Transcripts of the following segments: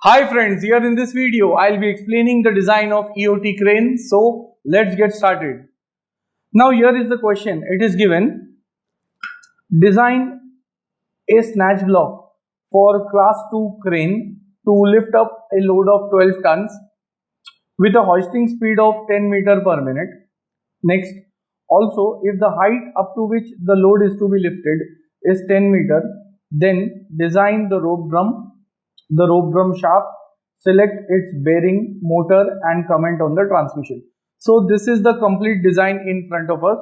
Hi friends, here in this video I'll be explaining the design of Eot Crane. So let's get started. Now here is the question. It is given, design a snatch block for class 2 crane to lift up a load of 12 tons with a hoisting speed of 10 meter per minute. Next, also if the height up to which the load is to be lifted is 10 meter, then design the rope drum shaft, select its bearing, motor and comment on the transmission. So this is the complete design in front of us.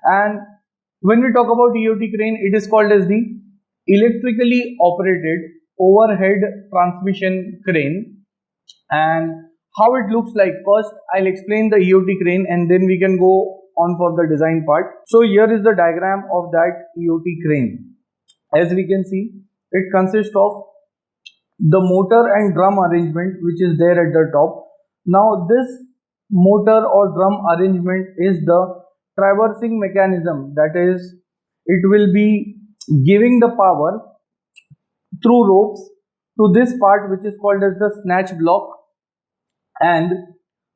And when we talk about Eot Crane, it is called as the electrically operated overhead transmission crane. And how it looks like, first I'll explain the Eot Crane and then we can go on for the design part. So here is the diagram of that Eot Crane. As we can see, it consists of the motor and drum arrangement which is there at the top. Now this motor or drum arrangement is the traversing mechanism, that is, it will be giving the power through ropes to this part which is called as the snatch block, and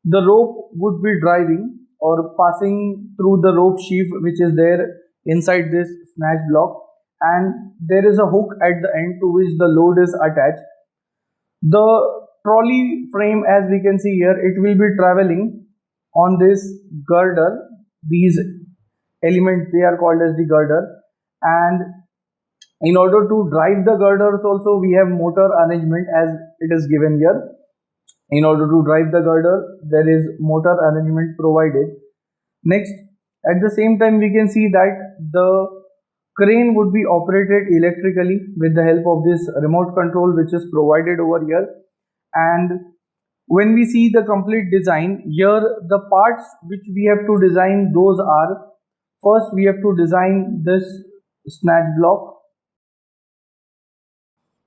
the rope would be driving or passing through the rope sheath which is there inside this snatch block, and there is a hook at the end to which the load is attached. The trolley frame, as we can see here, it will be traveling on this girder. These elements, they are called as the girder, and in order to drive the girders also we have motor arrangement as it is given here. In order to drive the girder, there is motor arrangement provided. Next, at the same time we can see that the crane would be operated electrically with the help of this remote control which is provided over here. And when we see the complete design, here the parts which we have to design, those are, first we have to design this snatch block.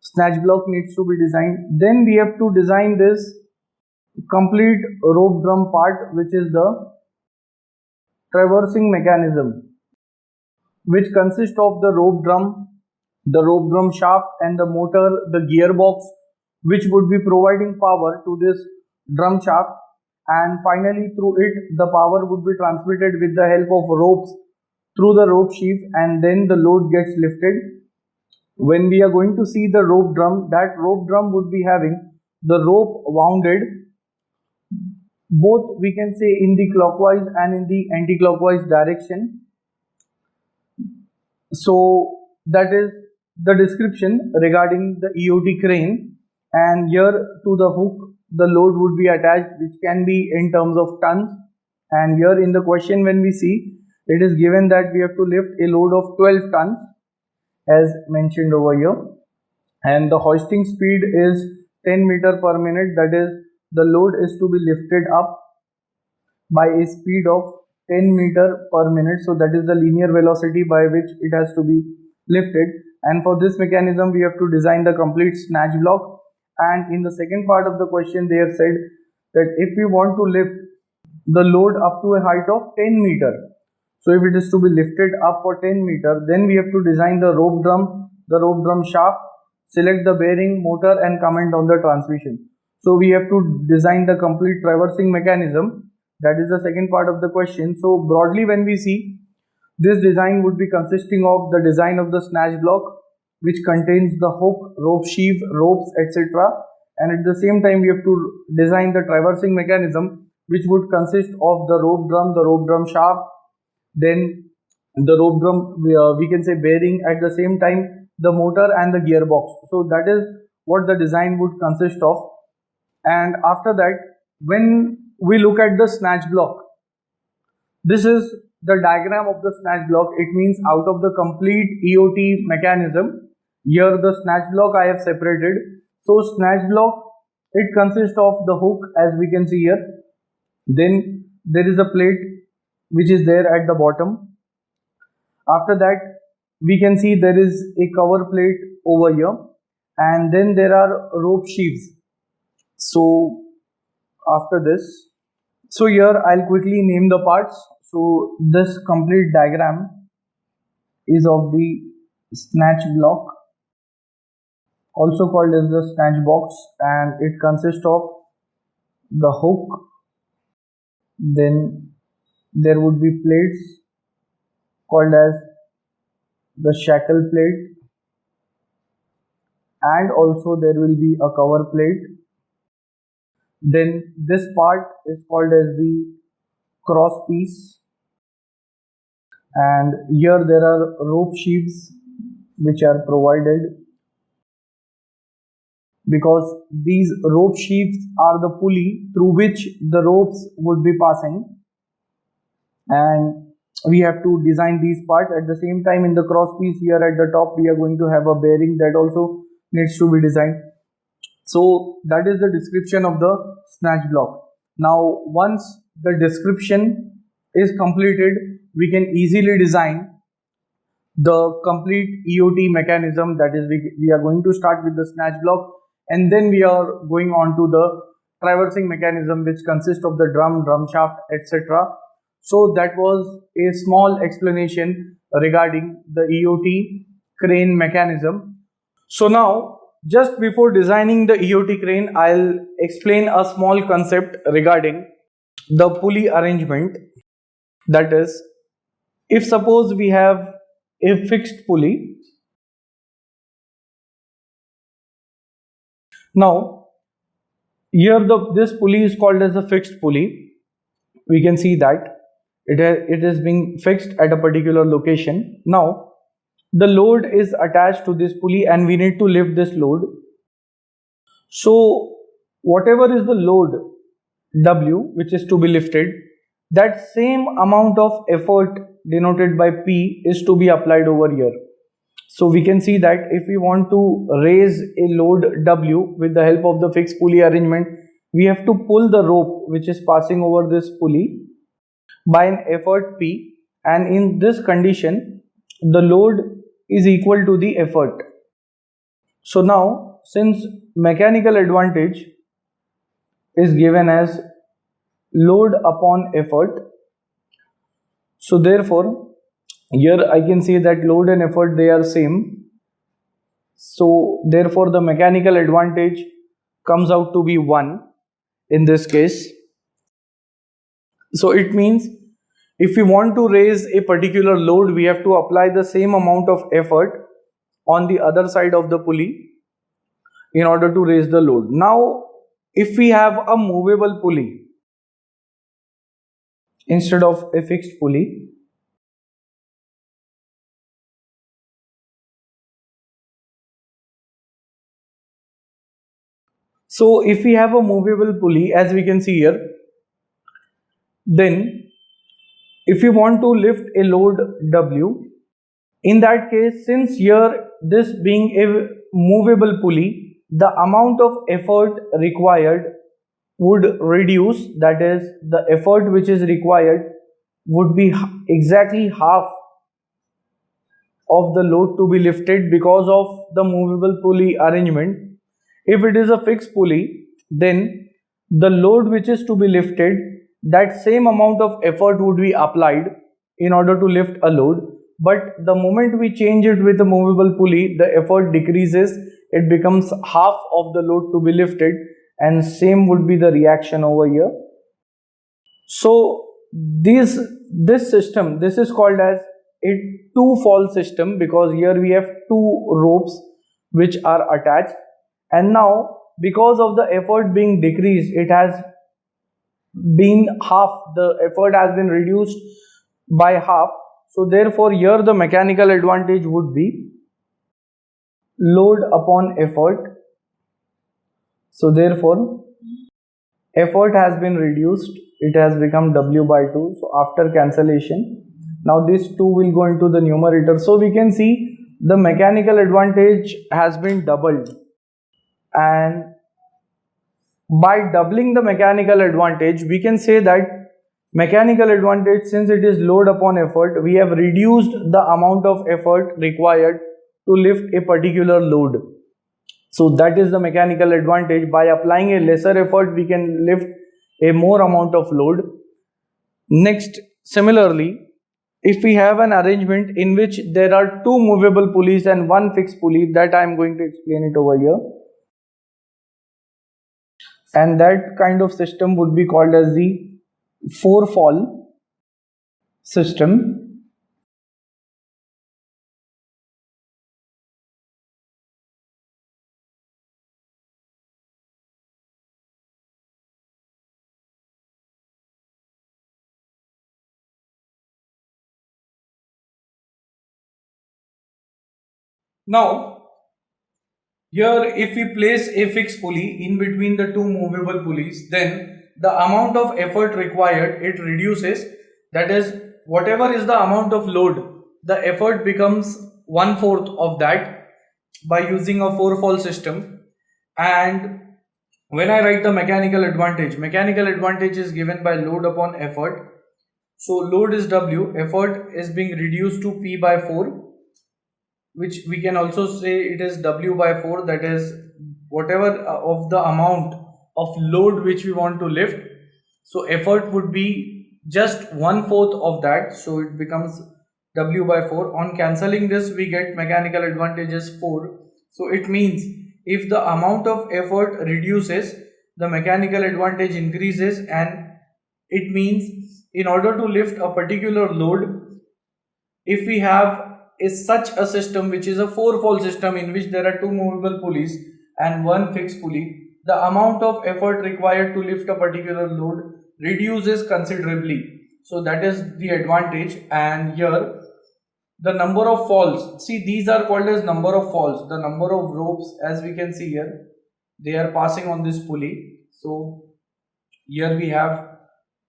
Snatch block needs to be designed. Then we have to design this complete rope drum part which is the traversing mechanism, which consists of the rope drum shaft and the motor, the gearbox which would be providing power to this drum shaft, and finally through it the power would be transmitted with the help of ropes through the rope sheath, and then the load gets lifted. When we are going to see the rope drum, that rope drum would be having the rope wounded, both we can say in the clockwise and in the anti-clockwise direction. So that is the description regarding the Eot crane, and here to the hook the load would be attached which can be in terms of tons, and here in the question when we see, it is given that we have to lift a load of 12 tons as mentioned over here, and the hoisting speed is 10 meter per minute, that is, the load is to be lifted up by a speed of 10 meter per minute. So that is the linear velocity by which it has to be lifted, and for this mechanism we have to design the complete snatch block. And in the second part of the question they have said that if we want to lift the load up to a height of 10 meter, so if it is to be lifted up for 10 meter, then we have to design the rope drum shaft, select the bearing, motor and comment on the transmission. So we have to design the complete traversing mechanism. That is the second part of the question. So broadly when we see, this design would be consisting of the design of the snatch block which contains the hook, rope sheath, ropes, etc. And at the same time we have to design the traversing mechanism which would consist of the rope drum shaft, then the rope drum we can say bearing, at the same time the motor and the gearbox. So that is what the design would consist of. And after that, when we look at the snatch block, this is the diagram of the snatch block. It means out of the complete Eot mechanism, here the snatch block I have separated. So snatch block, it consists of the hook as we can see here, then there is a plate which is there at the bottom. After that we can see there is a cover plate over here, and then there are rope sheaths. So after this, so here I'll quickly name the parts. So this complete diagram is of the snatch block. also called as the snatch box, and it consists of the hook, then there would be plates called as the shackle plate, and also there will be a cover plate. Then this part is called as the cross piece, and here there are rope sheaths which are provided, because these rope sheaths are the pulley through which the ropes would be passing, and we have to design these parts. At the same time, in the cross piece here at the top, we are going to have a bearing that also needs to be designed. So that is the description of the snatch block. Now once the description is completed, we can easily design the complete EOT mechanism. That is, we are going to start with the snatch block, and then we are going on to the traversing mechanism, which consists of the drum shaft, etc. So that was a small explanation regarding the EOT crane mechanism. So now, just before designing the EOT crane, I'll explain a small concept regarding the pulley arrangement. That is, if suppose we have a fixed pulley. Now, here this pulley is called as a fixed pulley. We can see that it is being fixed at a particular location. Now, the load is attached to this pulley and we need to lift this load. So, whatever is the load W which is to be lifted, that same amount of effort denoted by P is to be applied over here. So we can see that if we want to raise a load W with the help of the fixed pulley arrangement, we have to pull the rope which is passing over this pulley by an effort P, and in this condition the load is equal to the effort. So now, since mechanical advantage is given as load upon effort, so therefore here I can say that load and effort, they are same. So therefore the mechanical advantage comes out to be 1 in this case. So it means if we want to raise a particular load, we have to apply the same amount of effort on the other side of the pulley in order to raise the load. Now, if we have a movable pulley instead of a fixed pulley, so if we have a movable pulley, as we can see here, then if we want to lift a load W, in that case, since here this being a movable pulley, the amount of effort required would reduce. That is, the effort which is required would be exactly half of the load to be lifted because of the movable pulley arrangement. If it is a fixed pulley, then the load which is to be lifted, that same amount of effort would be applied in order to lift a load. But the moment we change it with a movable pulley, the effort decreases, it becomes half of the load to be lifted, and same would be the reaction over here. So this system, this is called as a two-fall system, because here we have two ropes which are attached, and now because of the effort being decreased, it has been half, the effort has been reduced by half. So therefore here the mechanical advantage would be load upon effort. So therefore effort has been reduced, it has become W by 2. So after cancellation, now this 2 will go into the numerator. So we can see the mechanical advantage has been doubled, and by doubling the mechanical advantage, we can say that mechanical advantage, since it is load upon effort, we have reduced the amount of effort required to lift a particular load. So that is the mechanical advantage. By applying a lesser effort, we can lift a more amount of load. Next, similarly, if we have an arrangement in which there are two movable pulleys and one fixed pulley, that I am going to explain it over here, and that kind of system would be called as the four-fall system. Now, here if we place a fixed pulley in between the two movable pulleys, then the amount of effort required, it reduces. That is, whatever is the amount of load, the effort becomes 1/4 of that by using a four-fall system. And when I write the mechanical advantage is given by load upon effort. So load is W, effort is being reduced to P by 4, which we can also say it is W by 4, that is whatever of the amount of load which we want to lift. So effort would be just 1/4 of that, so it becomes W by 4. On cancelling this, we get mechanical advantage is 4. So it means if the amount of effort reduces, the mechanical advantage increases, and it means in order to lift a particular load, if we have is such a system which is a four-fall system in which there are two movable pulleys and one fixed pulley, the amount of effort required to lift a particular load reduces considerably. So that is the advantage. And here the number of falls, see, these are called as number of falls. The number of ropes, as we can see here, they are passing on this pulley. So here we have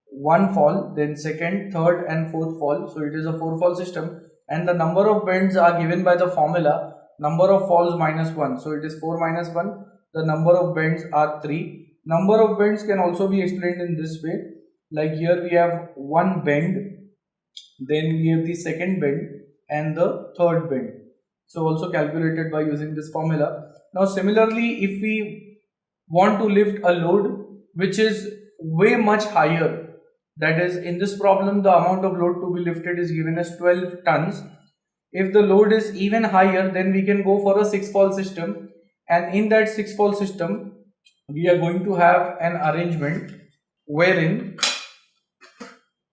one fall, then second, third and fourth fall. So it is a four-fall system, and the number of bends are given by the formula number of falls minus 1. So it is 4 minus 1. The number of bends are 3. Number of bends can also be explained in this way. Like here we have one bend, then we have the second bend and the third bend. So also calculated by using this formula. Now similarly, if we want to lift a load which is way much higher, that is, in this problem the amount of load to be lifted is given as 12 tons. If the load is even higher, then we can go for a 6-fall system, and in that 6-fall system we are going to have an arrangement wherein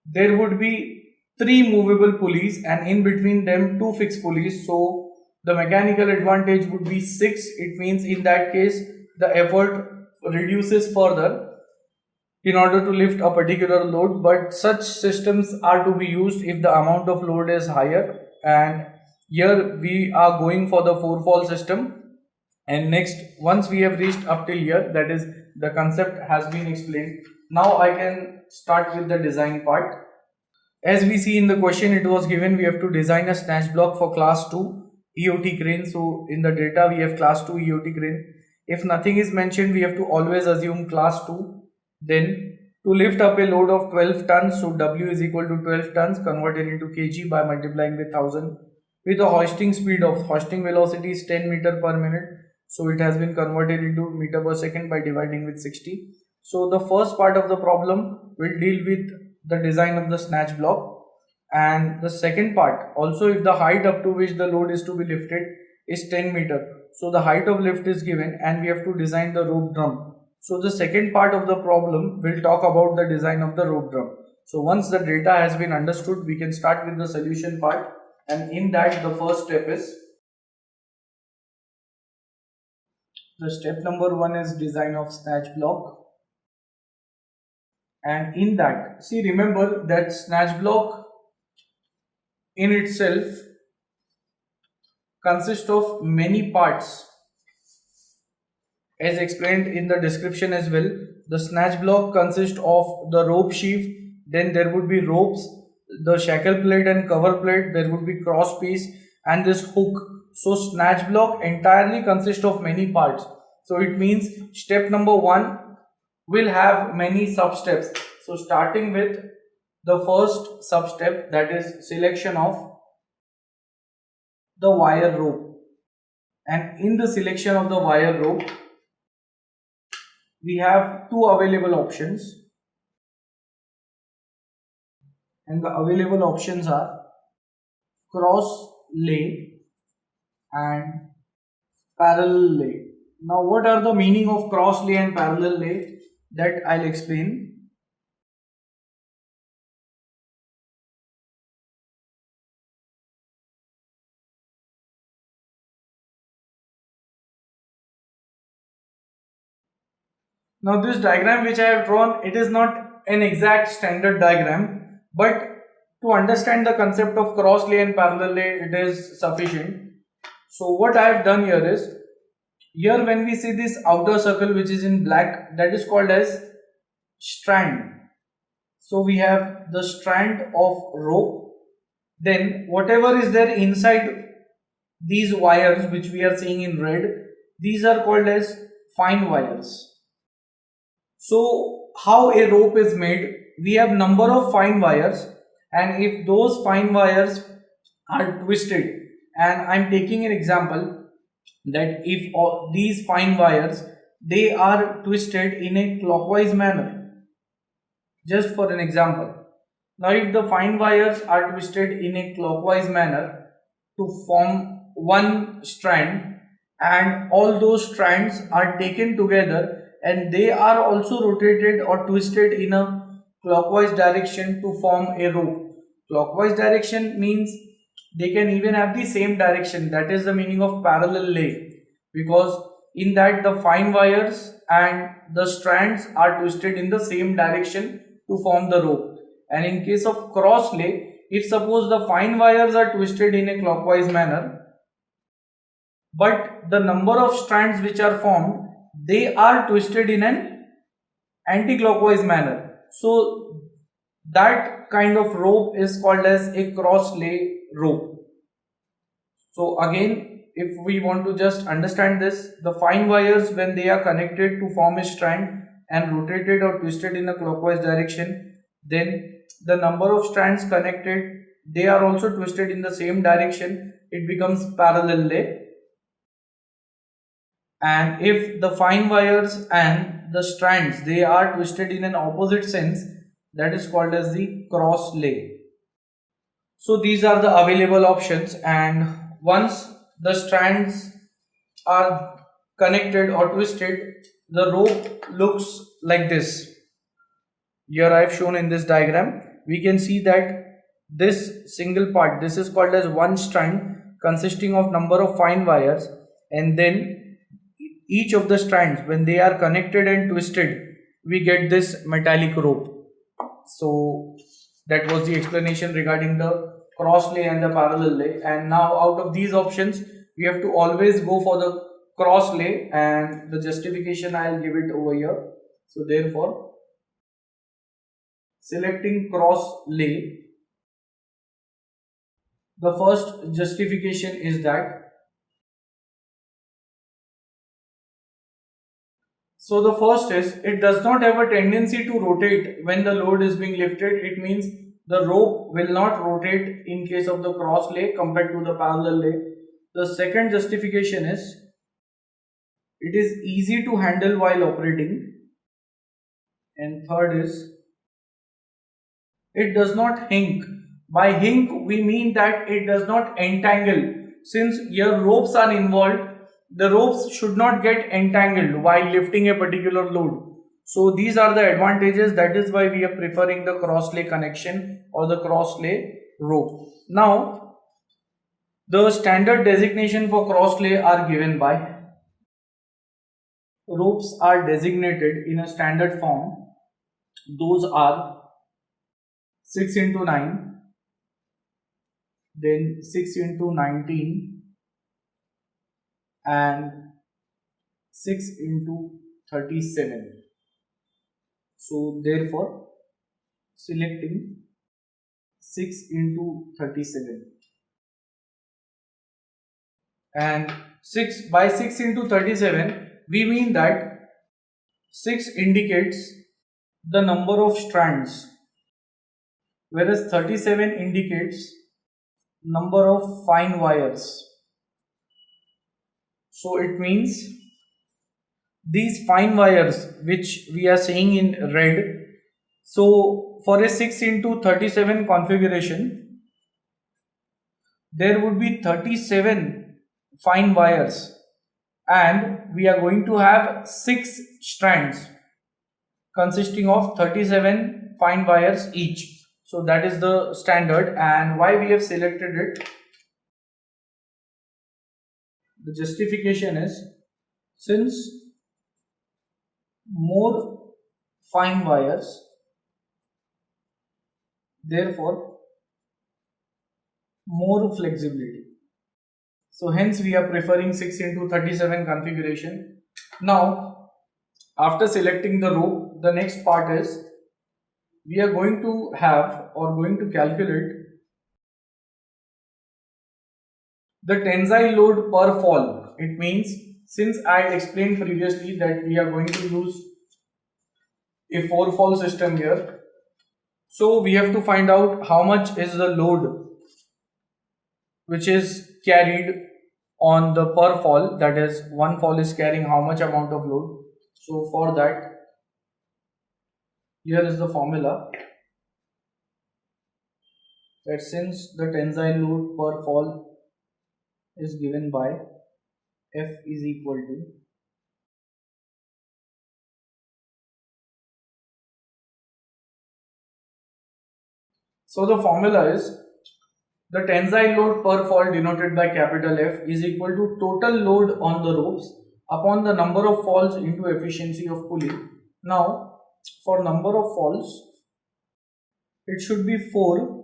there would be 3 movable pulleys and in between them 2 fixed pulleys. So the mechanical advantage would be 6. It means in that case the effort reduces further in order to lift a particular load, but such systems are to be used if the amount of load is higher, and here we are going for the 4-fall system. And next, once we have reached up till here, that is, the concept has been explained, now I can start with the design part. As we see in the question, it was given we have to design a snatch block for class 2 Eot crane. So in the data we have class 2 Eot crane. If nothing is mentioned, we have to always assume class 2. Then to lift up a load of 12 tons, so W is equal to 12 tons converted into kg by multiplying with 1000, with a hoisting speed of hoisting velocity is 10 meter per minute, so it has been converted into meter per second by dividing with 60. So the first part of the problem will deal with the design of the snatch block, and the second part also, if the height up to which the load is to be lifted is 10 meter, so the height of lift is given and we have to design the rope drum. So the second part of the problem will talk about the design of the rope drum. So once the data has been understood, we can start with the solution part, and in that the first step is, the step number 1 is design of snatch block. And in that, see, remember that snatch block in itself consists of many parts, as explained in the description as well. The snatch block consists of the rope sheath, then there would be ropes, the shackle plate and cover plate, there would be cross piece and this hook. So snatch block entirely consists of many parts. So it means step number 1 will have many sub steps. So starting with the first sub step, that is selection of the wire rope, and in the selection of the wire rope we have 2 available options, and the available options are cross lay and parallel lay. Now what are the meaning of cross lay and parallel lay? That I'll explain. Now this diagram which I have drawn, it is not an exact standard diagram, but to understand the concept of cross lay and parallel lay, it is sufficient. So what I have done here is, here when we see this outer circle which is in black, that is called as strand. So we have the strand of rope, then whatever is there inside these wires which we are seeing in red, these are called as fine wires. So how a rope is made, we have number of fine wires, and if those fine wires are twisted, and I am taking an example that if all these fine wires, they are twisted in a clockwise manner, just for an example. Now if the fine wires are twisted in a clockwise manner to form one strand, and all those strands are taken together and they are also rotated or twisted in a clockwise direction to form a rope. Clockwise direction means they can even have the same direction. That is the meaning of parallel lay, because in that the fine wires and the strands are twisted in the same direction to form the rope. And in case of cross lay, if suppose the fine wires are twisted in a clockwise manner, but the number of strands which are formed, they are twisted in an anti-clockwise manner, so that kind of rope is called as a cross lay rope. So again, if we want to just understand this, the fine wires, when they are connected to form a strand and rotated or twisted in a clockwise direction, then the number of strands connected, they are also twisted in the same direction, it becomes parallel lay. And if the fine wires and the strands, they are twisted in an opposite sense, that is called as the cross lay. So these are the available options, and once the strands are connected or twisted, the rope looks like this. Here I have shown in this diagram, we can see that this single part, this is called as one strand consisting of number of fine wires, and then each of the strands, when they are connected and twisted, we get this metallic rope. So that was the explanation regarding the cross lay and the parallel lay. And now out of these options, we have to always go for the cross lay, and the justification I'll give it over here. So therefore, selecting cross lay, the first justification is that, so the first is, it does not have a tendency to rotate when the load is being lifted. It means the rope will not rotate in case of the cross lay compared to the parallel lay. The second justification is, it is easy to handle while operating. And third is, it does not hink. By hink, we mean that it does not entangle. Since your ropes are involved, the ropes should not get entangled while lifting a particular load. So these are the advantages. That is why we are preferring the cross lay connection or the cross lay rope. Now, the standard designation for cross lay are given by, ropes are designated in a standard form. Those are 6 into 9, then 6 into 19, and 6 into 37. So therefore, selecting 6 into 37, and 6 by 6 into 37, we mean that 6 indicates the number of strands, whereas 37 indicates number of fine wires. So it means these fine wires which we are seeing in red, so for a 6 into 37 configuration, there would be 37 fine wires and we are going to have 6 strands consisting of 37 fine wires each. So that is the standard, and why we have selected it, the justification is, since more fine wires, therefore more flexibility. So hence we are preferring 6 into 37 configuration. Now after selecting the rope, the next part is we are going to have or going to calculate the tensile load per fall. It means, since I explained previously that we are going to use a 4-fall system here, so we have to find out how much is the load which is carried on the per fall, that is one fall is carrying how much amount of load. So for that, here is the formula, that since the tensile load per fall is given by F is equal to so the formula is the tensile load per fall denoted by capital F is equal to total load on the ropes upon the number of falls into efficiency of pulley. Now for number of falls, it should be 4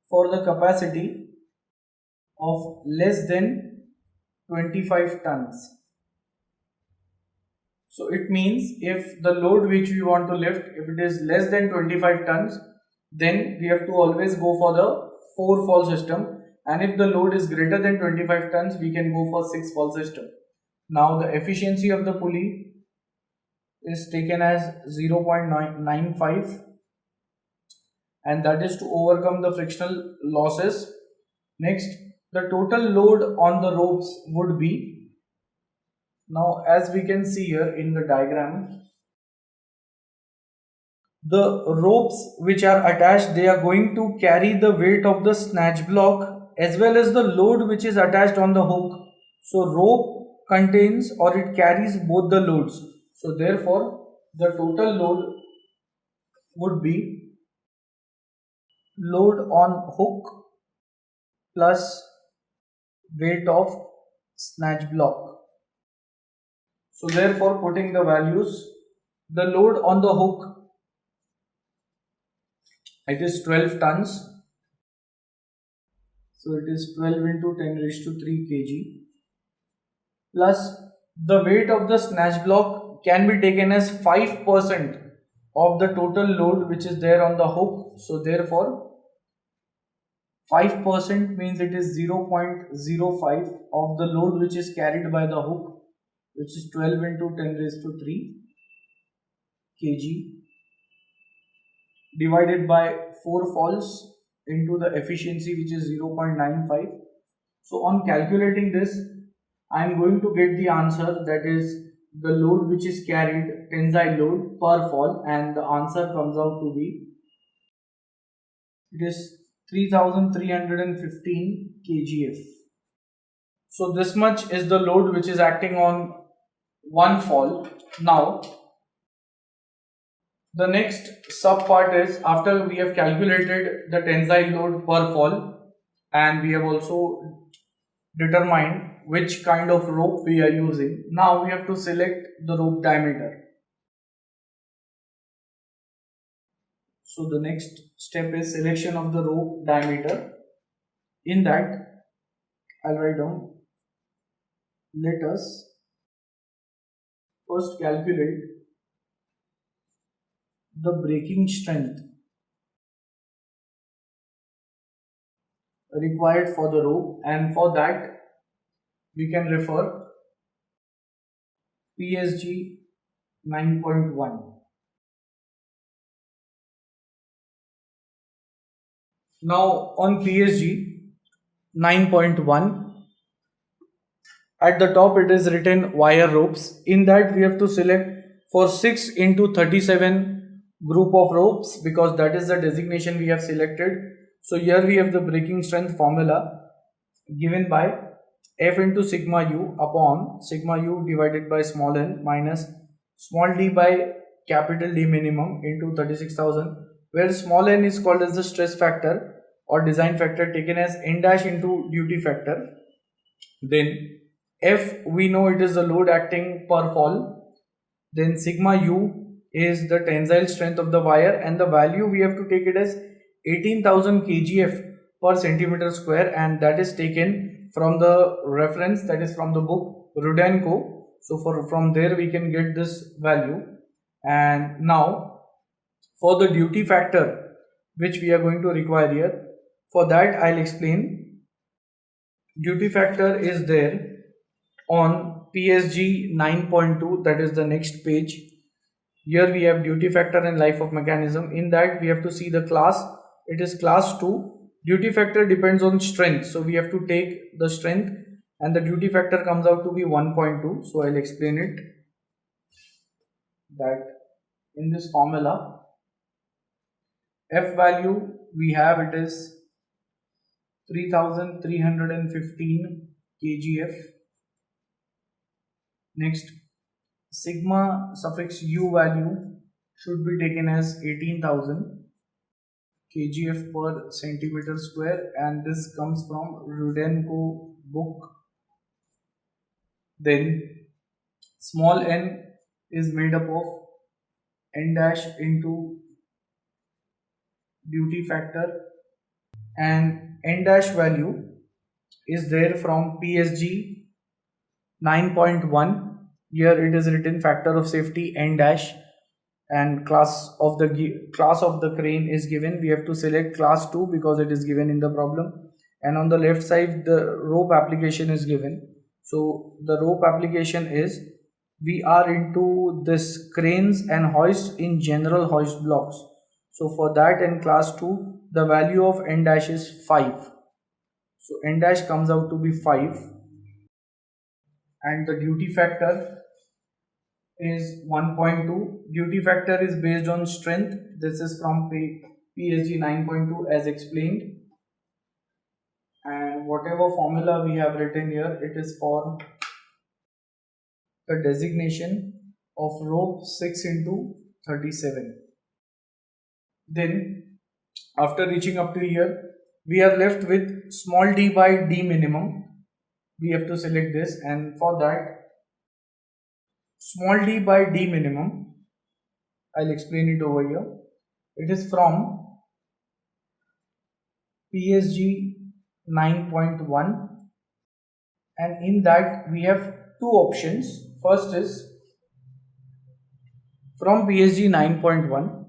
for the capacity of less than 25 tons. So it means if the load which we want to lift, if it is less than 25 tons, then we have to always go for the 4-fall system, and if the load is greater than 25 tons, we can go for 6-fall system. Now the efficiency of the pulley is taken as 0.95, and that is to overcome the frictional losses. Next, the total load on the ropes would be, now as we can see here in the diagram, the ropes which are attached, they are going to carry the weight of the snatch block as well as the load which is attached on the hook. So rope contains or it carries both the loads. So therefore the total load would be load on hook plus weight of snatch block. So therefore, putting the values, the load on the hook, it is 12 tons. So it is 12 into 10 raised to 3 kg plus the weight of the snatch block can be taken as 5% of the total load which is there on the hook. So therefore 5% means it is 0.05 of the load which is carried by the hook, which is 12 into 10 raised to 3 kg divided by 4 falls into the efficiency, which is 0.95. So on calculating this, I am going to get the answer, that is the load which is carried, tensile load per fall, and the answer comes out to be, it is 3315 kgf. So this much is the load which is acting on one fall. Now the next sub part is, after we have calculated the tensile load per fall and we have also determined which kind of rope we are using, now we have to select the rope diameter. So the next step is selection of the rope diameter. In that, I'll write down, let us first calculate the breaking strength required for the rope, and for that we can refer PSG 9.1. Now on PSG 9.1, at the top it is written wire ropes. In that we have to select for 6 into 37 group of ropes, because that is the designation we have selected. So here we have the breaking strength formula given by F into sigma u upon sigma u divided by small n minus small d by capital D minimum into 36,000, where small n is called as the stress factor or design factor taken as n dash into duty factor. Then F, we know it is the load acting per fall. Then sigma u is the tensile strength of the wire, and the value we have to take it as 18,000 kgf per centimeter square, and that is taken from the reference, that is from the book Rudenko. So from there we can get this value. And now for the duty factor which we are going to require here, for that I'll explain. Duty factor is there on PSG 9.2, that is the next page. Here we have duty factor and life of mechanism. In that we have to see the class. It is class 2. Duty factor depends on strength, so we have to take the strength, and the duty factor comes out to be 1.2. So I'll explain it, that in this formula F value we have, it is 3315 kgf. Next, sigma suffix u value should be taken as 18,000 kgf per centimeter square, and this comes from Rudenko book. Then small n is made up of n dash into duty factor, and n dash value is there from PSG 9.1. Here it is written factor of safety n dash, and class of the crane is given. We have to select class 2 because it is given in the problem, and on the left side the rope application is given. So the rope application is, we are into this cranes and hoists in general hoist blocks. So for that in class 2 the value of n dash is 5. So n dash comes out to be 5, and the duty factor is 1.2. Duty factor is based on strength. This is from PSG 9.2 as explained, and whatever formula we have written here, it is for the designation of rope 6 into 37. Then after reaching up to here, we are left with small d by d minimum. We have to select this, and for that small d by d minimum, I'll explain it over here. It is from PSG 9.1, and in that we have two options. First is from PSG 9.1.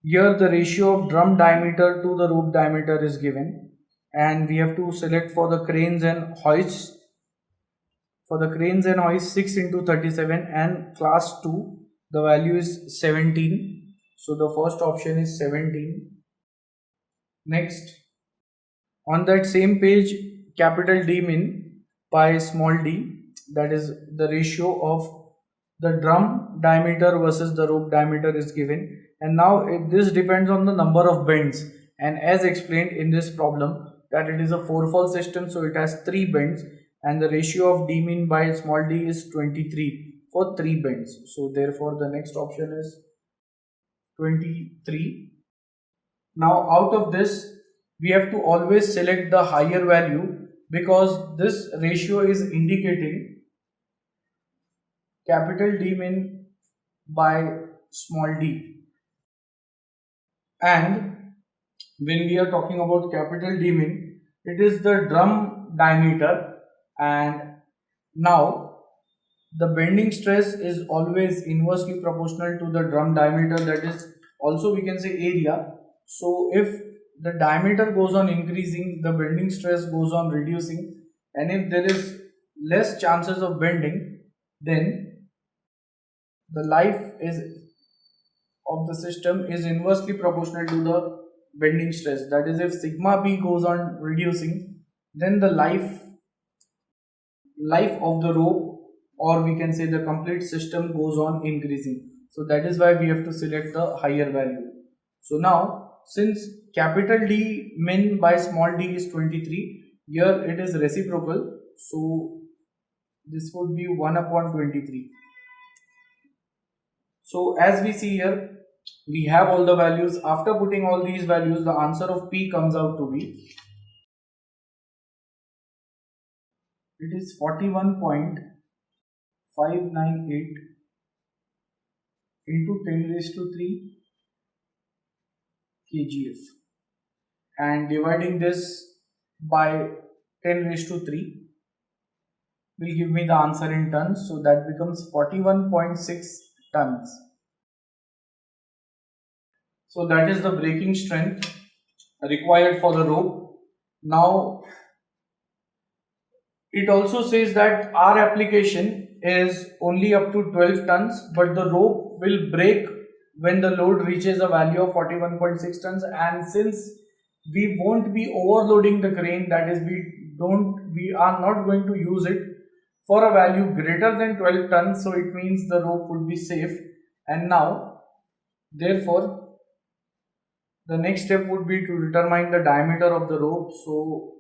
Here the ratio of drum diameter to the rope diameter is given, and we have to select for the cranes and hoists. For the cranes and hoists 6 into 37, and class 2 the value is 17. So the first option is 17. Next, on that same page, capital D min by small d, that is the ratio of the drum diameter versus the rope diameter is given, and now this depends on the number of bends, and as explained in this problem that it is a 4-fall system, so it has 3 bends, and the ratio of d min by small d is 23 for 3 bends. So therefore the next option is 23. Now out of this we have to always select the higher value, because this ratio is indicating capital D min by small d, and when we are talking about capital D min, it is the drum diameter, and now the bending stress is always inversely proportional to the drum diameter, that is also we can say area. So if the diameter goes on increasing, the bending stress goes on reducing, and if there is less chances of bending, then the life is of the system is inversely proportional to the bending stress. That is, if sigma b goes on reducing, then the life of the rope, or we can say the complete system, goes on increasing. So that is why we have to select the higher value. So now since capital D min by small d is 23, here it is reciprocal, so this would be 1 upon 23. So as we see here, we have all the values. After putting all these values, the answer of P comes out to be, it is 41.598 into 10 raised to 3 kgf, and dividing this by 10 raised to 3 will give me the answer in tons, so that becomes 41.6 tons. So that is the breaking strength required for the rope. Now it also says that our application is only up to 12 tons, but the rope will break when the load reaches a value of 41.6 tons, and since we won't be overloading the crane, that is we are not going to use it for a value greater than 12 tons, so it means the rope would be safe. And now therefore the next step would be to determine the diameter of the rope. So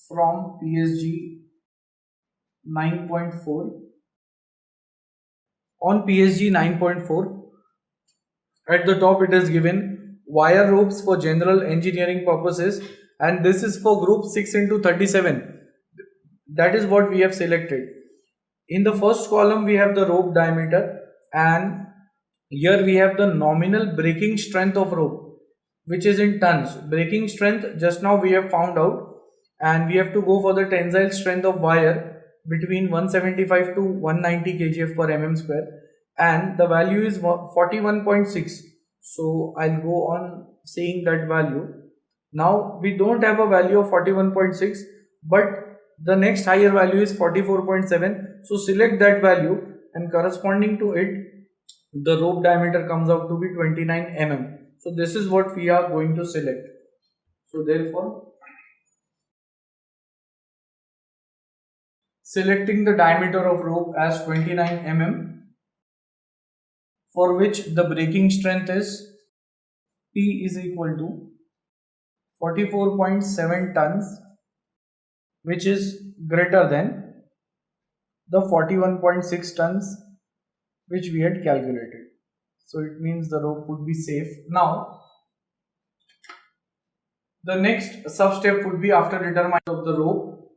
from PSG 9.4, on PSG 9.4, at the top it is given wire ropes for general engineering purposes, and this is for group 6 into 37. That is what we have selected. In the first column we have the rope diameter, and here we have the nominal breaking strength of rope, which is in tons. Breaking strength just now we have found out, and we have to go for the tensile strength of wire between 175 to 190 kgf per mm square, and the value is 41.6. so I'll go on saying that value. Now we don't have a value of 41.6, but the next higher value is 44.7, so select that value, and corresponding to it the rope diameter comes out to be 29 mm. So this is what we are going to select. So therefore, selecting the diameter of rope as 29 mm, for which the breaking strength is P is equal to 44.7 tons, which is greater than the 41.6 tons which we had calculated. So it means the rope would be safe. Now the next sub step would be, after determining of the rope,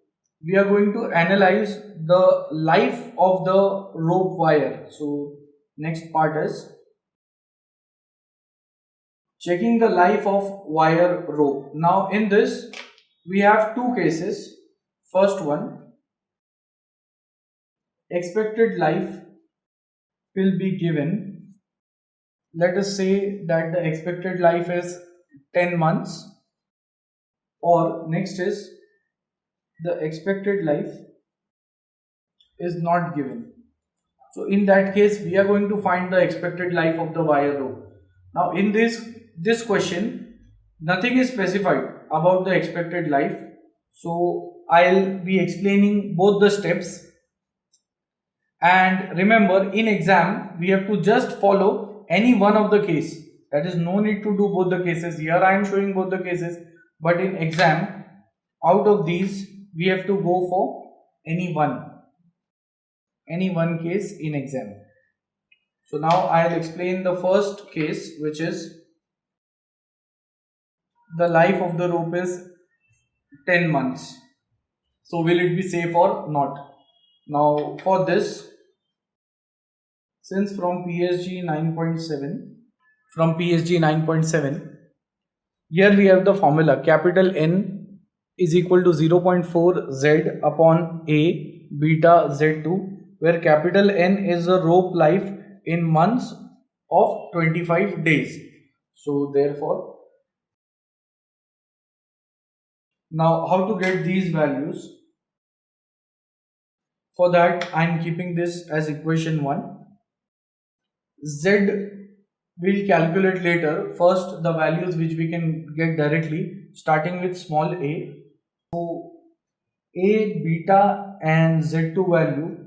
we are going to analyze the life of the rope wire. So next part is checking the life of wire rope. Now in this we have two cases. First one, expected life will be given. Let us say that the expected life is 10 months, or next is the expected life is not given. So in that case we are going to find the expected life of the wire rope. Now in this question nothing is specified about the expected life, so I'll be explaining both the steps. And remember, in exam we have to just follow any one of the case. That is, no need to do both the cases. Here I am showing both the cases, but in exam, out of these we have to go for any one case in exam. So now I'll explain the first case, which is the life of the rope is 10 months. So will it be safe or not? Now for this, since from PSG 9.7, here we have the formula capital N is equal to 0.4 Z upon A beta Z2, where capital N is the rope life in months of 25 days. So therefore, now how to get these values? For that I am keeping this as equation 1. Z we'll calculate later. First the values which we can get directly, starting with small a. So A, beta and Z2 value,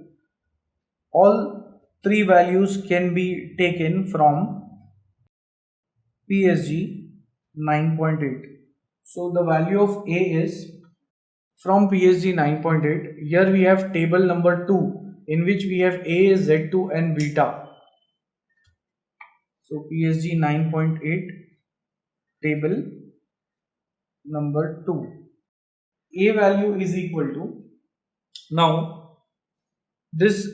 all three values can be taken from PSG 9.8. So the value of A is from PSG 9.8. Here we have table number 2 in which we have A, Z2 and beta. So PSG 9.8 table number 2. A value is equal to, now this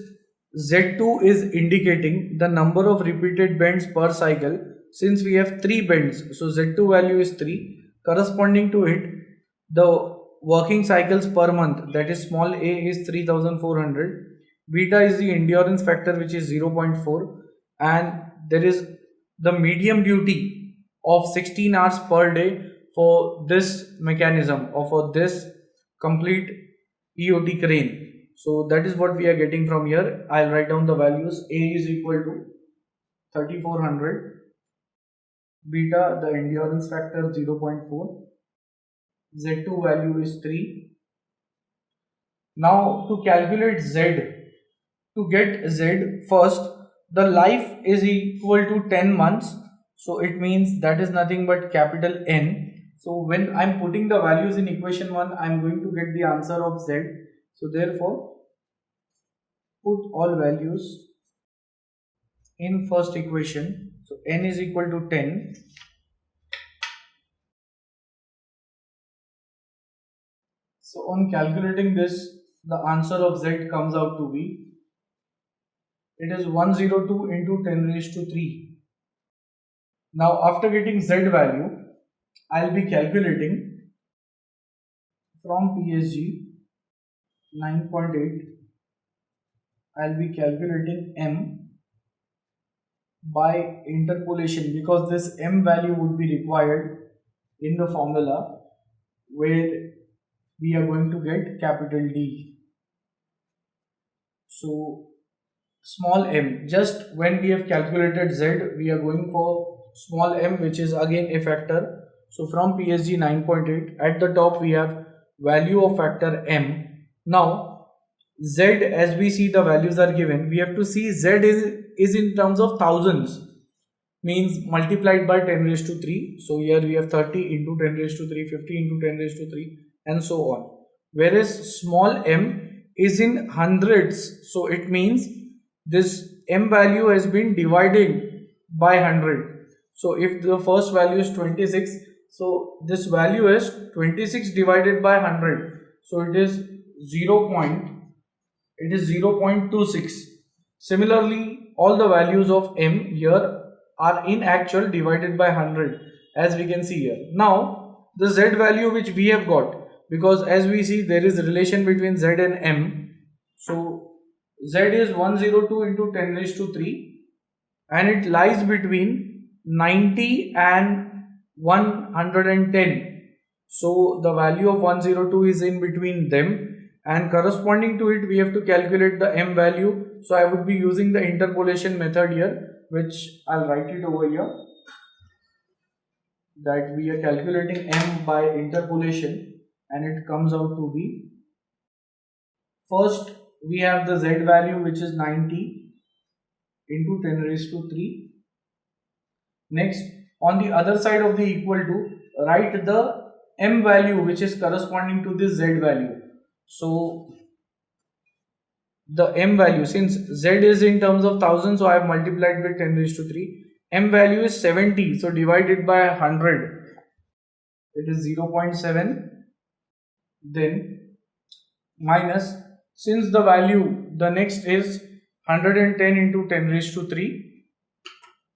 Z2 is indicating the number of repeated bends per cycle. Since we have 3 bends, so Z2 value is 3. Corresponding to it, the working cycles per month, that is small a, is 3400. Beta is the endurance factor, which is 0.4, and there is the medium duty of 16 hours per day for this mechanism or for this complete EOT crane. So that is what we are getting from here. I'll write down the values. A is equal to 3400, beta the endurance factor 0.4, Z2 value is 3. Now to calculate Z, to get Z, first the life is equal to 10 months. So it means that is nothing but capital N. So when I'm putting the values in equation 1, I'm going to get the answer of Z. So therefore, put all values in first equation. So N is equal to 10. So on calculating this, the answer of Z comes out to be, it is 102 into 10 raised to 3. Now after getting Z value, I'll be calculating from PSG 9.8, I'll be calculating M by interpolation, because this M value would be required in the formula where we are going to get capital D. So small m, just when we have calculated Z, we are going for small m, which is again a factor. So from PSG 9.8, at the top we have value of factor m. Now Z, as we see the values are given, we have to see Z is in terms of thousands, means multiplied by 10 raised to 3. So here we have 30 into 10 raised to 3, 50 into 10 raised to 3, and so on. Whereas small m is in hundreds, so it means this m value has been divided by 100. So if the first value is 26, so this value is 26 divided by 100, so it is 0.26. Similarly, all the values of m here are in actual divided by 100, as we can see here. Now the Z value which we have got, because as we see there is a relation between Z and m, so Z is 102 into 10 raised to 3, and it lies between 90 and 110. So the value of 102 is in between them, and corresponding to it we have to calculate the m value. So I would be using the interpolation method here, which I'll write it over here, that we are calculating m by interpolation, and it comes out to be, first we have the Z value, which is 90 into 10 raised to 3. Next, on the other side of the equal to, write the m value which is corresponding to this Z value. So the m value, since Z is in terms of thousands, so I have multiplied with 10 raised to 3. M value is 70, so divided by 100, it is 0.7. Then minus, since the value, the next is 110 into 10 raised to 3.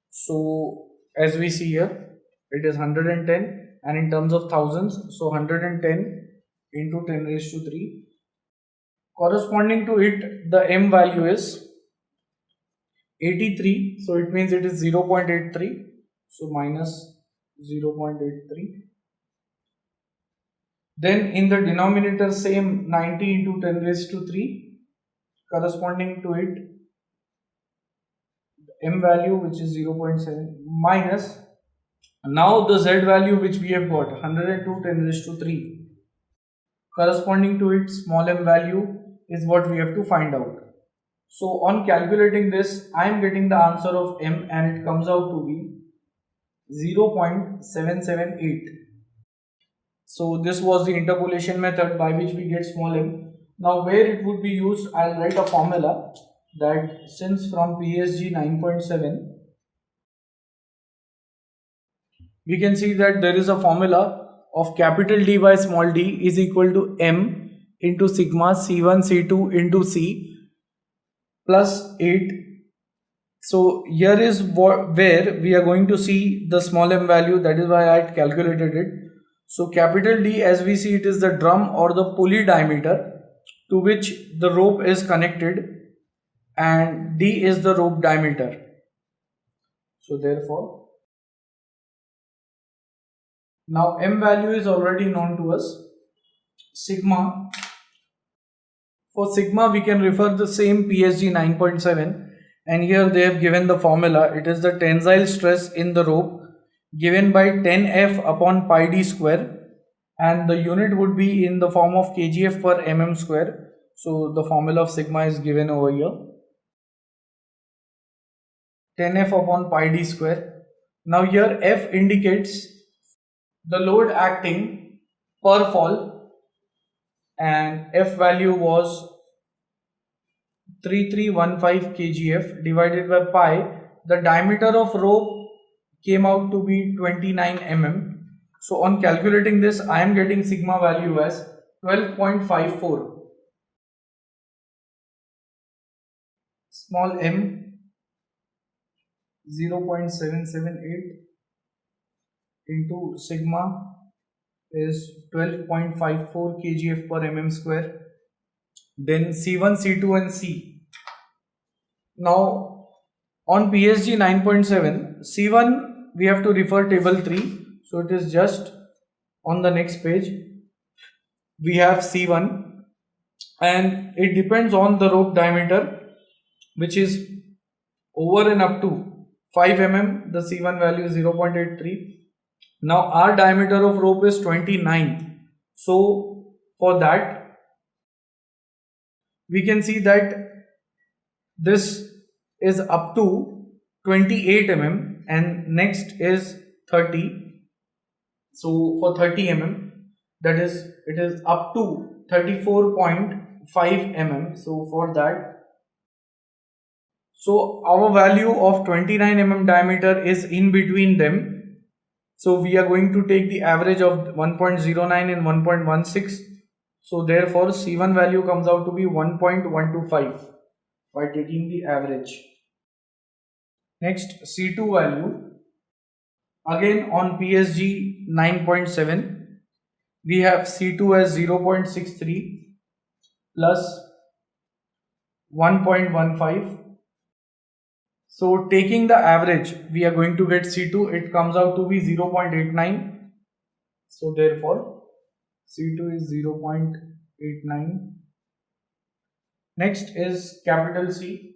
So as we see here, it is 110, and in terms of thousands, so 110 into 10 raised to 3. Corresponding to it, the m value is 83, so it means it is 0.83, so minus 0.83. Then in the denominator, same 90 into 10 raised to 3, corresponding to it, m value which is 0.7, minus, now the Z value which we have got, 102 10 raised to 3, corresponding to it, small m value is what we have to find out. So on calculating this, I am getting the answer of m, and it comes out to be 0.778. So this was the interpolation method by which we get small m. Now where it would be used, I'll write a formula that since from PSG 9.7 we can see that there is a formula of capital D by small d is equal to m into sigma C1 C2 into C plus 8. So here is where we are going to see the small m value, that is why I calculated it. So capital D, as we see, it is the drum or the pulley diameter to which the rope is connected, and D is the rope diameter. So therefore, now m value is already known to us. Sigma, for sigma we can refer the same PSG 9.7, and here they have given the formula. It is the tensile stress in the rope given by 10F upon pi d square, and the unit would be in the form of kgf per mm square. So the formula of sigma is given over here, 10F upon pi d square. Now here F indicates the load acting per fall, and F value was 3315 kgf divided by pi. The diameter of rope came out to be 29 mm. So on calculating this, I am getting sigma value as 12.54. Small m 0.778 into sigma is 12.54 kgf per mm square. Then C1, C2 and C. Now on PSG 9.7, C1 we have to refer table 3. So it is just on the next page. We have C1 and it depends on the rope diameter, which is over and up to 5 mm. The C1 value is 0.83. Now our diameter of rope is 29. So for that we can see that this is up to 28 mm and next is 30. So for 30 mm, that is, it is up to 34.5 mm. So for that, so our value of 29 mm diameter is in between them. So we are going to take the average of 1.09 and 1.16. So therefore C1 value comes out to be 1.125 by taking the average. Next, C2 value. Again on PSG 9.7, we have C2 as 0.63 plus 1.15. So taking the average, we are going to get C2. It comes out to be 0.89. So therefore, C2 is 0.89. Next is capital C.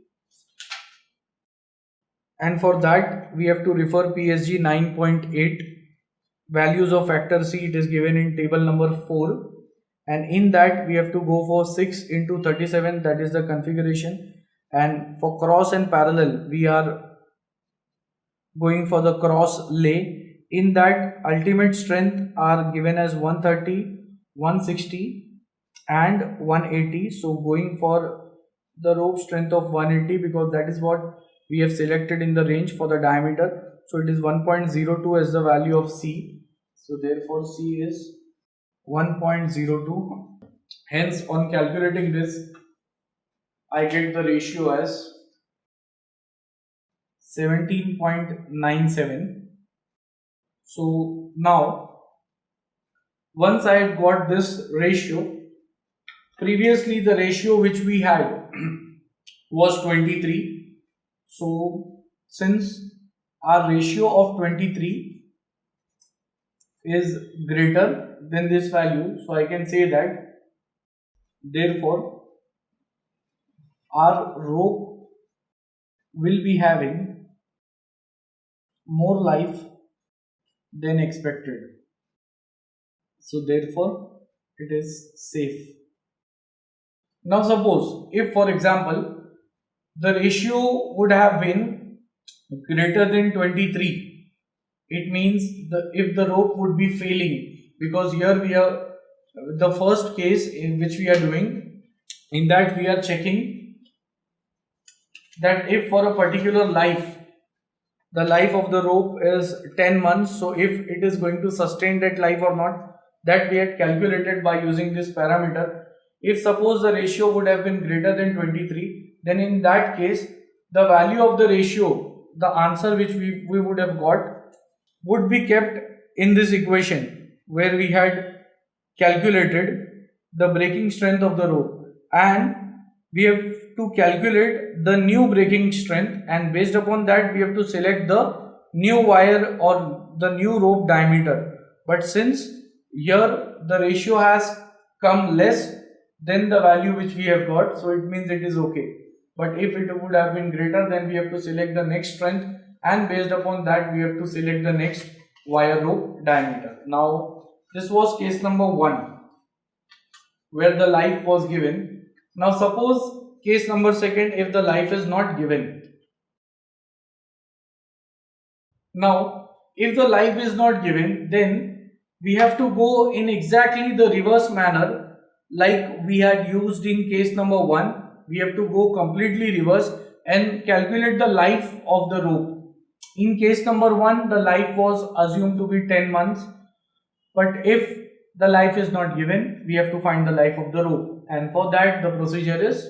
And for that, we have to refer PSG 9.8. Values of factor C, it is given in table number 4. And in that, we have to go for 6 into 37. That is the configuration. And for cross and parallel, we are going for the cross lay. In that, ultimate strength are given as 130, 160 and 180. So going for the rope strength of 180 because that is what we have selected in the range for the diameter. So it is 1.02 as the value of C. So therefore C is 1.02. Hence on calculating this, I get the ratio as 17.97. So now once I got this ratio, previously the ratio which we had was 23. So since our ratio of 23 is greater than this value, so I can say that therefore our rope will be having more life than expected. So therefore it is safe. Now suppose if for example the ratio would have been greater than 23, it means if the rope would be failing, because here we are, the first case in which we are doing, in that we are checking that if for a particular life, the life of the rope is 10 months, so if it is going to sustain that life or not, that we had calculated by using this parameter. If suppose the ratio would have been greater than 23, then in that case the value of the ratio, the answer which we would have got, would be kept in this equation where we had calculated the breaking strength of the rope, and we have to calculate the new breaking strength, and based upon that we have to select the new wire or the new rope diameter. But since here the ratio has come less than the value which we have got, so it means it is okay. But if it would have been greater, then we have to select the next strength, and based upon that we have to select the next wire rope diameter. Now this was case number 1 where the life was given. Now suppose case number 2, if the life is not given. Now if the life is not given, then we have to go in exactly the reverse manner like we had used in case number 1. We have to go completely reverse and calculate the life of the rope. In case number 1, the life was assumed to be 10 months, but if the life is not given, we have to find the life of the rope, and for that the procedure is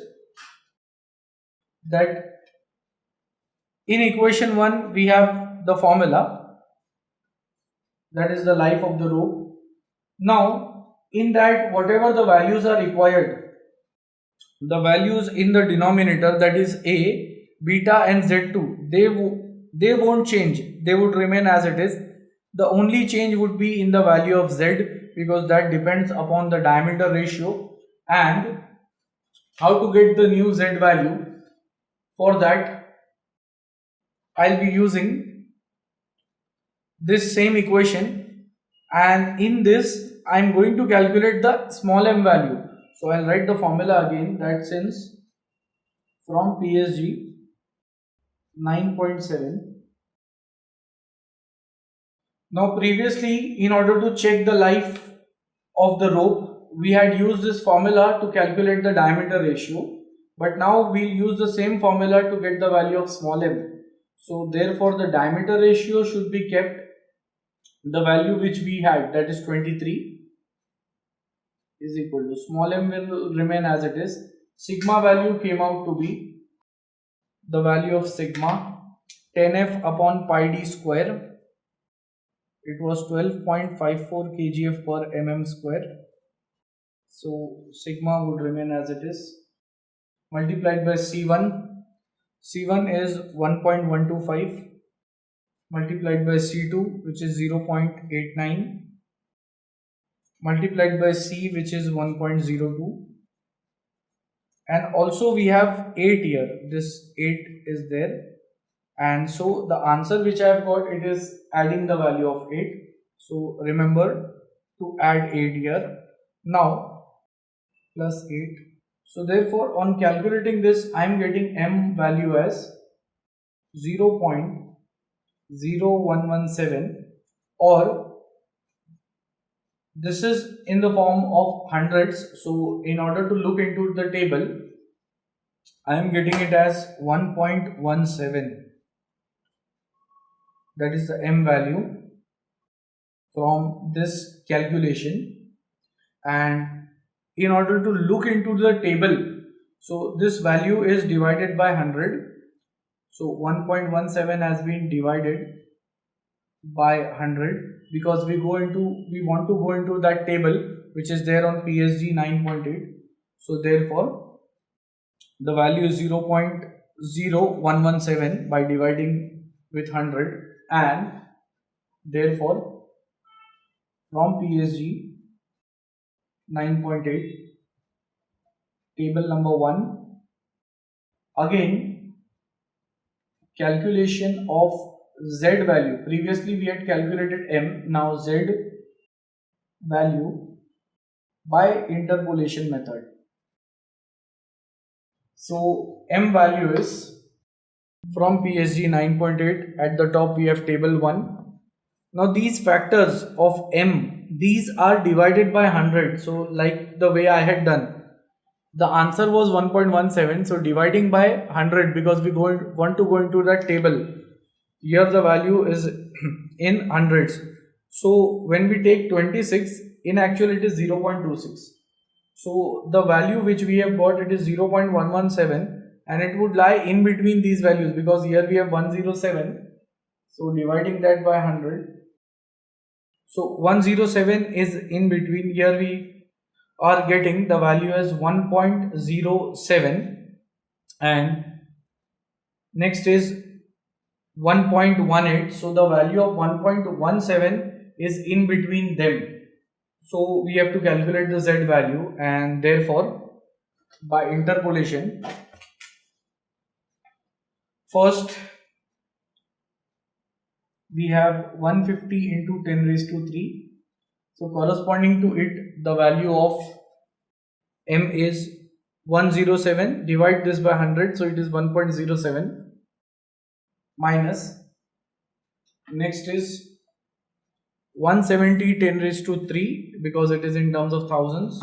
that in equation 1 we have the formula, that is the life of the rope. Now in that, whatever the values are required, the values in the denominator, that is A, beta and Z2, they won't change, they would remain as it is. The only change would be in the value of Z, because that depends upon the diameter ratio. And how to get the new Z value? For that I'll be using this same equation, and in this I'm going to calculate the small m value. So I'll write the formula again, that since from PSG 9.7. Now previously, in order to check the life of the rope, we had used this formula to calculate the diameter ratio, but now we'll use the same formula to get the value of small m. So therefore the diameter ratio should be kept the value which we had, that is 23, is equal to small m will remain as it is. Sigma value came out to be the value of sigma 10f upon pi d square. It was 12.54 kgf per mm square. So sigma would remain as it is, multiplied by C1. C1 is 1.125 multiplied by C2, which is 0.89, multiplied by C, which is 1.02, and also we have 8 here, this 8 is there, and so the answer which I have got, it is adding the value of 8. So remember to add 8 here. Now plus 8. So therefore on calculating this, I am getting m value as 0.0117, or this is in the form of hundreds. So in order to look into the table, I am getting it as 1.17. That is the m value from this calculation. And in order to look into the table, so this value is divided by 100. So 1.17 has been divided by 100, because we want to go into that table which is there on PSG 9.8. So therefore the value is 0.0117 by dividing with 100, and therefore from PSG 9.8, table number 1, again calculation of Z value. Previously we had calculated m, now Z value by interpolation method. So m value is from PSG 9.8, at the top we have table 1, Now these factors of m, these are divided by 100. So like the way I had done, the answer was 1.17. So dividing by 100, because we want to go into that table. Here the value is in hundreds. So when we take 26, in actual it is 0.26. So the value which we have got, it is 0.117, and it would lie in between these values, because here we have 107. So dividing that by 100. So 107 is in between. Here we are getting the value as 1.07, and next is 1.18. So the value of 1.17 is in between them. So we have to calculate the z value, and therefore by interpolation, first we have 150 into 10 raised to 3. So corresponding to it, the value of m is 107. Divide this by 100, so it is 1.07, minus, next is 170 10 raised to 3, because it is in terms of thousands,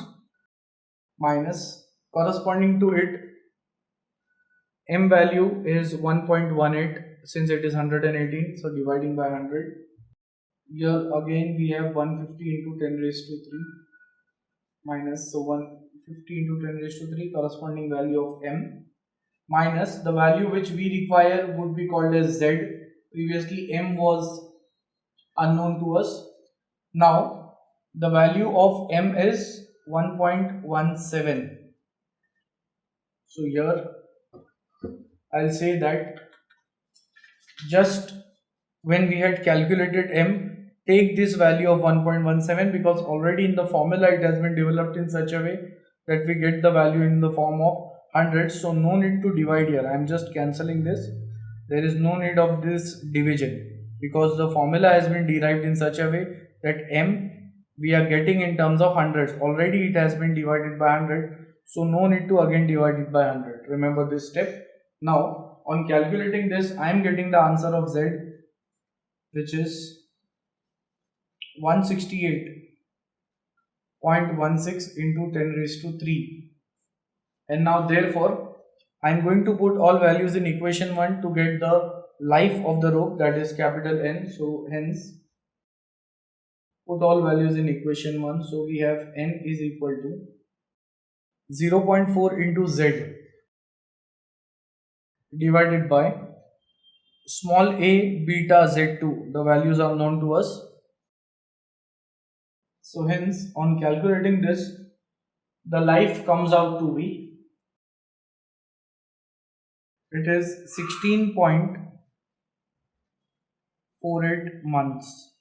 minus, corresponding to it, m value is 1.18, since it is 118. So dividing by 100, here again we have 150 into 10 raised to 3, minus, so 150 into 10 raised to 3, corresponding value of m, minus the value which we require would be called as z. Previously m was unknown to us. Now the value of m is 1.17. So here I'll say that just when we had calculated m, take this value of 1.17, because already in the formula it has been developed in such a way that we get the value in the form of hundreds. So no need to divide here. I am just cancelling this. There is no need of this division, because the formula has been derived in such a way that m we are getting in terms of hundreds. Already it has been divided by 100, so no need to again divide it by 100. Remember this step. Now on calculating this, I am getting the answer of z, which is 168.16 into 10 raised to 3. And now therefore I am going to put all values in equation 1 to get the life of the rope, that is capital N. So hence put all values in equation 1. So we have N is equal to 0.4 into Z divided by small a beta Z2. The values are known to us. So hence on calculating this, the life comes out to be, it is 16.48 months.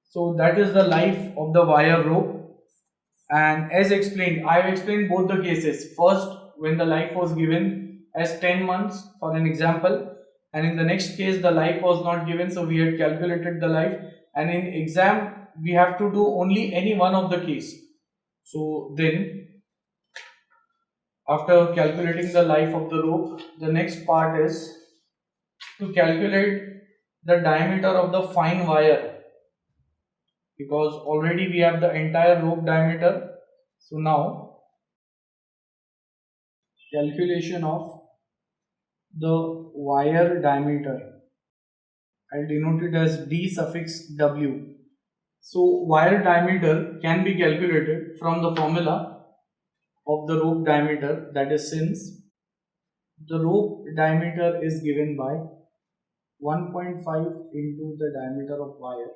So that is the life of the wire rope. And as explained, I have explained both the cases. First, when the life was given as 10 months for an example, and in the next case the life was not given, so we had calculated the life, and in exam we have to do only any one of the case. So then after calculating the life of the rope, the next part is to calculate the diameter of the fine wire, because already we have the entire rope diameter. So now calculation of the wire diameter, I denote it as d suffix w. So wire diameter can be calculated from the formula of the rope diameter, that is, since the rope diameter is given by 1.5 into the diameter of wire.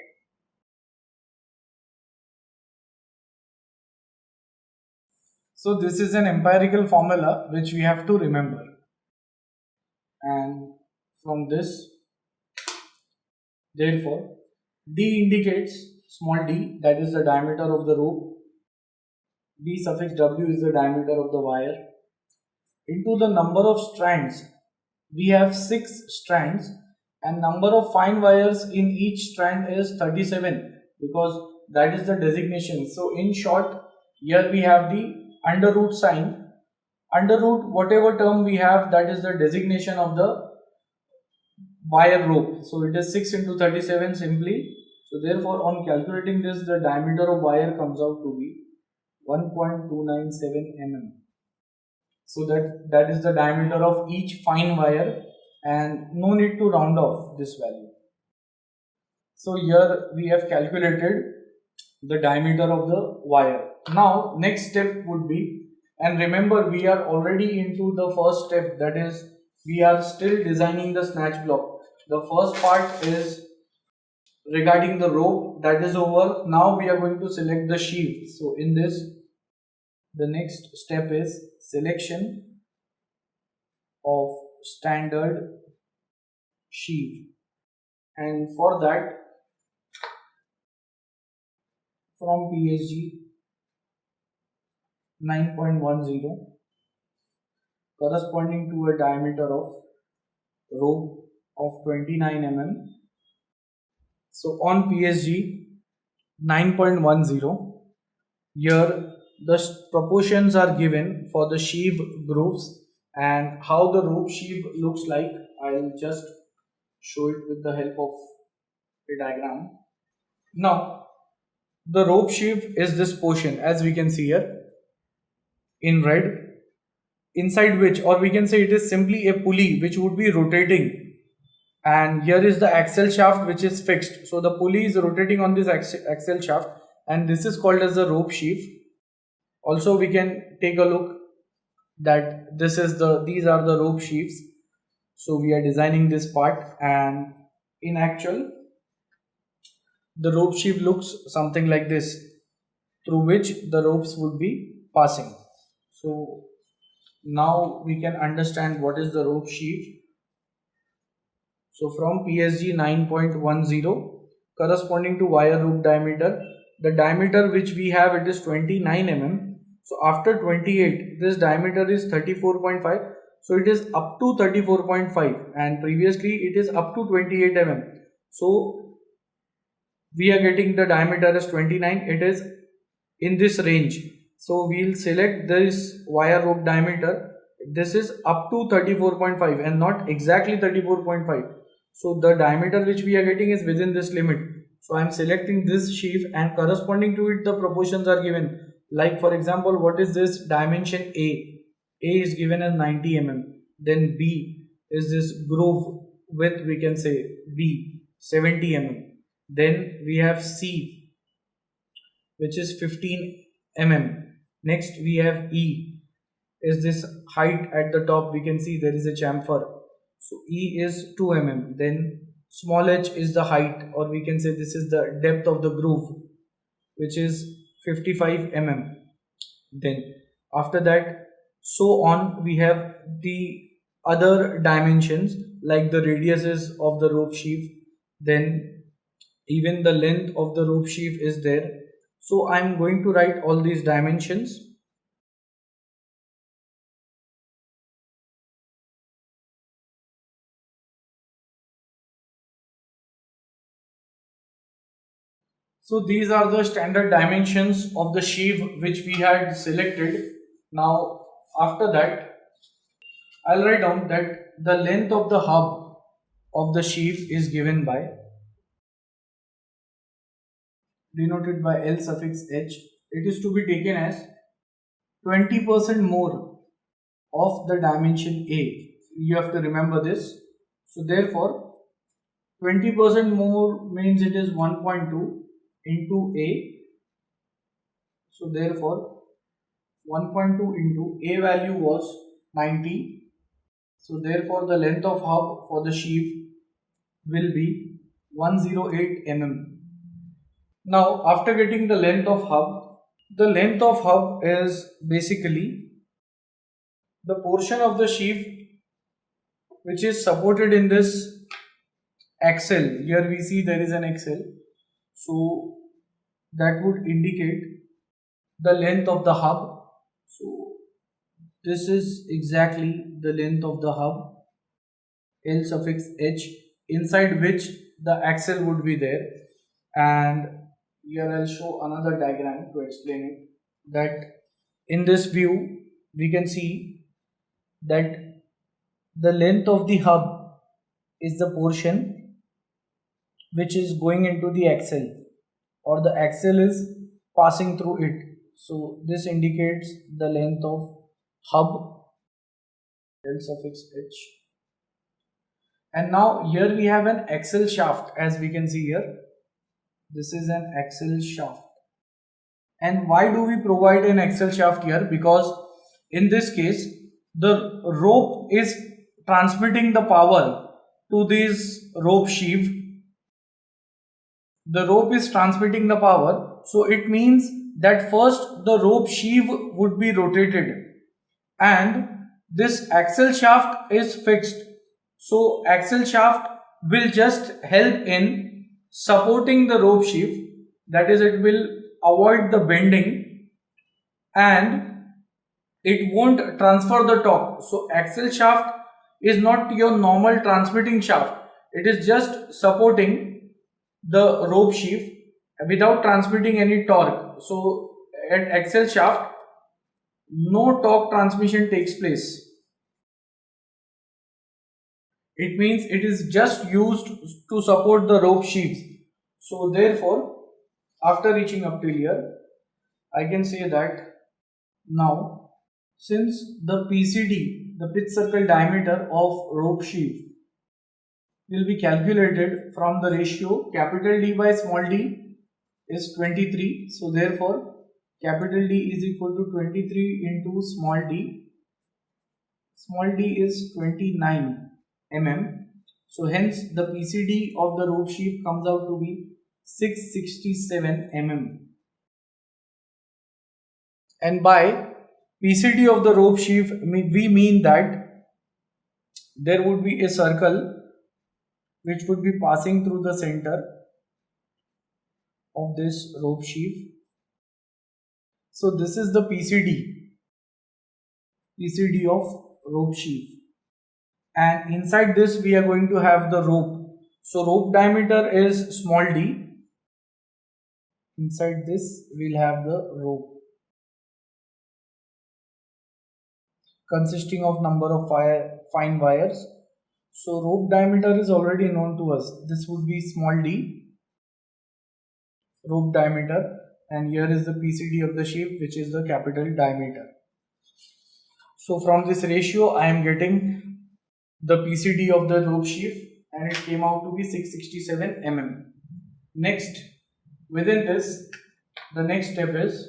So this is an empirical formula which we have to remember, and from this, therefore d indicates small d, that is the diameter of the rope, d suffix w is the diameter of the wire, into the number of strands. We have 6 strands, and number of fine wires in each strand is 37, because that is the designation. So in short, here we have the under root sign. Under root, whatever term we have, that is the designation of the wire rope. So it is 6 into 37 simply. So therefore on calculating this, the diameter of wire comes out to be 1.297 mm. So that is the diameter of each fine wire, and no need to round off this value. So here we have calculated the diameter of the wire. Now next step would be, and remember we are already into the first step, that is we are still designing the snatch block. The first part is regarding the rope, that is over. Now we are going to select the sheath. So in this, the next step is selection of standard sheath, and for that from PSG 9.10 corresponding to a diameter of rope of 29 mm. So on PSG 9.10, here the proportions are given for the sheave grooves, and how the rope sheave looks like I'll just show it with the help of a diagram. Now the rope sheave is this portion, as we can see here in red, inside which, or we can say it is simply a pulley which would be rotating, and here is the axle shaft which is fixed. So the pulley is rotating on this axle shaft, and this is called as the rope sheave. Also we can take a look that these are the rope sheaves. So we are designing this part, and in actual the rope sheave looks something like this, through which the ropes would be passing. So now we can understand what is the rope sheave. So from PSG 9.10 corresponding to wire rope diameter, the diameter which we have, it is 29 mm. So after 28, this diameter is 34.5. So it is up to 34.5, and previously it is up to 28 mm. So we are getting the diameter as 29. It is in this range. So we'll select this wire rope diameter. This is up to 34.5 and not exactly 34.5. So the diameter which we are getting is within this limit. So I am selecting this sheave, and corresponding to it the proportions are given. Like for example, what is this dimension A? A is given as 90 mm. Then B is this groove width, we can say B 70 mm. Then we have C, which is 15 mm. Next we have E, is this height at the top, we can see there is a chamfer. So E is 2 mm. Then small h is the height, or we can say this is the depth of the groove, which is 55 mm. Then after that, so on, we have the other dimensions like the radiuses of the rope sheave. Then even the length of the rope sheave is there. So I'm going to write all these dimensions. So these are the standard dimensions of the sheave which we had selected. Now after that, I'll write down that the length of the hub of the sheave is given by, denoted by L suffix h. It is to be taken as 20% more of the dimension A. You have to remember this. So therefore 20% more means it is 1.2 into A. So therefore 1.2 into A value was 90. So therefore the length of hub for the sheave will be 108 mm. Now after getting the length of hub is basically the portion of the sheave which is supported in this axle. Here we see there is an axle. So that would indicate the length of the hub. So this is exactly the length of the hub, L suffix h, inside which the axle would be there. And here I'll show another diagram to explain it, that in this view we can see that the length of the hub is the portion which is going into the axle, or the axle is passing through it. So this indicates the length of hub, L suffix h. And now here we have an axle shaft, as we can see here. This is an axle shaft. And why do we provide an axle shaft here? Because in this case the rope is transmitting the power to this rope sheath. The rope is transmitting the power, so it means that first the rope sheath would be rotated and this axle shaft is fixed. So axle shaft will just help in supporting the rope sheath, that is, it will avoid the bending and it won't transfer the torque. So axle shaft is not your normal transmitting shaft, it is just supporting the rope sheath without transmitting any torque. So at axle shaft no torque transmission takes place. It means it is just used to support the rope sheath. So therefore, after reaching up till here, I can say that now, since the PCD, the pitch circle diameter of rope sheath, will be calculated from the ratio capital D by small d is 23. So therefore, capital D is equal to 23 into small d. Small d is 29 mm. So hence the PCD of the rope sheath comes out to be 667 mm. And by PCD of the rope sheath we mean that there would be a circle which would be passing through the center of this rope sheath. So this is the PCD of rope sheath. And inside this we are going to have the rope. So rope diameter is small d. Inside this we'll have the rope consisting of number of fine wires. So rope diameter is already known to us. This would be small d, rope diameter, and here is the PCD of the sheath, which is the capital diameter. So from this ratio I am getting the PCD of the rope sheath and it came out to be 667 mm. Next, within this, the next step is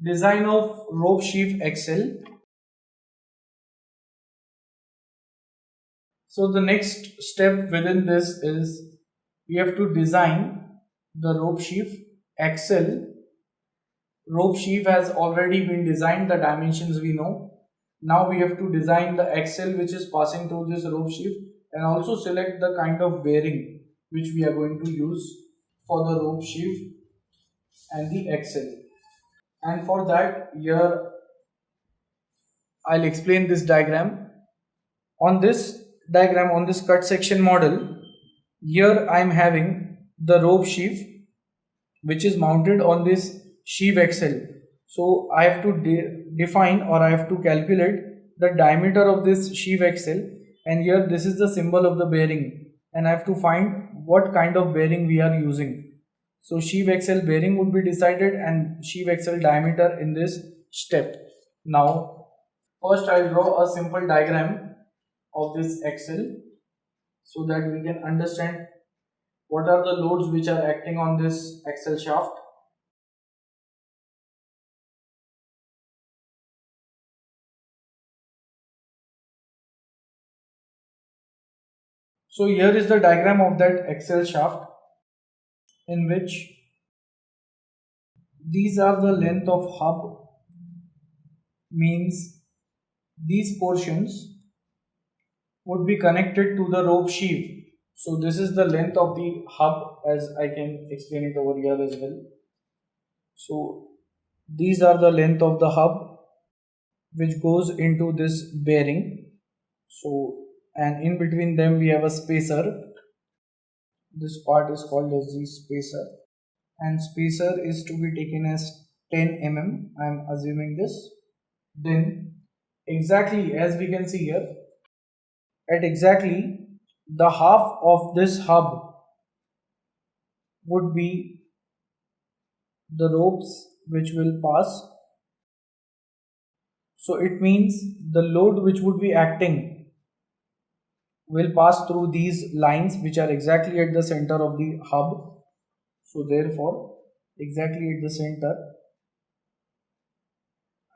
design of rope sheath axle. So the next step within this is we have to design the rope sheath axle. Rope sheath has already been designed, the dimensions we know. Now we have to design the axle which is passing through this rope sheath and also select the kind of bearing which we are going to use for the rope sheath and the axle. And for that, here I'll explain this diagram. On this diagram, on this cut section model, here I am having the rope sheath which is mounted on this sheath axle. So I have to define, or I have to calculate the diameter of this sheath axle, and here this is the symbol of the bearing, and I have to find what kind of bearing we are using. So sheath axle bearing would be decided and sheath axle diameter in this step. Now first I'll draw a simple diagram of this axle so that we can understand what are the loads which are acting on this axle shaft. So here is the diagram of that axle shaft, in which these are the length of hub, means these portions would be connected to the rope sheath. So this is the length of the hub, as I can explain it over here as well. So these are the length of the hub which goes into this bearing. So, and in between them we have a spacer. This part is called as the spacer, and spacer is to be taken as 10 mm. I am assuming this. Then exactly as we can see here, at exactly the half of this hub would be the ropes which will pass. So it means the load which would be acting will pass through these lines which are exactly at the center of the hub. So therefore, exactly at the center,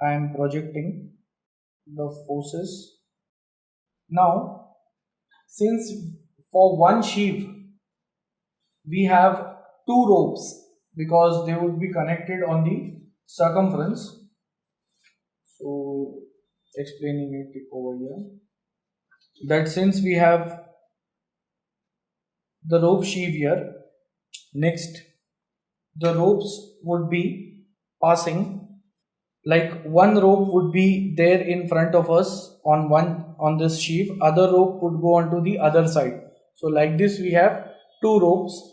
I am projecting the forces. Now, since for one sheave we have two ropes because they would be connected on the circumference. So explaining it over here, that since we have the rope sheave here, next the ropes would be passing, like one rope would be there in front of us on this sheave, other rope would go onto the other side. So like this we have two ropes.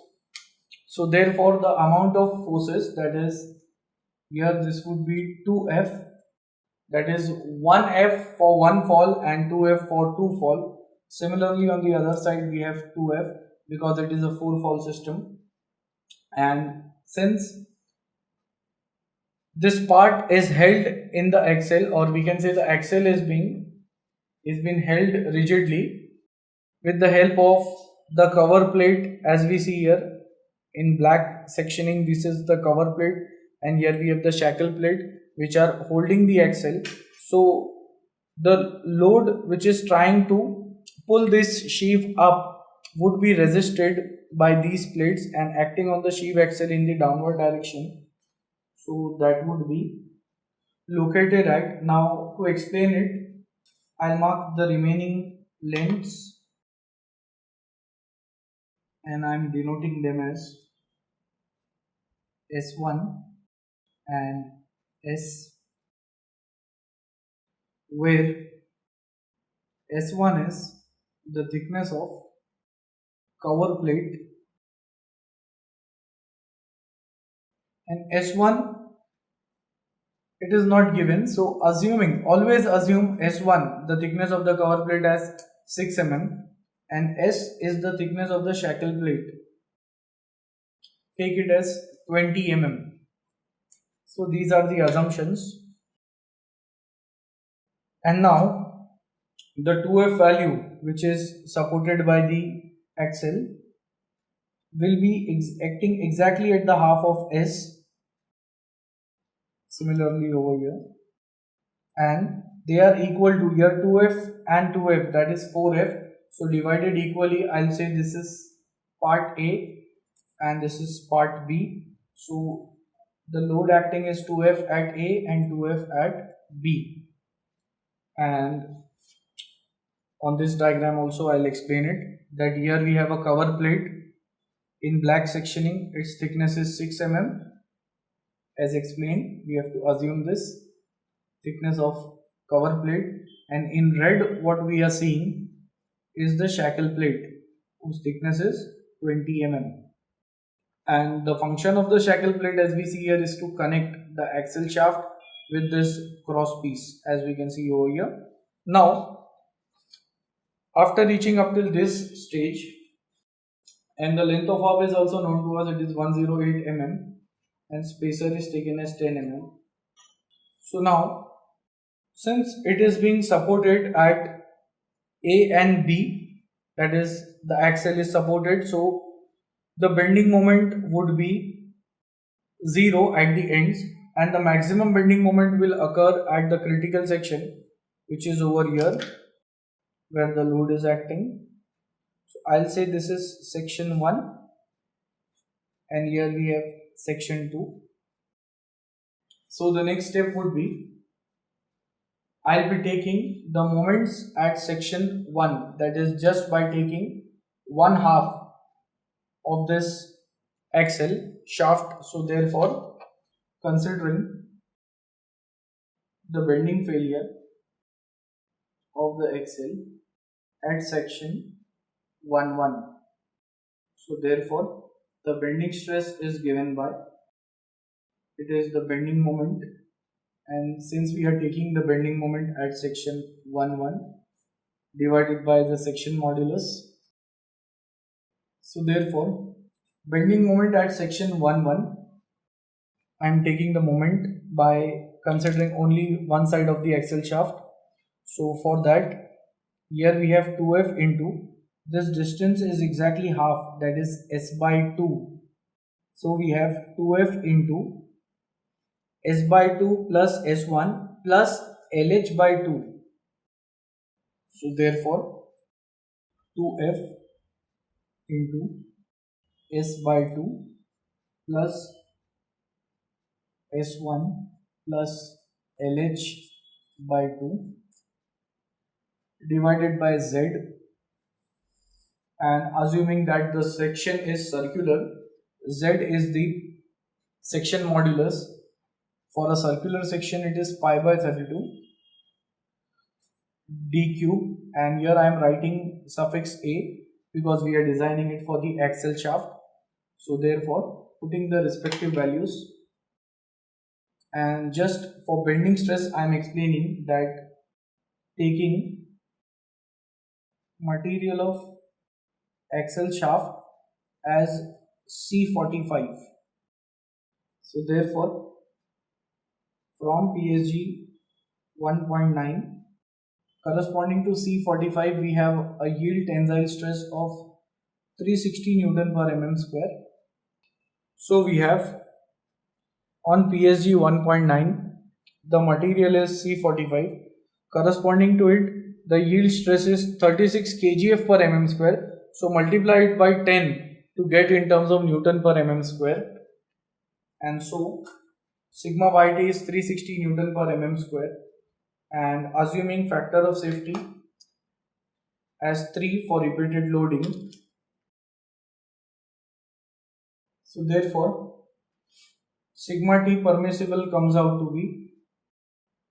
So therefore the amount of forces, that is here this would be 2F, that is 1F for one fall and 2F for two fall. Similarly on the other side we have 2F because it is a 4-fall system. And since this part is held in the axle, or we can say the axle is being held rigidly with the help of the cover plate, as we see here in black sectioning. This is the cover plate, and here we have the shackle plate which are holding the axle. So the load which is trying to pull this sheave up would be resisted by these plates and acting on the sheave axle in the downward direction. So that would be located at, now to explain it, I'll mark the remaining lengths and I'm denoting them as S1 and S, where S1 is the thickness of cover plate and S1 it is not given, so always assume S1 the thickness of the cover plate as 6 mm and S is the thickness of the shackle plate, take it as 20 mm. So these are the assumptions. And now the 2F value which is supported by the axle will be acting exactly at the half of S, similarly over here, and they are equal to here 2F and 2F, that is 4F. So divided equally, I'll say this is part A and this is part B. So the load acting is 2F at A and 2F at B. And on this diagram also I'll explain it, that here we have a cover plate in black sectioning, its thickness is 6 mm. As explained, we have to assume this thickness of cover plate, and in red what we are seeing is the shackle plate whose thickness is 20 mm. And the function of the shackle plate, as we see here, is to connect the axle shaft with this cross piece, as we can see over here. Now after reaching up till this stage, and the length of hub is also known to us, it is 108 mm and spacer is taken as 10 mm. So now since it is being supported at A and B, that is the axle is supported, so the bending moment would be 0 at the ends and the maximum bending moment will occur at the critical section, which is over here where the load is acting. So I'll say this is section 1 and here we have section 2. So the next step would be, I'll be taking the moments at section 1, that is just by taking 1/2 of this axle shaft. So therefore, considering the bending failure of the axle at section 1/1, so therefore the bending stress is given by, it is the bending moment, and since we are taking the bending moment at section 1/1 divided by the section modulus, So therefore, bending moment at section 1-1, I am taking the moment by considering only one side of the axle shaft. So for that, here we have 2f into this distance is exactly half, that is s by 2. So we have 2f into s by 2 plus s1 plus lh by 2. So therefore 2f into s by 2 plus s1 plus lh by 2 divided by z, and assuming that the section is circular, z is the section modulus. For a circular section it is pi by 32 d cube, and here I am writing suffix a because we are designing it for the axle shaft. So therefore putting the respective values, and just for bending stress I am explaining that taking material of axle shaft as C45. So therefore from PSG 1.9 corresponding to C45 we have a yield tensile stress of 360 Newton per mm square. So we have on PSG 1.9 the material is C45, corresponding to it the yield stress is 36 kgf per mm square. So multiply it by 10 to get in terms of Newton per mm square, and so sigma yt is 360 Newton per mm square, and assuming factor of safety as 3 for repeated loading. So therefore sigma t permissible comes out to be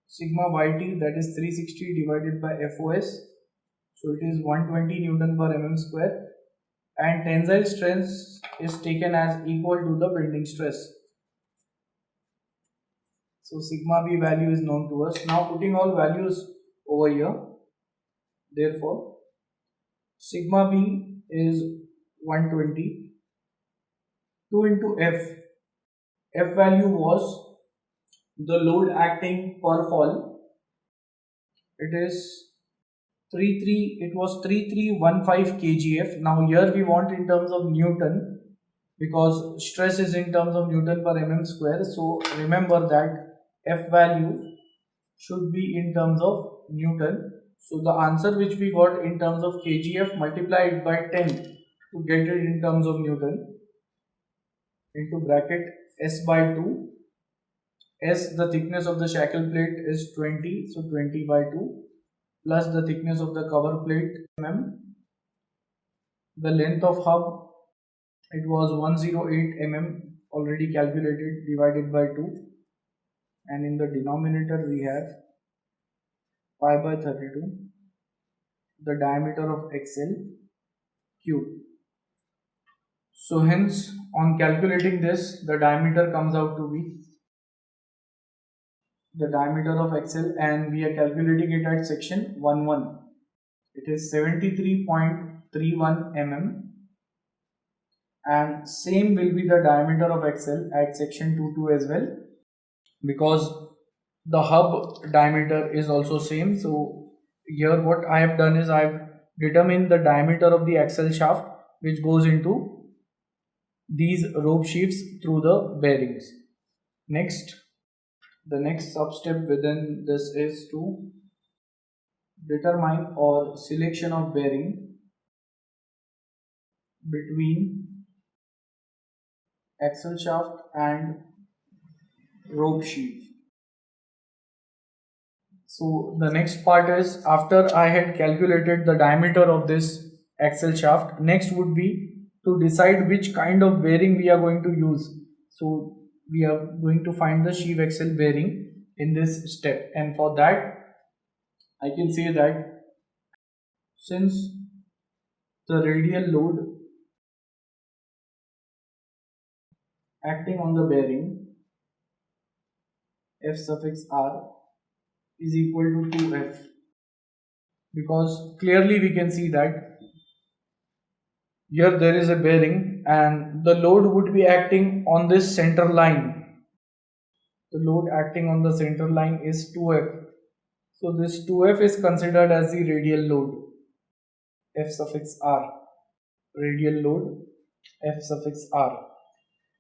sigma yt, that is 360 divided by FOS, so it is 120 Newton per mm square, and tensile stress is taken as equal to the bending stress. So sigma b value is known to us. Now putting all values over here, therefore sigma b is 120, 2 into f value was the load acting per fall, it is 3315 kgf. Now here we want in terms of Newton because stress is in terms of Newton per mm square. So remember that f value should be in terms of Newton. So the answer which we got in terms of kgf, multiply it by 10 to get it in terms of Newton, into bracket s by 2. S, the thickness of the shackle plate is 20, so 20 by 2, plus the thickness of the cover plate mm. The length of hub, it was 108 mm already calculated, divided by 2, and in the denominator we have pi by 32, the diameter of XL cube. So hence on calculating this, the diameter comes out to be the diameter of XL, and we are calculating it at section 1-1. It is 73.31 mm, and same will be the diameter of XL at section 2-2 as well, because the hub diameter is also same. So here what I have done is I have determined the diameter of the axle shaft which goes into these rope sheaths through the bearings. Next, the next sub step within this is to determine or selection of bearing between axle shaft and rope sheath. So the next part is, after I had calculated the diameter of this axle shaft, next would be to decide which kind of bearing we are going to use. So we are going to find the sheave axle bearing in this step, and for that I can say that since the radial load acting on the bearing F suffix R is equal to 2F, because clearly we can see that Here there is a bearing and the load would be acting on this center line. The load acting on the center line is 2F. So this 2F is considered as the radial load, F suffix R. Radial load, F suffix R.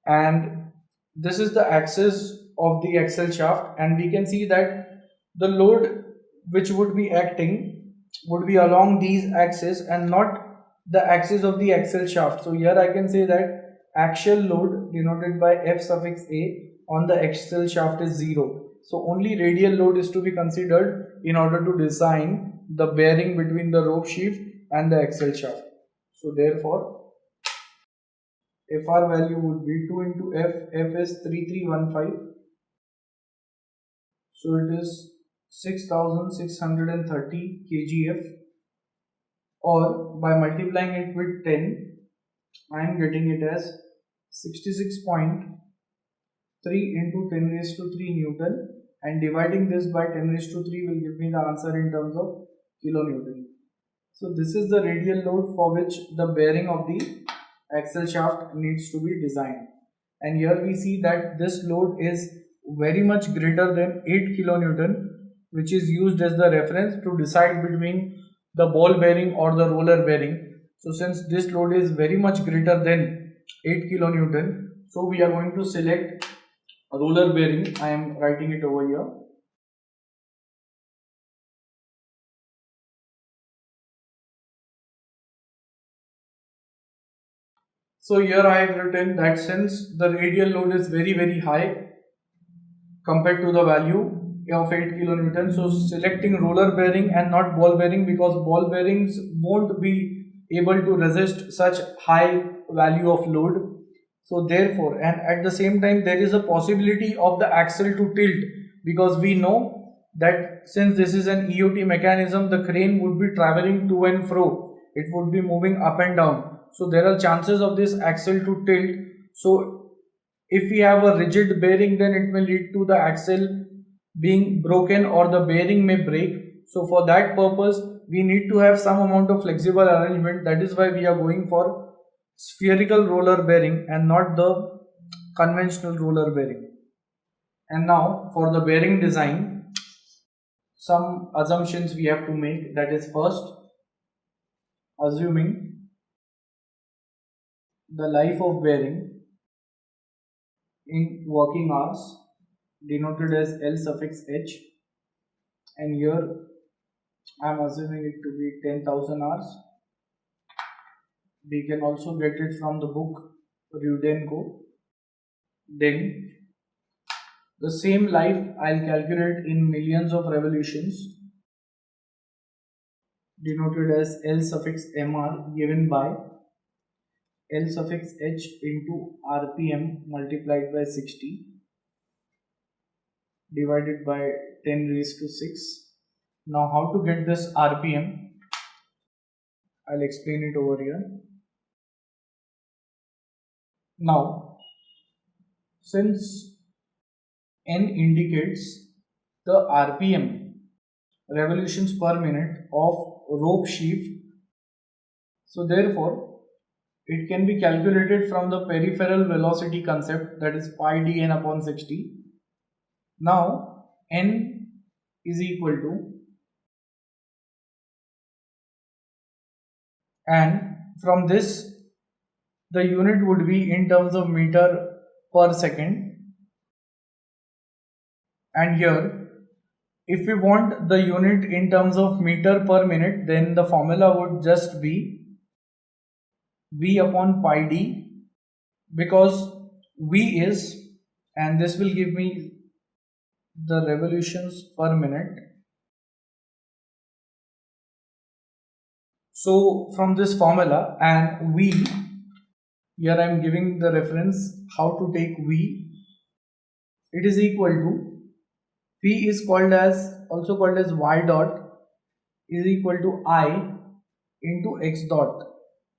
And this is the axis of the axle shaft, and we can see that the load which would be acting would be along these axes and not the axis of the axle shaft. So here I can say that axial load denoted by F suffix A on the axle shaft is 0. So only radial load is to be considered in order to design the bearing between the rope sheath and the axle shaft. So therefore FR value would be 2 into F is 3315. So it is 6630 kgf, or by multiplying it with 10, I am getting it as 66.3 into 10 raised to 3 Newton, and dividing this by 10 raised to 3 will give me the answer in terms of kilonewton. So this is the radial load for which the bearing of the axle shaft needs to be designed, and here we see that this load is very much greater than 8 kilonewton, which is used as the reference to decide between the ball bearing or the roller bearing. So since this load is very much greater than 8 kilonewton, so we are going to select roller bearing. I am writing it over here. So here I have written that since the radial load is very high compared to the value of 8 kilonewton, so selecting roller bearing and not ball bearing, because ball bearings won't be able to resist such high value of load. So therefore, and at the same time there is a possibility of the axle to tilt, because we know that since this is an EOT mechanism, the crane would be traveling to and fro, it would be moving up and down. So there are chances of this axle to tilt. So if we have a rigid bearing, then it may lead to the axle being broken or the bearing may break. So for that purpose we need to have some amount of flexible arrangement. That is why we are going for spherical roller bearing and not the conventional roller bearing. And now for the bearing design, some assumptions we have to make. That is, first, assuming the life of bearing in working hours denoted as L suffix H, and here I am assuming it to be 10,000 hours. We can also get it from the book Rudenko. Then the same life I'll calculate in millions of revolutions denoted as L suffix MR, given by L suffix H into RPM multiplied by 60 divided by 10 raised to 6. Now how to get this RPM? I'll explain it over here. Now, since N indicates the RPM, revolutions per minute, of rope sheath, so therefore it can be calculated from the peripheral velocity concept, that is pi d n upon 60. Now N is equal to, and from this the unit would be in terms of meter per second, and here if we want the unit in terms of meter per minute, then the formula would just be V upon pi d, because V is, and this will give me the revolutions per minute. So from this formula, and V, here I am giving the reference how to take V. It is equal to, V is also called as Y dot, is equal to I into X dot,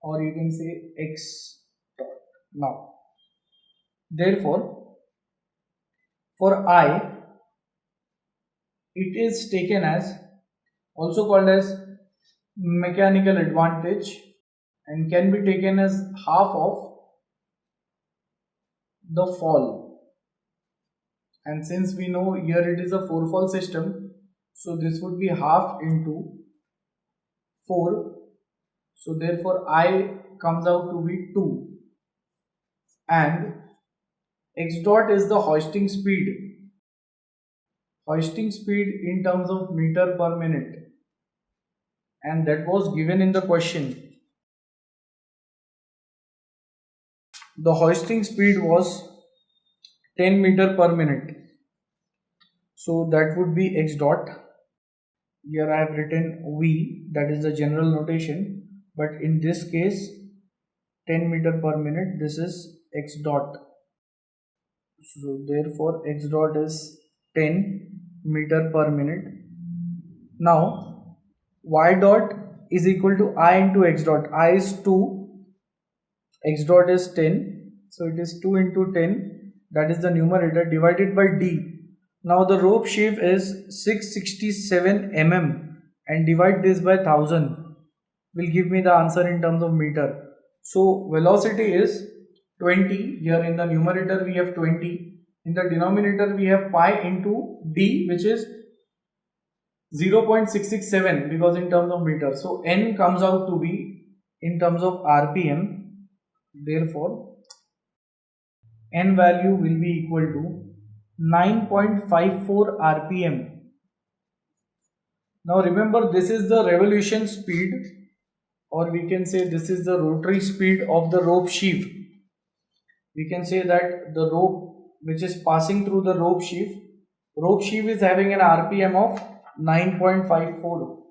or you can say X dot. Now therefore for I, it is taken as, also called as mechanical advantage, and can be taken as half of the fall. And since we know here it is a 4 fall system, so this would be half into 4. So therefore I comes out to be 2, and x dot is the hoisting speed in terms of meter per minute, and that was given in the question. The hoisting speed was 10 meter per minute, so that would be x dot. Here I have written v, that is the general notation, but in this case 10 meter per minute, this is x dot. So therefore x dot is 10 meter per minute. Now y dot is equal to I into x dot. I is 2, x dot is 10, so it is 2 into 10, that is the numerator, divided by d. Now the rope sheath is 667 mm, and divide this by 1000 will give me the answer in terms of meter. So velocity is 20. Here in the numerator we have 20, in the denominator we have pi into d, which is 0.667, because in terms of meter. So n comes out to be in terms of rpm. Therefore n value will be equal to 9.54 rpm. Now remember, this is the revolution speed, or we can say this is the rotary speed of the rope sheath. We can say that the rope which is passing through the rope sheath is having an rpm of 9.54.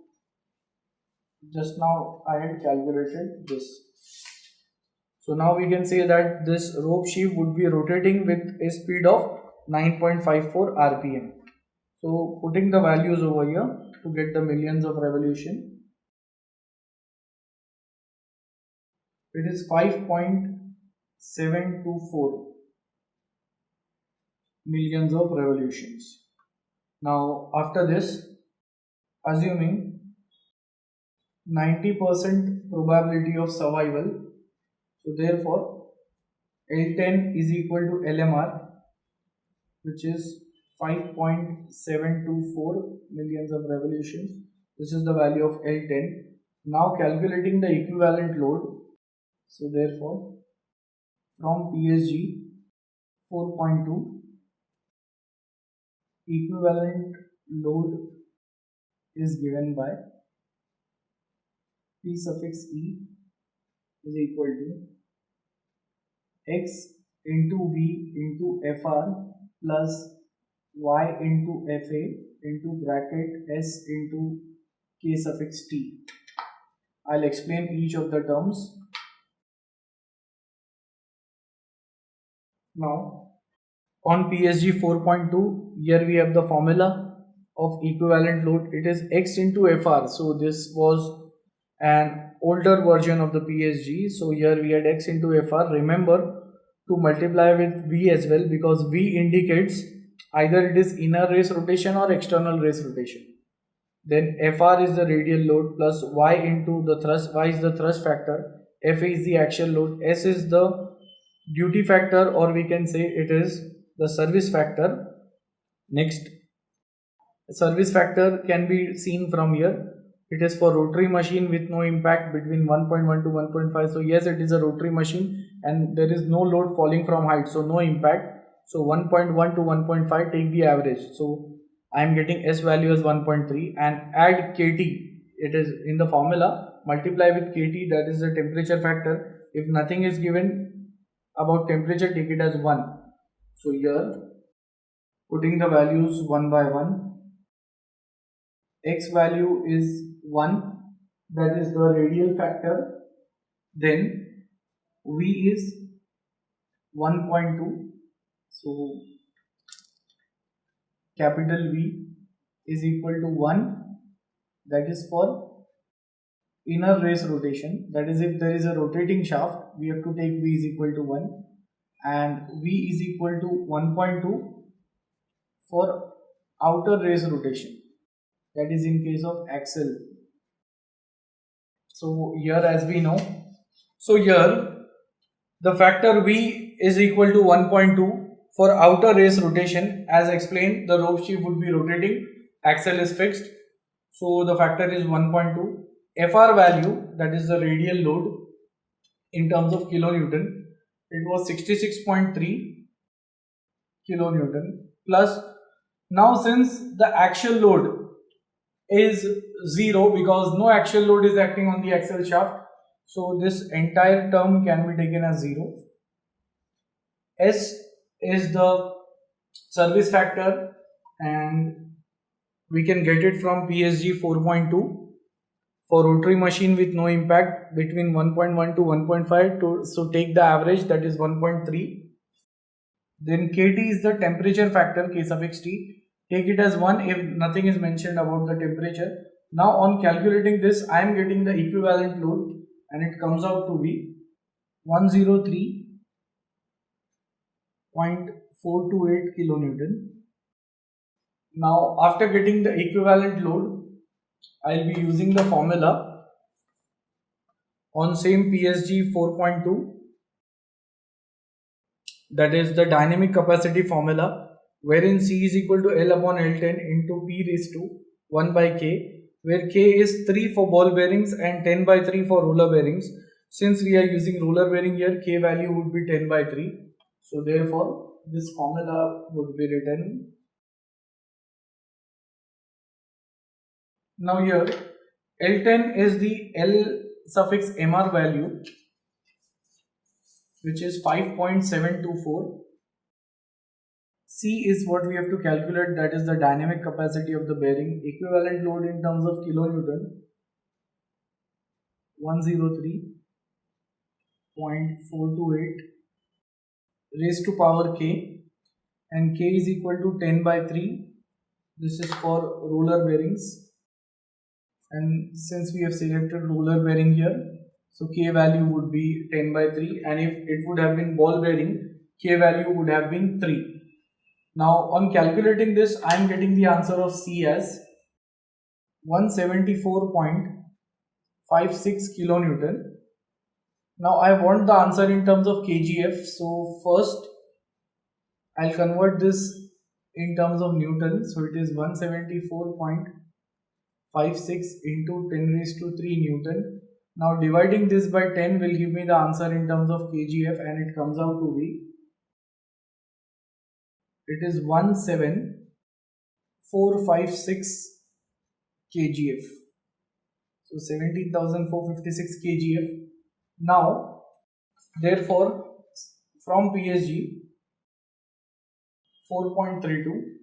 Just now I had calculated this. So now we can say that this rope sheath would be rotating with a speed of 9.54 rpm. So putting the values over here to get the millions of revolution, it is 5.724 millions of revolutions. Now after this, assuming 90% probability of survival, so therefore L10 is equal to LMR, which is 5.724 millions of revolutions. This is the value of L10. Now calculating the equivalent load. So therefore from PSG 4.2, equivalent load is given by P suffix E is equal to X into V into FR plus Y into FA into bracket S into K suffix T. I'll explain each of the terms. Now on PSG 4.2, here we have the formula of equivalent load. It is X into FR. So this was an older version of the PSG. So here we had X into FR. Remember to multiply with V as well, because V indicates either it is inner race rotation or external race rotation. Then FR is the radial load plus Y into the thrust. Y is the thrust factor. FA is the axial load. S is the duty factor, or we can say it is the service factor. Next, service factor can be seen from here. It is for rotary machine with no impact between 1.1 to 1.5. So yes, it is a rotary machine and there is no load falling from height, so no impact. So 1.1 to 1.5, take the average. So I am getting S value as 1.3 and add KT. It is in the formula, multiply with KT, that is the temperature factor. If nothing is given about temperature, take it as 1. So here putting the values one by one, X value is 1, that is the radial factor. Then V is 1.2, so capital V is equal to 1, that is for inner race rotation. That is, if there is a rotating shaft, we have to take V is equal to 1, and V is equal to 1.2 for outer race rotation, that is in case of axle. So here, as we know, So here the factor V is equal to 1.2 for outer race rotation. As explained, the rope sheath would be rotating, axle is fixed. So the factor is 1.2. FR value, that is the radial load in terms of kilonewton, it was 66.3 kilonewton plus. Now since the axial load is 0 because no axial load is acting on the axle shaft, so this entire term can be taken as 0. S is the service factor and we can get it from PSG 4.2 for rotary machine with no impact between 1.1 to 1.5 so take the average, that is 1.3. Then KT is the temperature factor, K suffix T, take it as 1 if nothing is mentioned about the temperature. Now on calculating this, I am getting the equivalent load and it comes out to be 103.428 kilonewton. Now after getting the equivalent load, I will be using the formula on same PSG 4.2, that is the dynamic capacity formula, wherein C is equal to L upon L10 into P raised to 1 by K, where K is 3 for ball bearings and 10 by 3 for roller bearings. Since we are using roller bearing here, K value would be 10 by 3. So therefore, this formula would be written. Now here, L10 is the L suffix MR value, which is 5.724. C is what we have to calculate, that is the dynamic capacity of the bearing. Equivalent load in terms of kilonewton, 103.428 raised to power K, and K is equal to 10 by 3. This is for roller bearings, and since we have selected roller bearing here, so K value would be 10 by 3, and if it would have been ball bearing, K value would have been 3. Now on calculating this, I am getting the answer of C as 174.56 kilonewton. Now I want the answer in terms of kgf, so first I'll convert this in terms of Newton. So it is 174.56 into 10 raised to 3 Newton. Now dividing this by 10 will give me the answer in terms of kgf, and it comes out to be, it is 17456 kgf. So 17,456 kgf. Now therefore from PSG 4.32,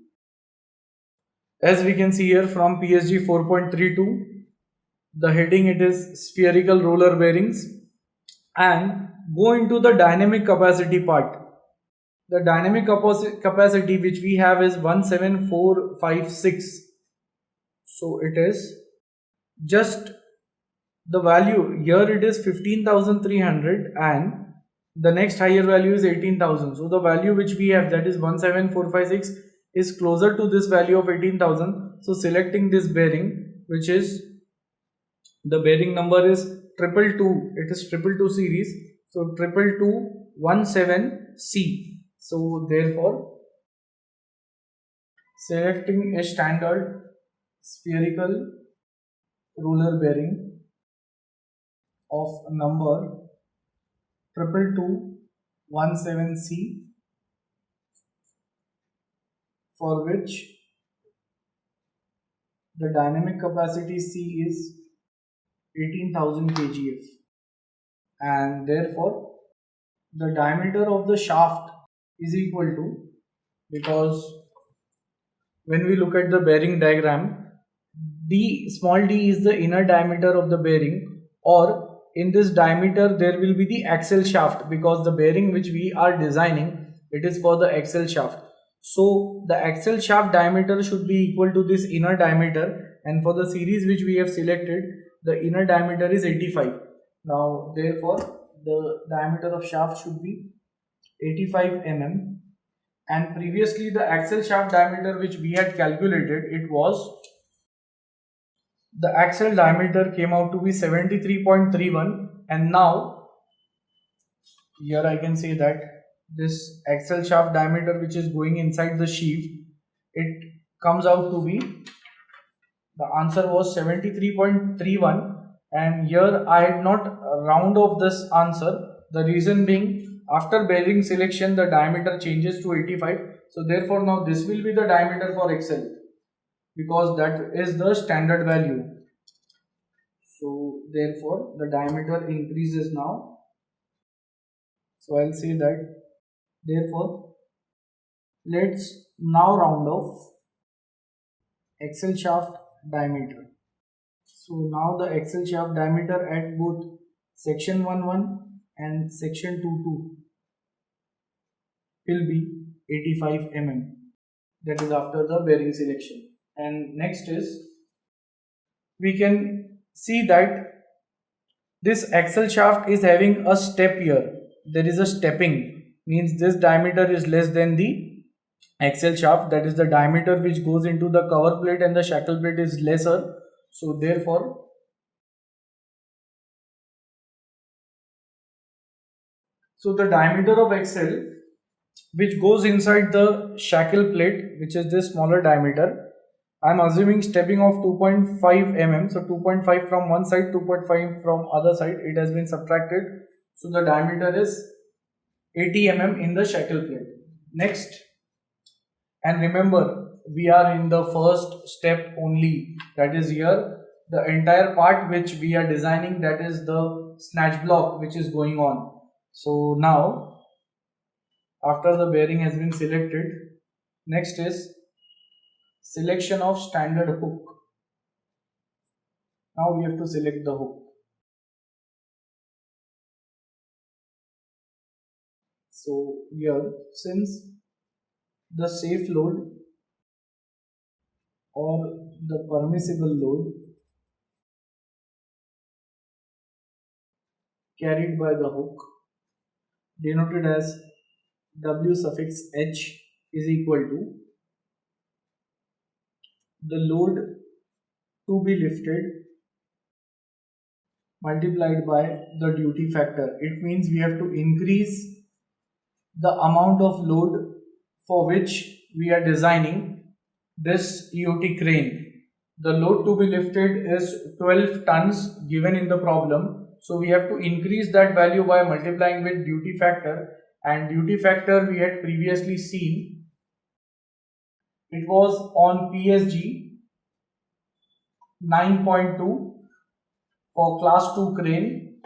as we can see here from PSG 4.32, the heading it is spherical roller bearings, and go into the dynamic capacity part. The dynamic capacity which we have is 17456. So it is just the value here, it is 15,300 and the next higher value is 18,000. So the value which we have, that is 17456, is closer to this value of 18,000. So selecting this bearing, which is the bearing number is 222, it is 222 series, so 2217C. So therefore selecting a standard spherical roller bearing of number 2217C, for which the dynamic capacity C is 18,000 kgf, and therefore the diameter of the shaft is equal to, because when we look at the bearing diagram, d small d is the inner diameter of the bearing, or in this diameter there will be the axle shaft, because the bearing which we are designing, it is for the axle shaft. So the axle shaft diameter should be equal to this inner diameter, and for the series which we have selected, the inner diameter is 85. Now therefore the diameter of shaft should be 85 mm, and previously the axle shaft diameter which we had calculated, it was, the axle diameter came out to be 73.31, and now here I can say that this axle shaft diameter which is going inside the sheath, it comes out to be, the answer was 73.31, and here I had not round off this answer. The reason being, after bearing selection the diameter changes to 85, so therefore now this will be the diameter for axle because that is the standard value. So therefore the diameter increases now. So I'll say that, therefore let's now round off axle shaft diameter. So now the axle shaft diameter at both section 11 and section 22 will be 85 mm. That is after the bearing selection. And next is, we can see that this axle shaft is having a step here. There is a stepping, means this diameter is less than the axle shaft, that is the diameter which goes into the cover plate and the shackle plate is lesser. So therefore the diameter of axle which goes inside the shackle plate, which is this smaller diameter, I am assuming stepping of 2.5 mm, so 2.5 from one side, 2.5 from other side, it has been subtracted, so the diameter is 80 mm in the shackle plate. Next, and remember we are in the first step only, that is here the entire part which we are designing, that is the snatch block which is going on. So now after the bearing has been selected, next is selection of standard hook. Now we have to select the hook. So here, since the safe load or the permissible load carried by the hook, denoted as W suffix H, is equal to the load to be lifted multiplied by the duty factor. It means we have to increase the amount of load for which we are designing this Eot crane. The load to be lifted is 12 tons given in the problem. So we have to increase that value by multiplying with duty factor, and duty factor we had previously seen, it was on PSG 9.2 for class 2 crane.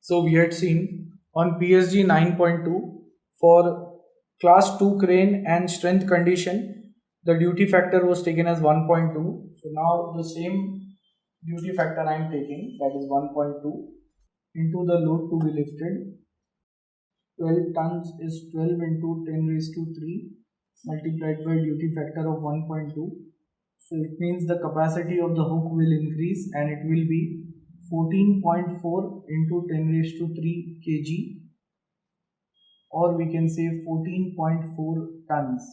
So we had seen on PSG 9.2 for class 2 crane and strength condition, the duty factor was taken as 1.2. So now the same duty factor I am taking, that is 1.2 into the load to be lifted. 12 tons is 12 into 10 raised to 3 multiplied by duty factor of 1.2. So it means the capacity of the hook will increase and it will be 14.4 into 10 raised to 3 kg, or we can say 14.4 tons.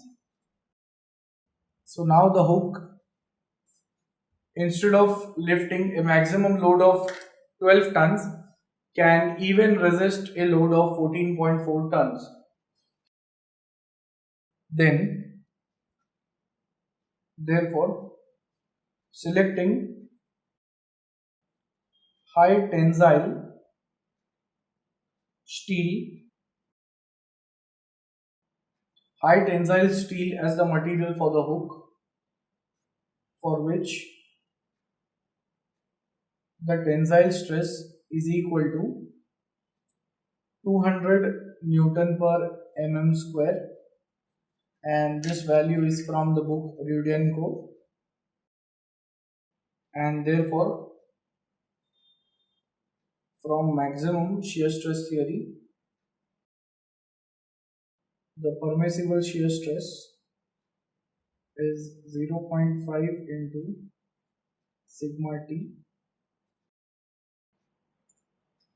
So now the hook, instead of lifting a maximum load of 12 tons, can even resist a load of 14.4 tons. Then, therefore, selecting high tensile steel as the material for the hook, for which the tensile stress is equal to 200 Newton per mm square, and this value is from the book Rudienko, and therefore from maximum shear stress theory, the permissible shear stress is 0.5 into sigma t,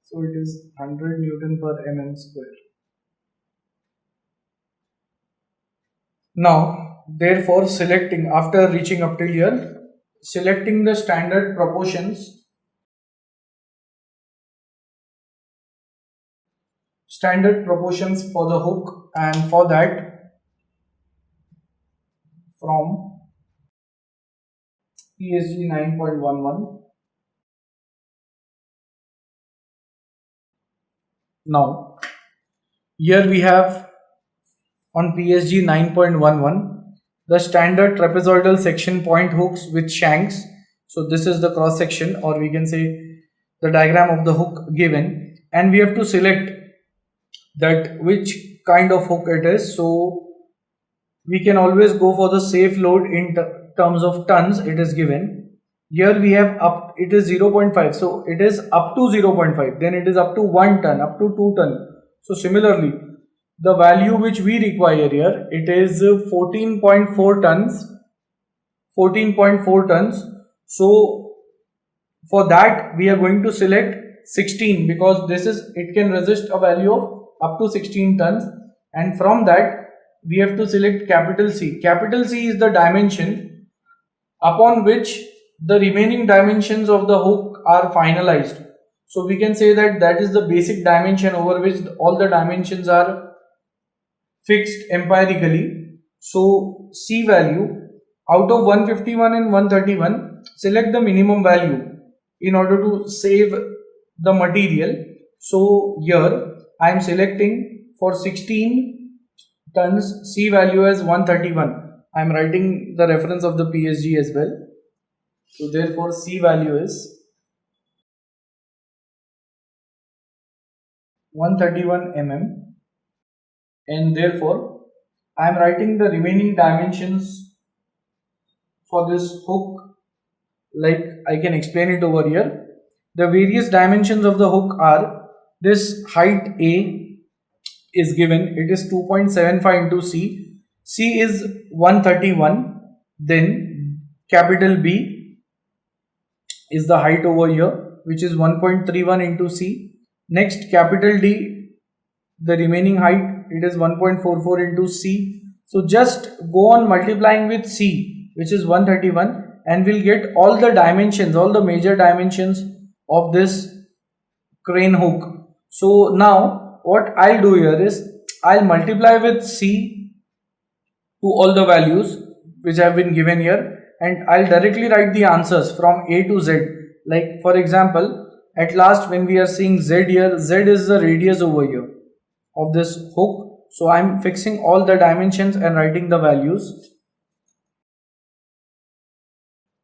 so it is 100 Newton per mm square. Now, therefore, selecting, after reaching up till here, selecting the standard proportions standard proportions for the hook, and for that from PSG 9.11. Now here we have on PSG 9.11 the standard trapezoidal section point hooks with shanks. So this is the cross section, or we can say the diagram of the hook given, and we have to select that which kind of hook it is. So we can always go for the safe load in terms of tons. It is given here. We have up, it is 0.5, so it is up to 0.5, then it is up to 1 ton, up to 2 ton. So similarly, the value which we require here, it is 14.4 tons. 14.4 tons. So for that we are going to select 16, because this is, it can resist a value of up to 16 tons, and from that we have to select capital C. Capital C is the dimension upon which the remaining dimensions of the hook are finalized. So we can say that that is the basic dimension over which all the dimensions are fixed empirically. So C value, out of 151 and 131, select the minimum value in order to save the material. So here I am selecting for 16 tons, C value as 131. I am writing the reference of the PSG as well. So therefore C value is 131 mm, and therefore I am writing the remaining dimensions for this hook, like I can explain it over here. The various dimensions of the hook are, this height A is given, it is 2.75 into C. C is 131. Then capital B is the height over here, which is 1.31 into C. Next capital D, the remaining height, it is 1.44 into C. So just go on multiplying with C, which is 131, and we'll get all the dimensions, all the major dimensions of this crane hook. So now what I'll do here is, I'll multiply with C to all the values which have been given here, and I'll directly write the answers from A to Z. Like for example, at last when we are seeing Z here, Z is the radius over here of this hook. So I'm fixing all the dimensions and writing the values.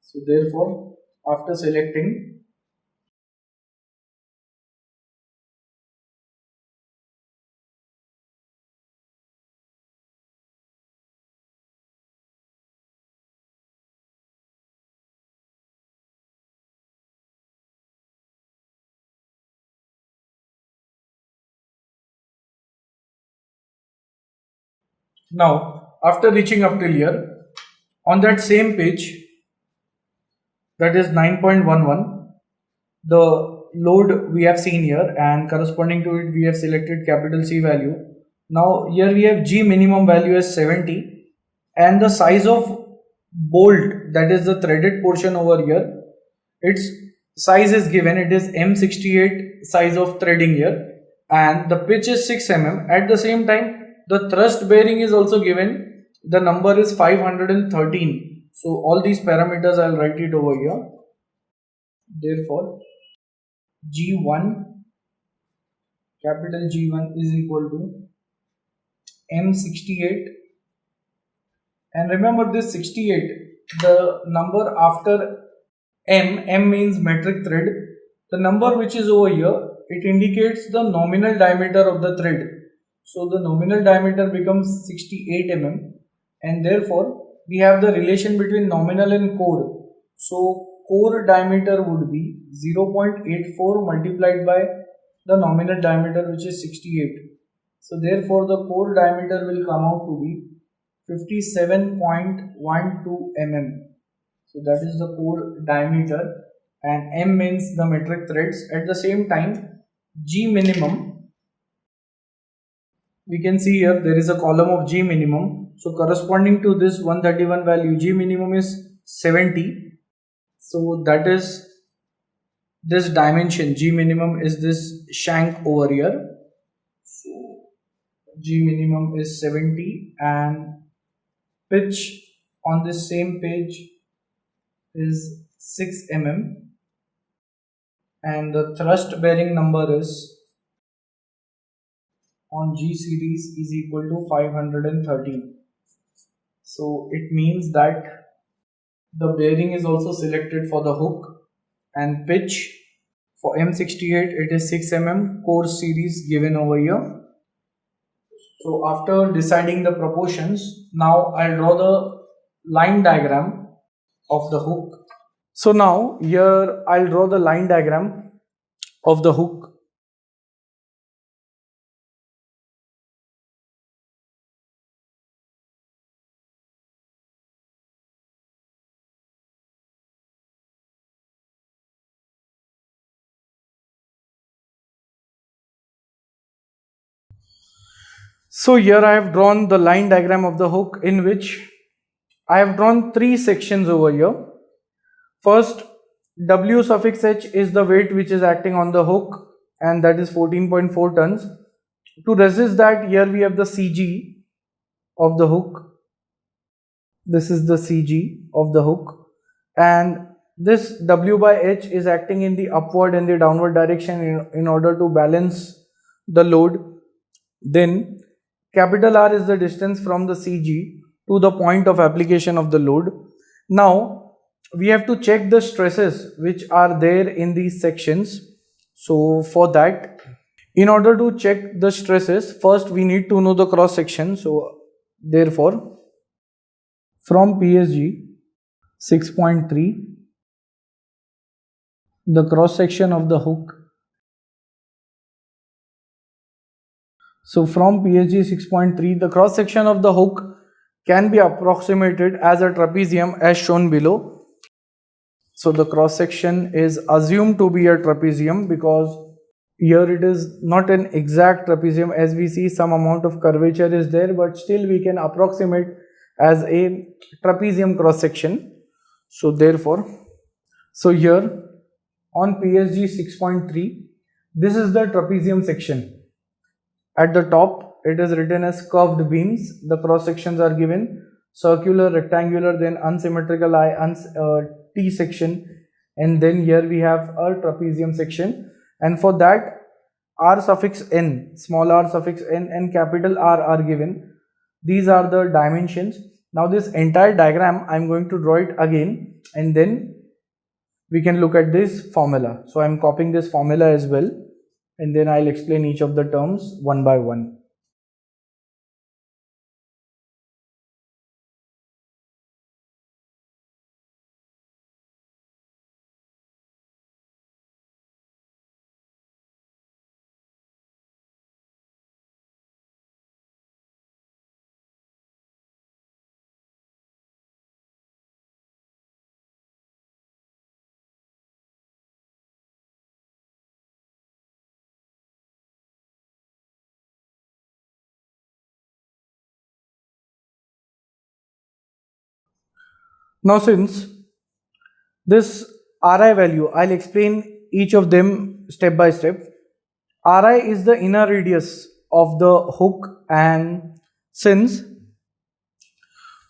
So therefore, after selecting, now after reaching up till here, on that same page, that is 9.11, the load we have seen here, and corresponding to it we have selected capital C value. Now here we have G minimum value as 70, and the size of bolt, that is the threaded portion over here, its size is given, it is M68 size of threading here, and the pitch is 6 mm. At the same time, the thrust bearing is also given, the number is 513. So all these parameters I'll write it over here. Therefore G1, capital G1 is equal to M68, and remember this 68, the number after M means metric thread. The number which is over here, it indicates the nominal diameter of the thread. So the nominal diameter becomes 68 mm, and therefore we have the relation between nominal and core. So core diameter would be 0.84 multiplied by the nominal diameter, which is 68. So therefore the core diameter will come out to be 57.12 mm. So that is the core diameter, and M means the metric threads. At the same time, G minimum, we can see here there is a column of G minimum. So corresponding to this 131 value, G minimum is 70. So that is this dimension, G minimum is this shank over here. So G minimum is 70 and pitch on this same page is 6 mm and the thrust bearing number is on G series is equal to 513. So it means that the bearing is also selected for the hook and pitch for M68 it is 6 mm course series given over here. So after deciding the proportions, now I'll draw the line diagram of the hook. So now here I'll draw the line diagram of the hook. So here I have drawn the line diagram of the hook in which I have drawn three sections over here. First, W suffix H is the weight which is acting on the hook and that is 14.4 tons. To resist that, here we have the CG of the hook. This is the CG of the hook and this W by H is acting in the upward and the downward direction in order to balance the load. Then capital R is the distance from the CG to the point of application of the load. Now we have to check the stresses which are there in these sections. So for that, in order to check the stresses, first we need to know the cross section. So therefore, from PSG 6.3, the cross section of the hook. So from PSG 6.3, the cross section of the hook can be approximated as a trapezium as shown below. So the cross section is assumed to be a trapezium because here it is not an exact trapezium, as we see some amount of curvature is there, but still we can approximate as a trapezium cross section. So therefore, so here on PSG 6.3, this is the trapezium section. At the top it is written as curved beams. The cross sections are given circular, rectangular, then unsymmetrical T section, and then here we have a trapezium section, and for that R suffix n, small r suffix n and capital R are given. These are the dimensions. Now this entire diagram I am going to draw it again and then we can look at this formula. So I am copying this formula as well and then I'll explain each of the terms one by one. Now since this Ri value, I'll explain each of them step by step. Ri is the inner radius of the hook, and since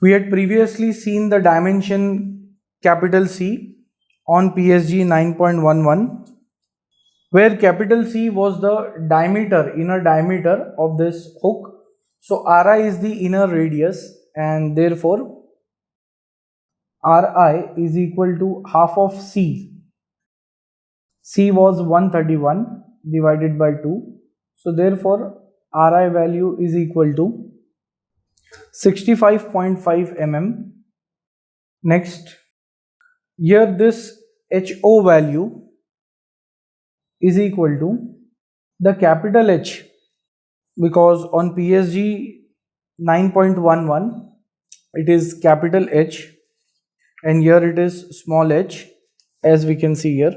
we had previously seen the dimension capital C on PSG 9.11, where capital C was the diameter, inner diameter of this hook. So Ri is the inner radius and therefore Ri is equal to half of C. C was 131 divided by 2. So therefore Ri value is equal to 65.5 mm. Next, here this HO value is equal to the capital H, because on PSG 9.11 it is capital H and here it is small h, as we can see here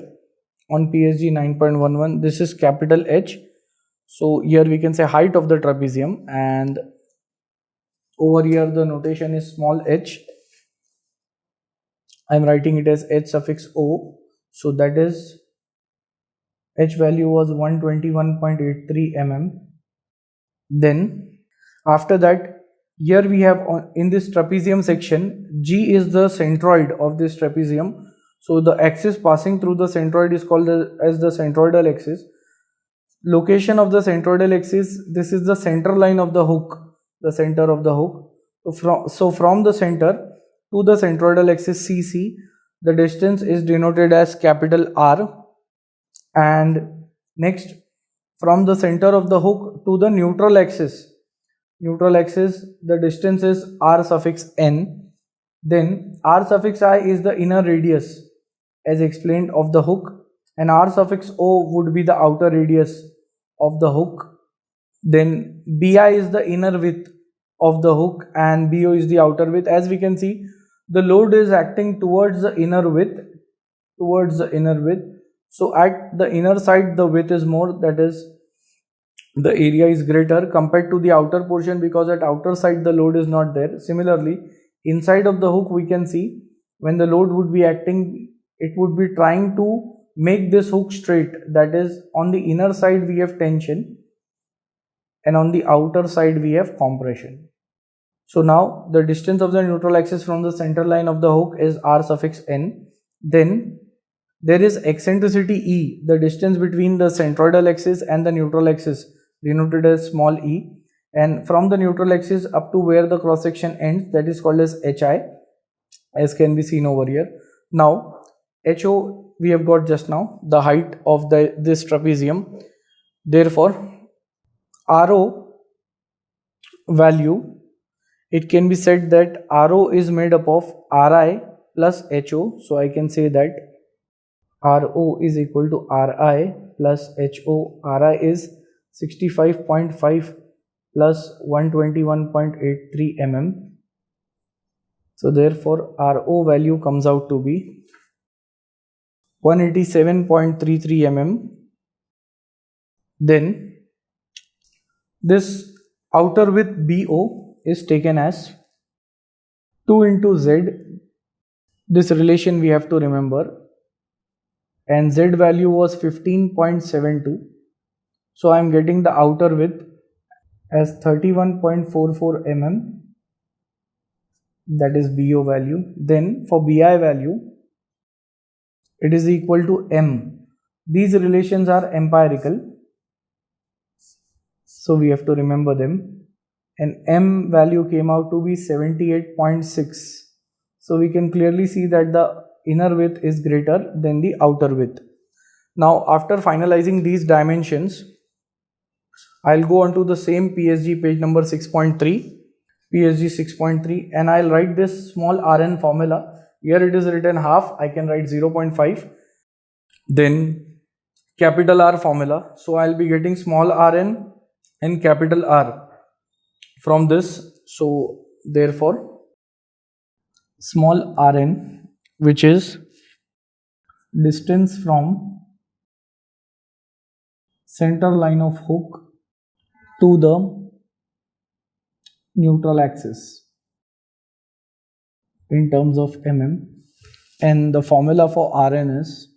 on PSG 9.11 this is capital H. So here we can say height of the trapezium and over here the notation is small h. I am writing it as H suffix O. So that is H value was 121.83 mm. Then After that, here we have in this trapezium section, G is the centroid of this trapezium. So the axis passing through the centroid is called as the centroidal axis. Location of the centroidal axis, this is the center line of the hook, the center of the hook. So from the center to the centroidal axis CC, the distance is denoted as capital R. And next, from the center of the hook to the neutral axis, the distance is R suffix N. Then R suffix I is the inner radius as explained of the hook, and R suffix O would be the outer radius of the hook. Then BI is the inner width of the hook and BO is the outer width. As we can see, the load is acting towards the inner width, so at the inner side the width is more, that is the area is greater compared to the outer portion, because at outer side the load is not there. Similarly, inside of the hook we can see when the load would be acting, it would be trying to make this hook straight, that is on the inner side we have tension and on the outer side we have compression. So now the distance of the neutral axis from the center line of the hook is R suffix N. Then there is eccentricity E, the distance between the centroidal axis and the neutral axis, denoted as small e, and from the neutral axis up to where the cross section ends, that is called as HI, as can be seen over here. Now HO we have got just now, the height of this trapezium. Therefore RO value, it can be said that RO is made up of RI plus HO. So I can say that RO is equal to RI plus HO. RI is 65.5 plus 121.83 mm. So therefore RO value comes out to be 187.33 mm. Then this outer width BO is taken as 2 into Z. This relation we have to remember, and Z value was 15.72. So I am getting the outer width as 31.44 mm, that is BO value. Then for BI value, it is equal to M. These relations are empirical, so we have to remember them, and M value came out to be 78.6. So we can clearly see that the inner width is greater than the outer width. Now after finalizing these dimensions, I'll go on to the same PSG page number 6.3, PSG 6.3, and I'll write this small Rn formula. Here it is written half, I can write 0.5. Then capital R formula. So I'll be getting small Rn and capital R from this. So therefore small Rn, which is distance from center line of hook to the neutral axis in terms of mm, and the formula for Rn is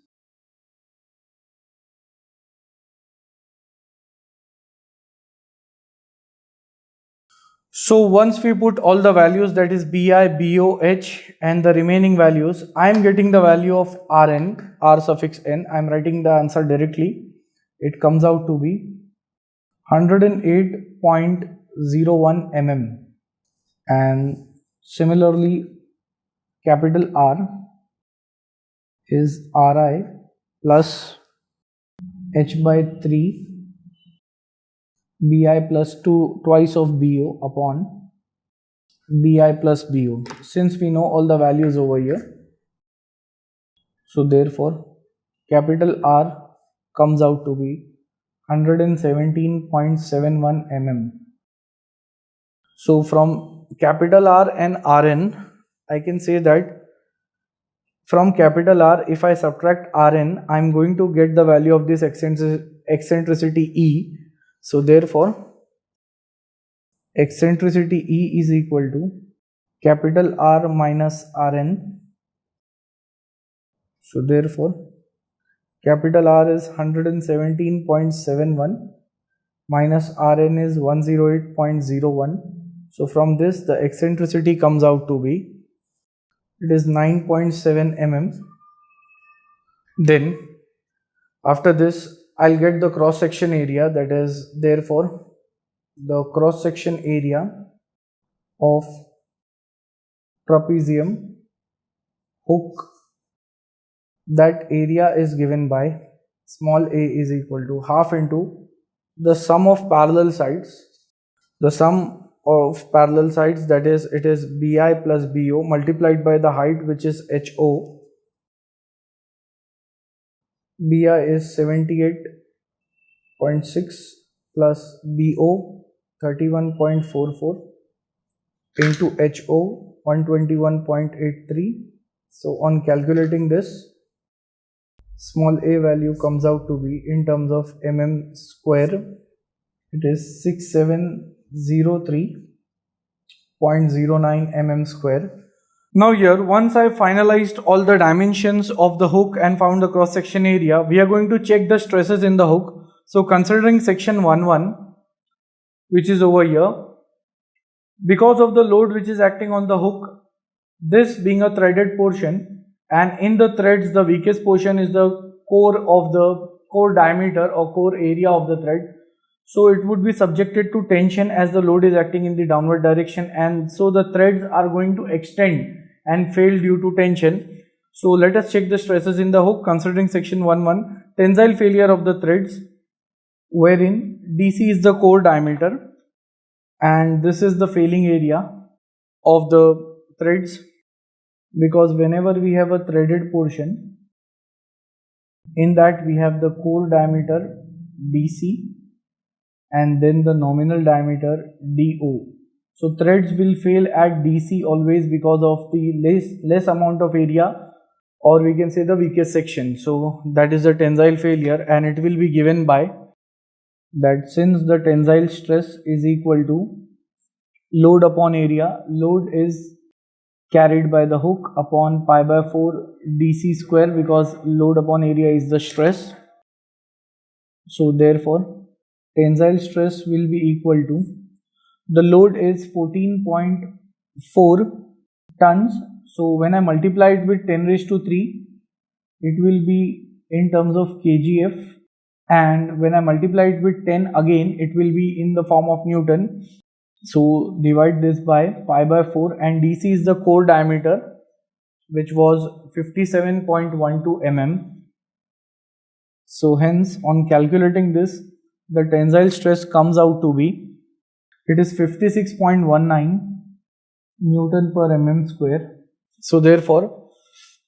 so once we put all the values, that is Bi, Bo, H and the remaining values, I am getting the value of Rn, R suffix n. I am writing the answer directly. It comes out to be 108.01 mm, and similarly capital R is Ri plus H by 3 Bi plus 2 twice of Bo upon Bi plus Bo, since we know all the values over here. So therefore capital R comes out to be 117.71 mm. So from capital R and Rn, I can say that from capital R, if I subtract Rn, I am going to get the value of this eccentricity E. So therefore eccentricity E is equal to capital R minus Rn. So therefore capital R is 117.71. minus Rn is 108.01. So from this the eccentricity comes out to be, it is 9.7 mm. Then after this I'll get the cross section area, that is therefore the cross section area of trapezium hook, that area is given by small a is equal to half into the sum of parallel sides. The sum of parallel sides, that is, it is bi plus bo multiplied by the height, which is ho. bi is 78.6 plus bo 31.44 into ho 121.83. So on calculating this, small a value comes out to be, in terms of mm square, it is 6703.09 mm square. Now here, once I finalized all the dimensions of the hook and found the cross section area, we are going to check the stresses in the hook. So considering section 11, which is over here, because of the load which is acting on the hook, this being a threaded portion, and in the threads the weakest portion is the core of the core diameter or core area of the thread, so it would be subjected to tension as the load is acting in the downward direction, and so the threads are going to extend and fail due to tension. So let us check the stresses in the hook considering section 11. Tensile failure of the threads, wherein DC is the core diameter and this is the failing area of the threads, because whenever we have a threaded portion, in that we have the core diameter DC and then the nominal diameter DO. So threads will fail at DC always because of the less amount of area, or we can say the weakest section. So that is the tensile failure, and it will be given by that since the tensile stress is equal to load upon area, load is carried by the hook upon pi by 4 DC square, because load upon area is the stress. So therefore tensile stress will be equal to, the load is 14.4 tons. So when I multiply it with 10 raised to 3, it will be in terms of kgf, and when I multiply it with 10 again, it will be in the form of Newton. So divide this by pi by 4, and DC is the core diameter, which was 57.12 mm. So hence on calculating this, the tensile stress comes out to be, it is 56.19 Newton per mm square. So therefore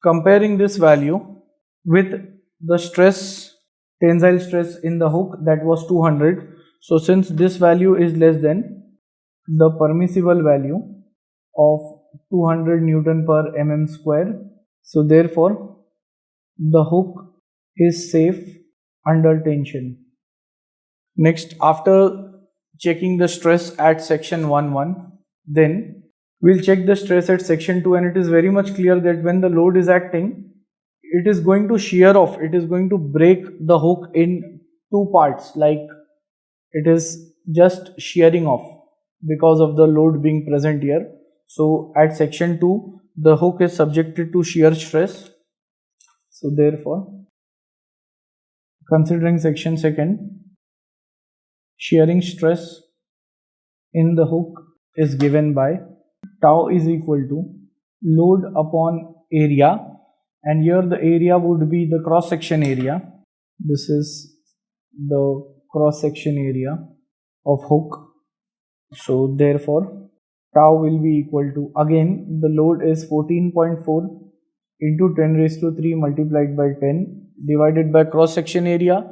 comparing this value with the stress, tensile stress in the hook, that was 200. So since this value is less than the permissible value of 200 Newton per mm square, so therefore the hook is safe under tension. Next, after checking the stress at section 11, then we'll check the stress at section 2, and it is very much clear that when the load is acting, it is going to shear off, it is going to break the hook in two parts, like it is just shearing off because of the load being present here. So at section 2, the hook is subjected to shear stress. So therefore, considering section 2nd, shearing stress in the hook is given by tau is equal to load upon area, and here the area would be the cross section area. This is the cross section area of hook. So therefore tau will be equal to, again the load is 14.4 into 10 raised to 3 multiplied by 10 divided by cross section area,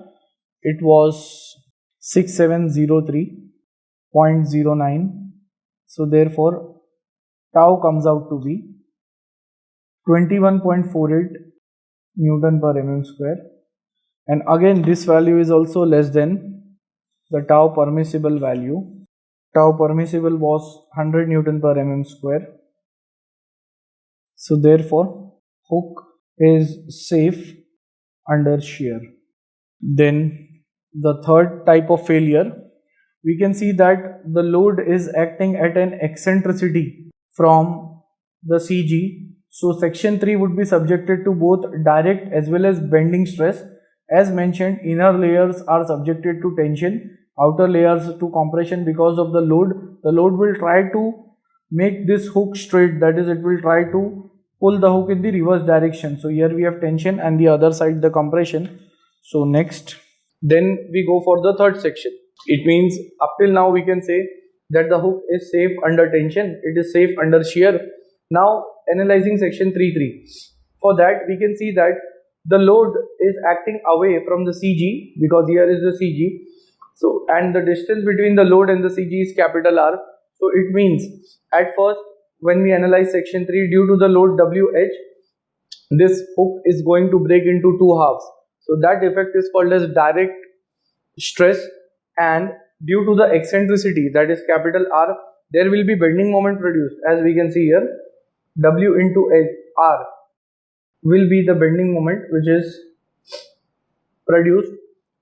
it was 6703.09. so therefore tau comes out to be 21.48 Newton per mm square, and again this value is also less than the tau permissible value. Tau permissible was 100 Newton per mm square. So therefore hook is safe under shear. Then the third type of failure we can see that the load is acting at an eccentricity from the CG. So section 3 would be subjected to both direct as well as bending stress. As mentioned, inner layers are subjected to tension, outer layers to compression because of the load. The load will try to make this hook straight, that is, it will try to pull the hook in the reverse direction. So here we have tension and the other side the compression. So next, then we go for the third section. It means up till now we can say that the hook is safe under tension, it is safe under shear. Now analyzing section 3.3. For that we can see that the load is acting away from the CG because here is the CG. So and the distance between the load and the CG is capital R. So it means at first when we analyze section 3, due to the load WH, this hook is going to break into two halves. So that effect is called as direct stress, and due to the eccentricity, that is capital R, there will be bending moment produced. As we can see here, W into R will be the bending moment which is produced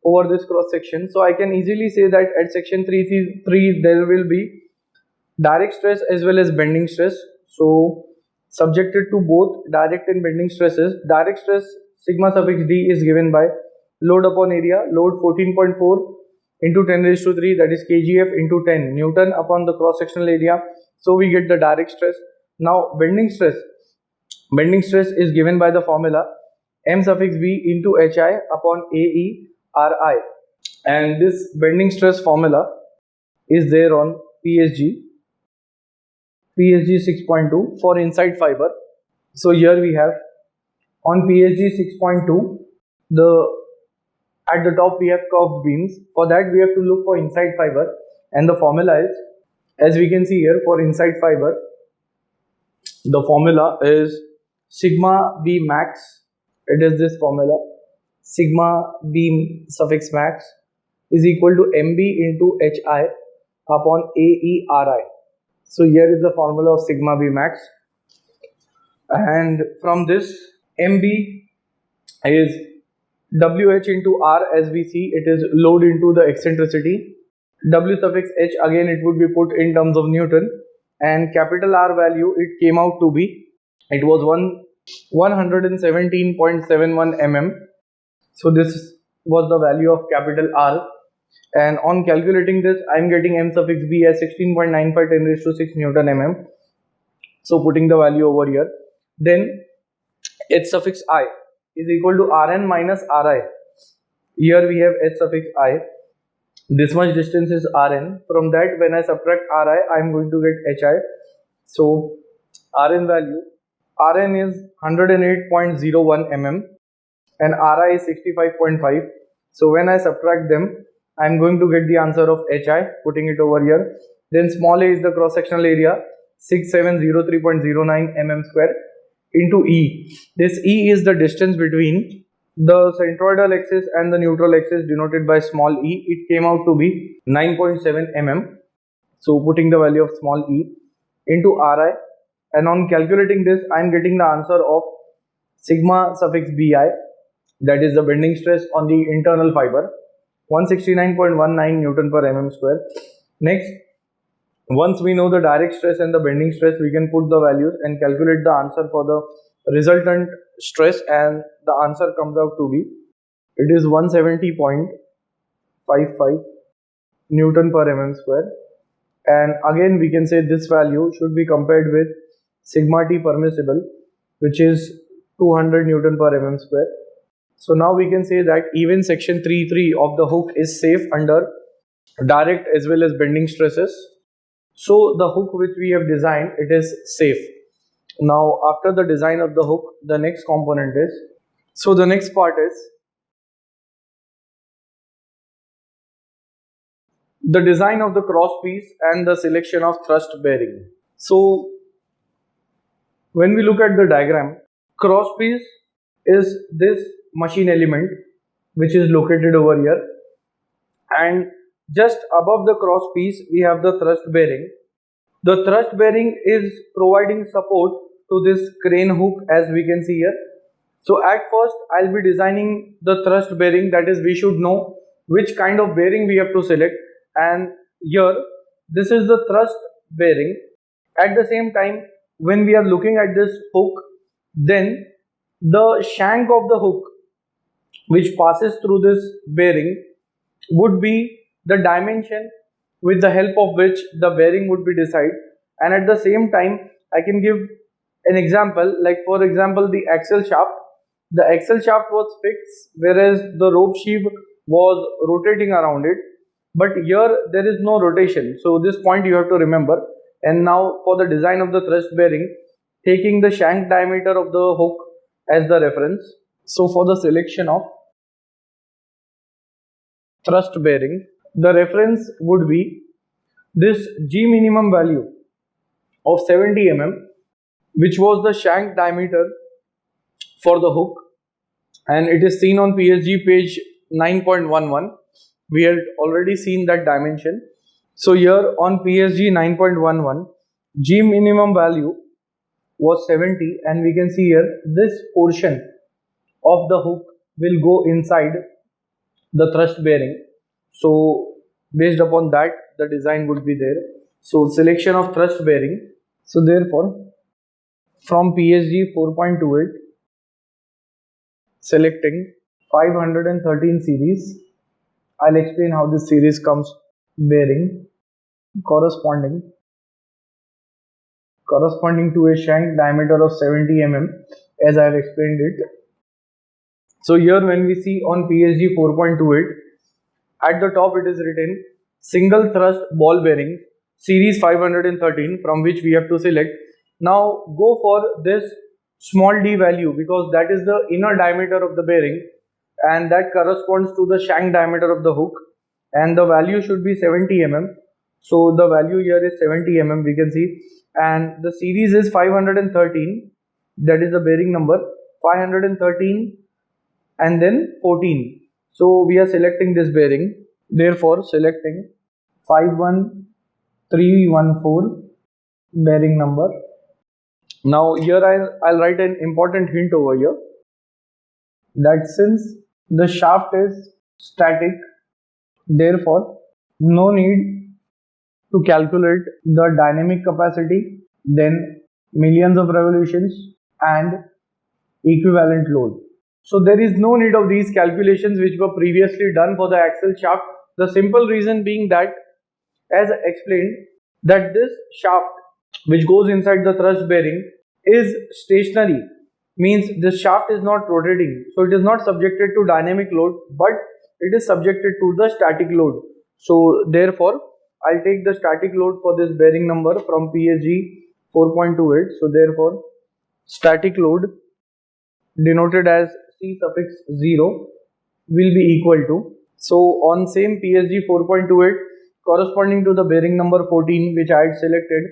over this cross section. So I can easily say that at section 3 there will be direct stress as well as bending stress. So subjected to both direct and bending stresses. Direct stress sigma suffix d is given by load upon area, load 14.4 into 10 raised to 3, that is kgf into 10 Newton upon the cross sectional area. So we get the direct stress. Now bending stress is given by the formula m suffix b into hi upon ae ri, and this bending stress formula is there on PSG 6.2 for inside fiber. So here we have on PSG 6.2, at the top we have curved beams. For that we have to look for inside fiber, and the formula is, as we can see here, for inside fiber the formula is sigma b max. It is this formula, sigma b suffix max is equal to mb into hi upon aeri. So here is the formula of sigma b max, and from this mb is wh into r. As we see, it is load into the eccentricity. W suffix h, again it would be put in terms of Newton, and capital R value, it came out to be, it was 117.71 mm. So this was the value of capital R, and on calculating this I am getting m suffix b as 16.95 10 raised to 6 Newton mm. So putting the value over here, then h suffix I is equal to Rn minus Ri. Here we have h suffix I, this much distance is Rn. From that, when I subtract Ri, I am going to get Hi. So Rn value, Rn is 108.01 mm and Ri is 65.5. So when I subtract them, I am going to get the answer of Hi, putting it over here. Then small a is the cross sectional area, 6703.09 mm square, into E. This E is the distance between the centroidal axis and the neutral axis, denoted by small e. It came out to be 9.7 mm. So putting the value of small e into Ri, and on calculating this, I am getting the answer of sigma suffix bi, that is the bending stress on the internal fiber, 169.19 Newton per mm square. Next, once we know the direct stress and the bending stress, we can put the values and calculate the answer for the resultant stress, and the answer comes out to be, it is 170.55 Newton per mm square. And again we can say this value should be compared with sigma t permissible, which is 200 Newton per mm square. So now we can say that even section 3.3 of the hook is safe under direct as well as bending stresses. So the hook which we have designed, it is safe. Now after the design of the hook, the next component is, so the next part is the design of the cross piece and the selection of thrust bearing. So when we look at the diagram, cross piece is this machine element which is located over here, and just above the cross piece we have the thrust bearing. The thrust bearing is providing support to this crane hook, as we can see here. So at first I'll be designing the thrust bearing, that is we should know which kind of bearing we have to select, and here this is the thrust bearing. At the same time, when we are looking at this hook, then the shank of the hook which passes through this bearing would be the dimension with the help of which the bearing would be decided. And at the same time, I can give an example, like for example the axle shaft. The axle shaft was fixed, whereas the rope sheave was rotating around it, but here there is no rotation, so this point you have to remember. And now for the design of the thrust bearing, taking the shank diameter of the hook as the reference, so for the selection of thrust bearing, the reference would be this G minimum value of 70 mm, which was the shank diameter for the hook, and it is seen on PSG page 9.11. We had already seen that dimension. So here on PSG 9.11, G minimum value was 70, and we can see here this portion of the hook will go inside the thrust bearing. So based upon that, the design would be there. So selection of thrust bearing. So therefore, from PSG 4.28, selecting 513 series. I'll explain how this series comes. Bearing corresponding to a shank diameter of 70 mm, as I have explained it. So here when we see on PSG 4.28, at the top it is written single thrust ball bearing series 513, from which we have to select. Now go for this small d value, because that is the inner diameter of the bearing and that corresponds to the shank diameter of the hook, and the value should be 70 mm. So the value here is 70 mm, we can see, and the series is 513, that is the bearing number 513 and then 14. So we are selecting this bearing, therefore selecting 51314 bearing number. Now here I'll write an important hint over here, that since the shaft is static, therefore no need to calculate the dynamic capacity, then millions of revolutions and equivalent load. So there is no need of these calculations which were previously done for the axle shaft. The simple reason being that, as explained, that this shaft which goes inside the thrust bearing is stationary, means the shaft is not rotating, so it is not subjected to dynamic load, but it is subjected to the static load. So therefore I'll take the static load for this bearing number from PSG 4.28. So therefore static load, denoted as C suffix 0, will be equal to, so on same PSG 4.28, corresponding to the bearing number 14 which I had selected,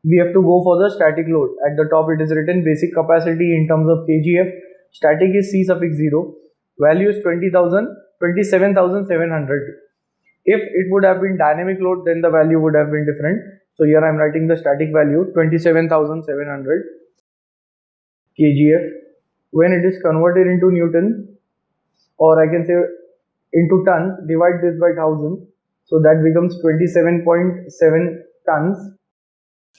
we have to go for the static load. At the top it is written basic capacity in terms of kgf, static is C suffix 0, value is 27,700. If it would have been dynamic load, then the value would have been different. So here I am writing the static value 27,700 kgf. When it is converted into Newton, or I can say into tons, divide this by 1000, so that becomes 27.7 tons,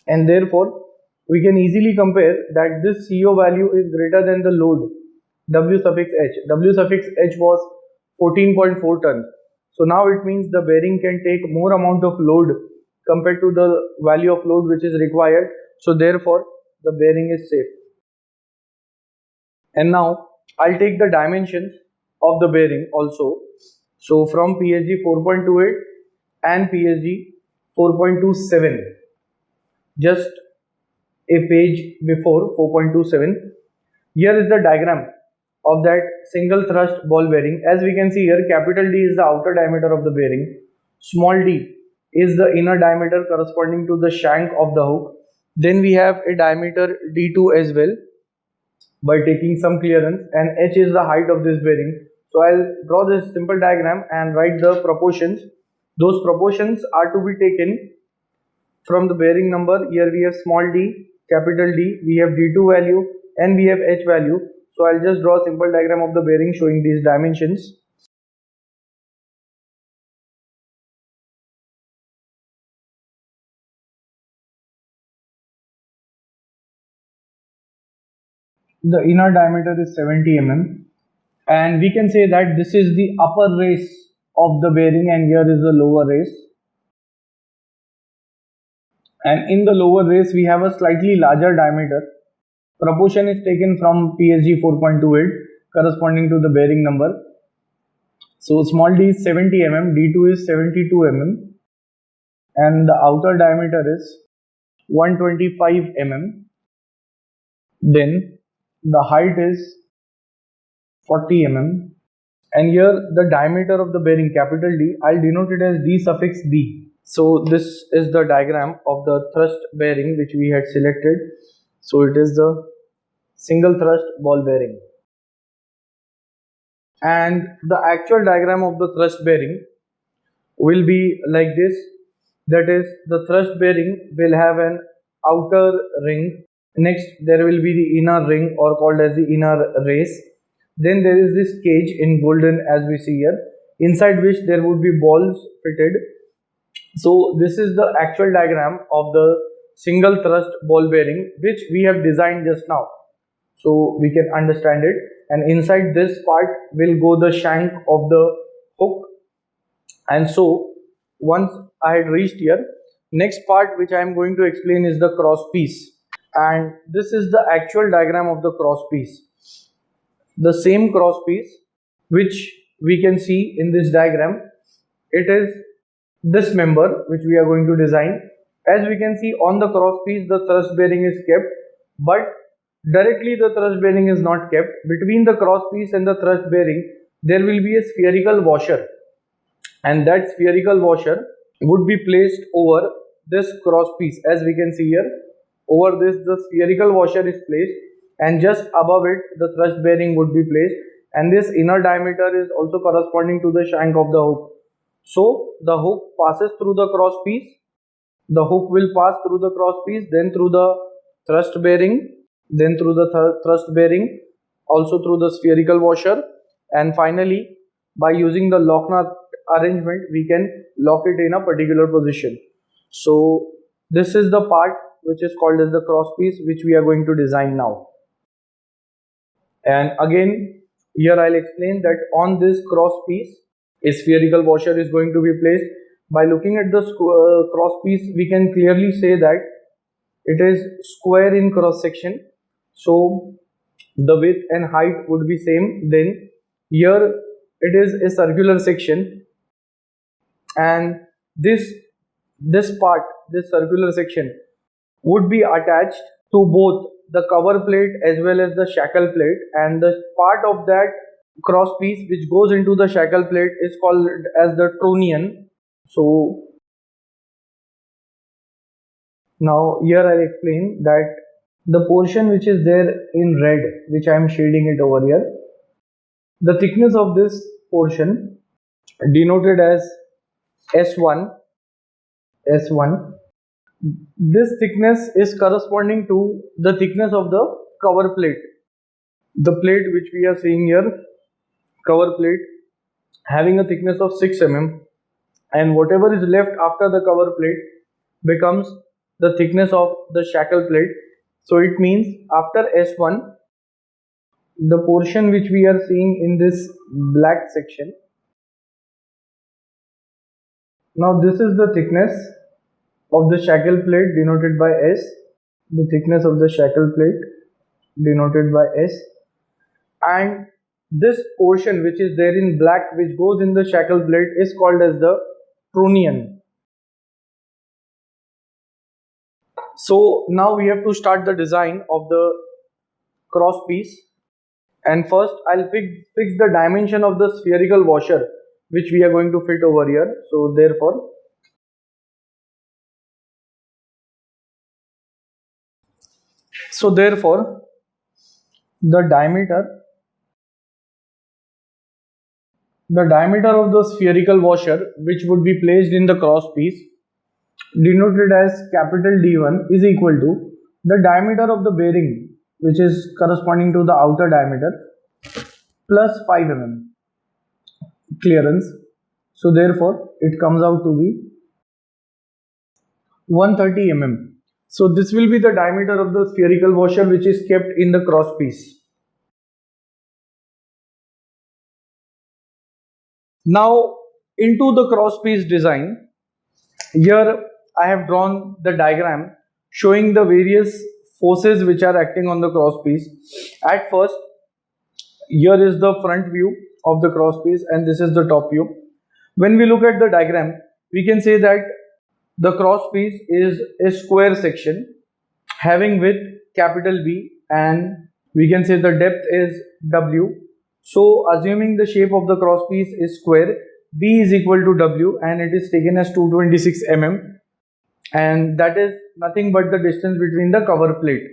and therefore we can easily compare that this CO value is greater than the load W suffix H. W suffix H was 14.4 tons. So now it means the bearing can take more amount of load compared to the value of load which is required. So therefore the bearing is safe. And now I'll take the dimensions of the bearing also. So from PSG 4.28 and PSG 4.27, just a page before 4.27, here is the diagram of that single thrust ball bearing. As we can see here, capital D is the outer diameter of the bearing, small d is the inner diameter corresponding to the shank of the hook. Then we have a diameter D2 as well by taking some clearance, and H is the height of this bearing. So I'll draw this simple diagram and write the proportions. Those proportions are to be taken from the bearing number. Here we have small d, capital D, we have D2 value, and we have H value. So I'll just draw a simple diagram of the bearing showing these dimensions. the inner diameter is 70 mm, and we can say that this is the upper race of the bearing and here is the lower race. And in the lower race we have a slightly larger diameter. Proportion is taken from PSG 4.28 corresponding to the bearing number. So small d is 70 mm, d2 is 72 mm, and the outer diameter is 125 mm. Then the height is 40 mm, and here the diameter of the bearing, capital D, I'll denote it as d suffix d. So this is the diagram of the thrust bearing which we had selected. So it is the single thrust ball bearing, and the actual diagram of the thrust bearing will be like this. That is, the thrust bearing will have an outer ring. Next there will be the inner ring, or called as the inner race. Then there is this cage in golden as we see here, inside which there would be balls fitted. So this is the actual diagram of the single thrust ball bearing which we have designed just now, so we can understand it. And inside this part will go the shank of the hook. And so once I had reached here, next part which I am going to explain is the cross piece, and this is the actual diagram of the cross piece. The same cross piece which we can see in this diagram, it is this member which we are going to design. As we can see on the cross piece, the thrust bearing is kept, but directly the thrust bearing is not kept. Between the cross piece and the thrust bearing there will be a spherical washer, and that spherical washer would be placed over this cross piece. As we can see here, over this the spherical washer is placed, and just above it the thrust bearing would be placed, and this inner diameter is also corresponding to the shank of the hook. So the hook passes through the cross piece, the hook will pass through the cross piece, then through the thrust bearing, then through the thrust bearing, also through the spherical washer, and finally by using the lock nut arrangement we can lock it in a particular position. So this is the part which is called as the cross piece which we are going to design now. And again here I'll explain that on this cross piece a spherical washer is going to be placed. By looking at the cross piece we can clearly say that it is square in cross section, so the width and height would be same. Then here it is a circular section, and this part, this circular section would be attached to both the cover plate as well as the shackle plate, and the part of that cross piece which goes into the shackle plate is called as the trunnion. So now here I'll explain that the portion which is there in red, which I am shading it over here, the thickness of this portion denoted as S1, this thickness is corresponding to the thickness of the cover plate. The plate which we are seeing here, cover plate, having a thickness of 6 mm, and whatever is left after the cover plate becomes the thickness of the shackle plate. So it means after S1, the portion which we are seeing in this black section, now this is the thickness of the shackle plate denoted by S, the thickness of the shackle plate denoted by S, and this portion which is there in black which goes in the shackle plate is called as the trunnion. So now we have to start the design of the cross piece, and first I'll fix the dimension of the spherical washer which we are going to fit over here. So therefore the diameter of the spherical washer which would be placed in the cross piece denoted as capital D1 is equal to the diameter of the bearing which is corresponding to the outer diameter plus 5 mm clearance. So therefore it comes out to be 130 mm. So this will be the diameter of the spherical washer which is kept in the cross piece. Now into the cross piece design, here I have drawn the diagram showing the various forces which are acting on the cross piece. At first, here is the front view of the cross piece and this is the top view. When we look at the diagram, we can say that the cross piece is a square section having width capital B and we can say the depth is W. So assuming the shape of the cross piece is square, B is equal to W and it is taken as 226 mm, and that is nothing but the distance between the cover plate.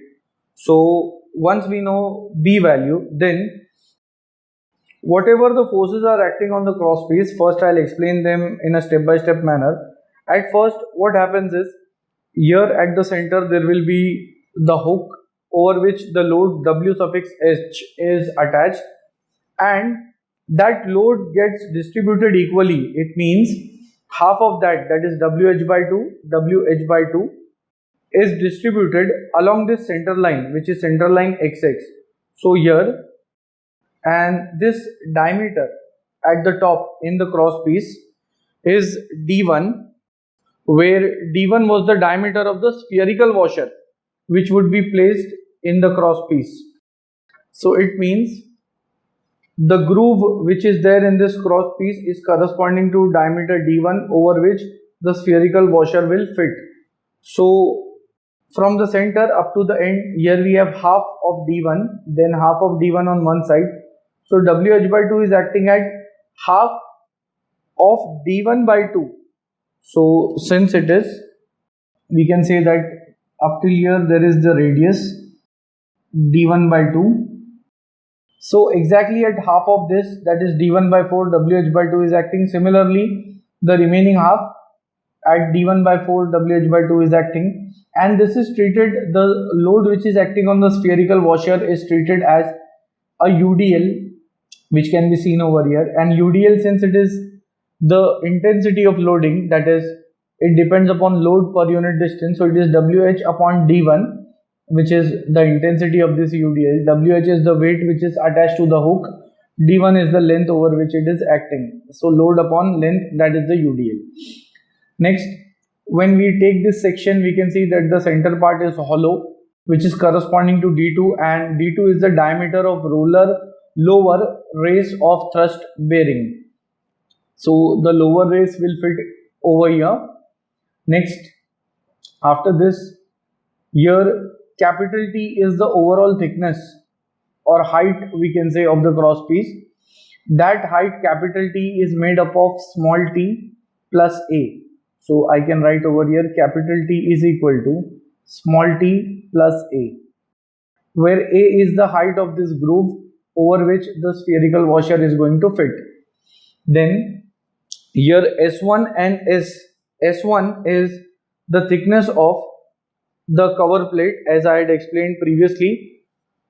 So once we know B value, then whatever the forces are acting on the cross piece, first I'll explain them in a step-by-step manner. At first, what happens is, here at the center there will be the hook over which the load W suffix H is attached, and that load gets distributed equally. It means half of that, that is WH by 2 is distributed along this center line, which is center line XX. So here, and this diameter at the top in the cross piece is D1, where D1 was the diameter of the spherical washer which would be placed in the cross piece. So it means the groove which is there in this cross piece is corresponding to diameter D1 over which the spherical washer will fit. So from the center up to the end, here we have half of D1, then half of D1 on one side. So WH by 2 is acting at half of D1 by 2. So since it is, we can say that up till here there is the radius D1 by 2. So exactly at half of this, that is D1 by 4, WH by 2 is acting. Similarly, the remaining half at D1 by 4, WH by 2 is acting. And this is treated, the load which is acting on the spherical washer is treated as a UDL, which can be seen over here. And UDL, since it is the intensity of loading, that is, it depends upon load per unit distance. So it is WH upon D1, which is the intensity of this UDL. WH is the weight which is attached to the hook. D1 is the length over which it is acting. So load upon length, that is the UDL. Next, when we take this section, we can see that the center part is hollow, which is corresponding to D2, and D2 is the diameter of roller lower race of thrust bearing. So the lower race will fit over here. Next, after this, here capital T is the overall thickness or height, we can say, of the cross piece. That height capital T is made up of small t plus a. So I can write over here capital T is equal to small t plus a, where a is the height of this groove over which the spherical washer is going to fit. Then here S1 and S1 is the thickness of the cover plate, as I had explained previously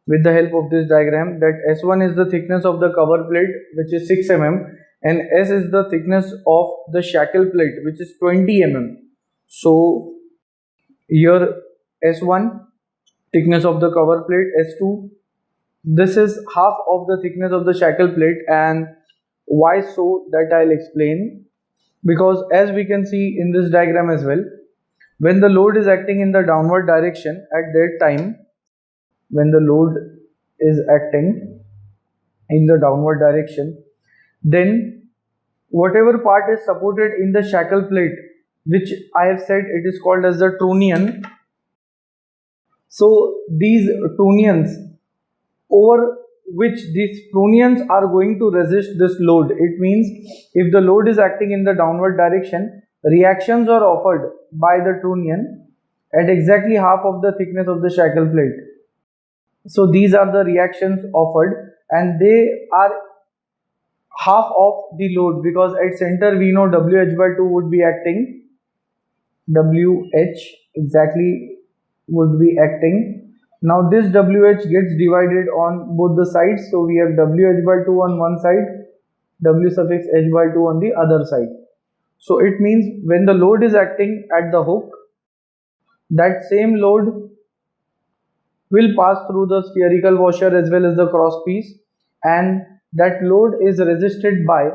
with the help of this diagram, that S1 is the thickness of the cover plate, which is 6 mm, and S is the thickness of the shackle plate, which is 20 mm. So here S1 thickness of the cover plate, S2, this is half of the thickness of the shackle plate. And why so, that I'll explain. Because as we can see in this diagram as well, when the load is acting in the downward direction, at that time, when the load is acting in the downward direction, then whatever part is supported in the shackle plate, which I have said it is called as the trunnion. So these trunnions, over which these trunnions are going to resist this load. It means if the load is acting in the downward direction, reactions are offered by the trunnion at exactly half of the thickness of the shackle plate. So these are the reactions offered, and they are half of the load, because at center we know WH by 2 would be acting, WH exactly would be acting. Now this WH gets divided on both the sides, so we have WH by 2 on one side, W suffix H by 2 on the other side. So it means when the load is acting at the hook, that same load will pass through the spherical washer as well as the cross piece, and that load is resisted by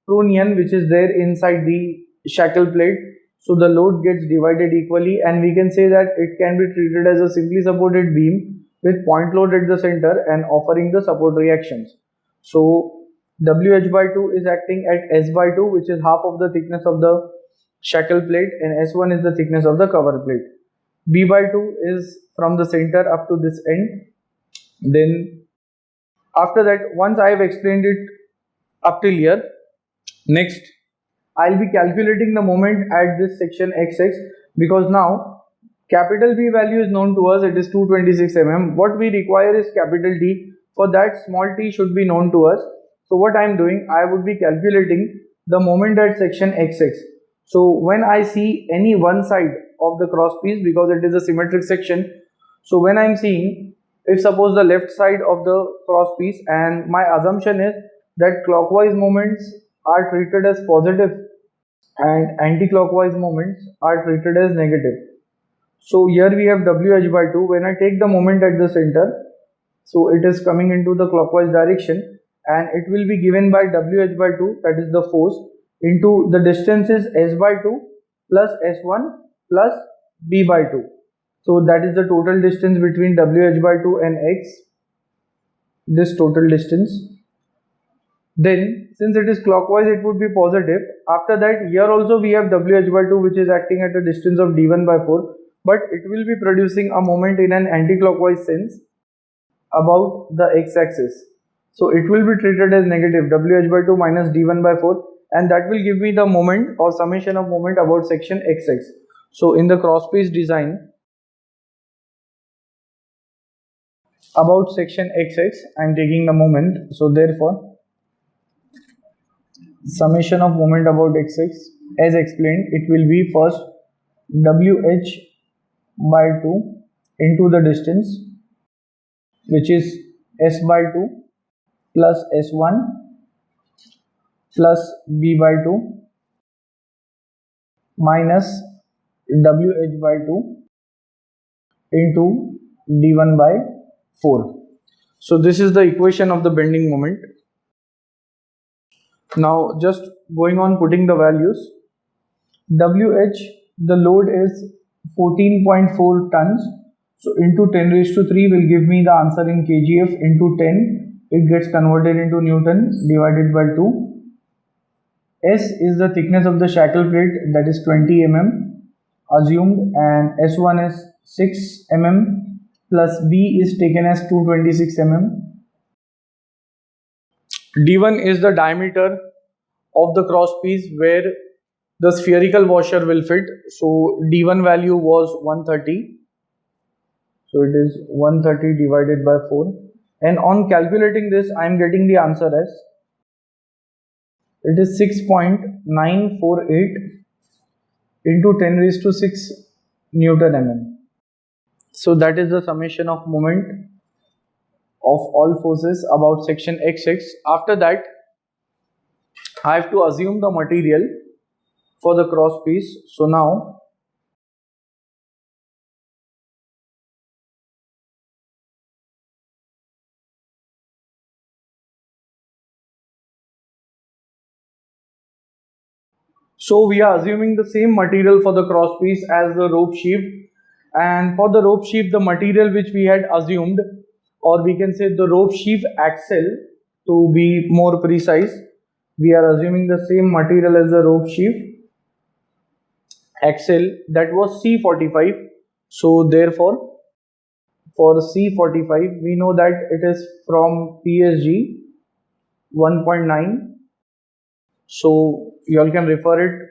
Trunnion, which is there inside the shackle plate. So the load gets divided equally, and we can say that it can be treated as a simply supported beam with point load at the center and offering the support reactions. So WH by 2 is acting at S by 2, which is half of the thickness of the shackle plate, and S1 is the thickness of the cover plate. B by 2 is from the center up to this end. Then after that, once I have explained it up till here, next I'll be calculating the moment at this section XX, because now capital B value is known to us, it is 226 mm. What we require is capital D. For that, small t should be known to us. So what I am doing, I would be calculating the moment at section XX. So when I see any one side of the cross piece, because it is a symmetric section, so when I am seeing, if suppose the left side of the cross piece, and my assumption is that clockwise moments are treated as positive and anti-clockwise moments are treated as negative. So here we have WH by 2. When I take the moment at the center, so it is coming into the clockwise direction, and it will be given by WH by 2, that is the force, into the distance is S by 2 plus S1 plus B by 2. So that is the total distance between WH by 2 and X, this total distance. Then since it is clockwise, it would be positive. After that, here also we have WH by 2, which is acting at a distance of D1 by 4, but it will be producing a moment in an anti-clockwise sense about the x-axis. So it will be treated as negative, WH by 2 minus D1 by 4, and that will give me the moment or summation of moment about section XX. So in the cross piece design about section XX, I am taking the moment. So therefore, summation of moment about XX, as explained, it will be first WH by 2 into the distance, which is S by 2 plus S1 plus B by 2 minus WH by 2 into D1 by 4. So this is the equation of the bending moment. Now just going on putting the values. WH, the load is 14.4 tons. So into 10 raised to 3 will give me the answer in kgf. Into 10, it gets converted into Newton divided by 2. S is the thickness of the shackle plate, that is 20 mm assumed, and S1 is 6 mm plus B is taken as 226 mm. D1 is the diameter of the cross piece where the spherical washer will fit. So D1 value was 130. So it is 130 divided by 4. And on calculating this, I am getting the answer as it is 6.948 into 10 raised to 6 Newton mm. So that is the summation of moment of all forces about section XX. After that, I have to assume the material for the cross piece. So now we are assuming the same material for the cross piece as the rope sheath, and for the rope sheath the material which we had assumed, or we can say the rope sheath axle to be more precise, we are assuming the same material as the rope sheath axle, that was C45. So therefore for C45 we know that it is from PSG 1.9. So you all can refer it.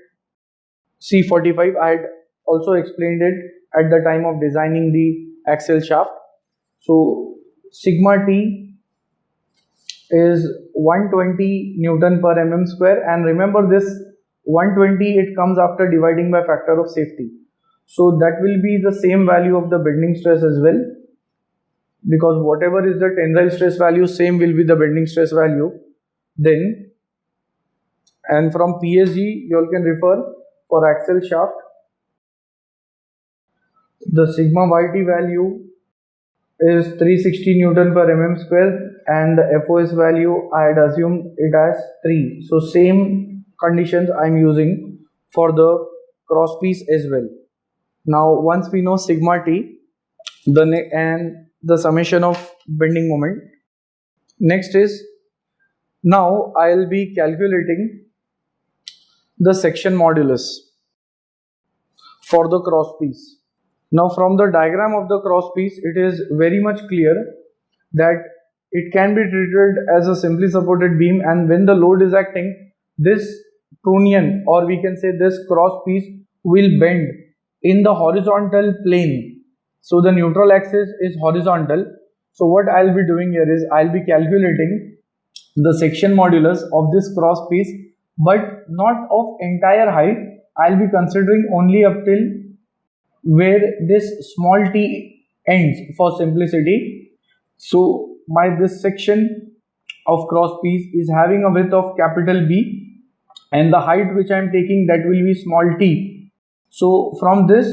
C45, I had also explained it at the time of designing the axle shaft. So sigma T is 120 Newton per mm square, and remember this 120, it comes after dividing by factor of safety. So that will be the same value of the bending stress as well, because whatever is the tensile stress value, same will be the bending stress value. Then, and from PSG you all can refer for axle shaft. The sigma YT value is 360 Newton per mm square, and the FOS value I had assumed it as 3. So same conditions I am using for the cross piece as well. Now once we know sigma T and the summation of bending moment, next is now I will be calculating the section modulus for the cross piece. Now from the diagram of the cross piece, it is very much clear that it can be treated as a simply supported beam, and when the load is acting, this trunnion, or we can say this cross piece, will bend in the horizontal plane. So the neutral axis is horizontal. So what I'll be doing here is I'll be calculating the section modulus of this cross piece, but not of entire height. I'll be considering only up till where this small t ends for simplicity. So this section of cross piece is having a width of capital B, and the height which I am taking, that will be small t. So from this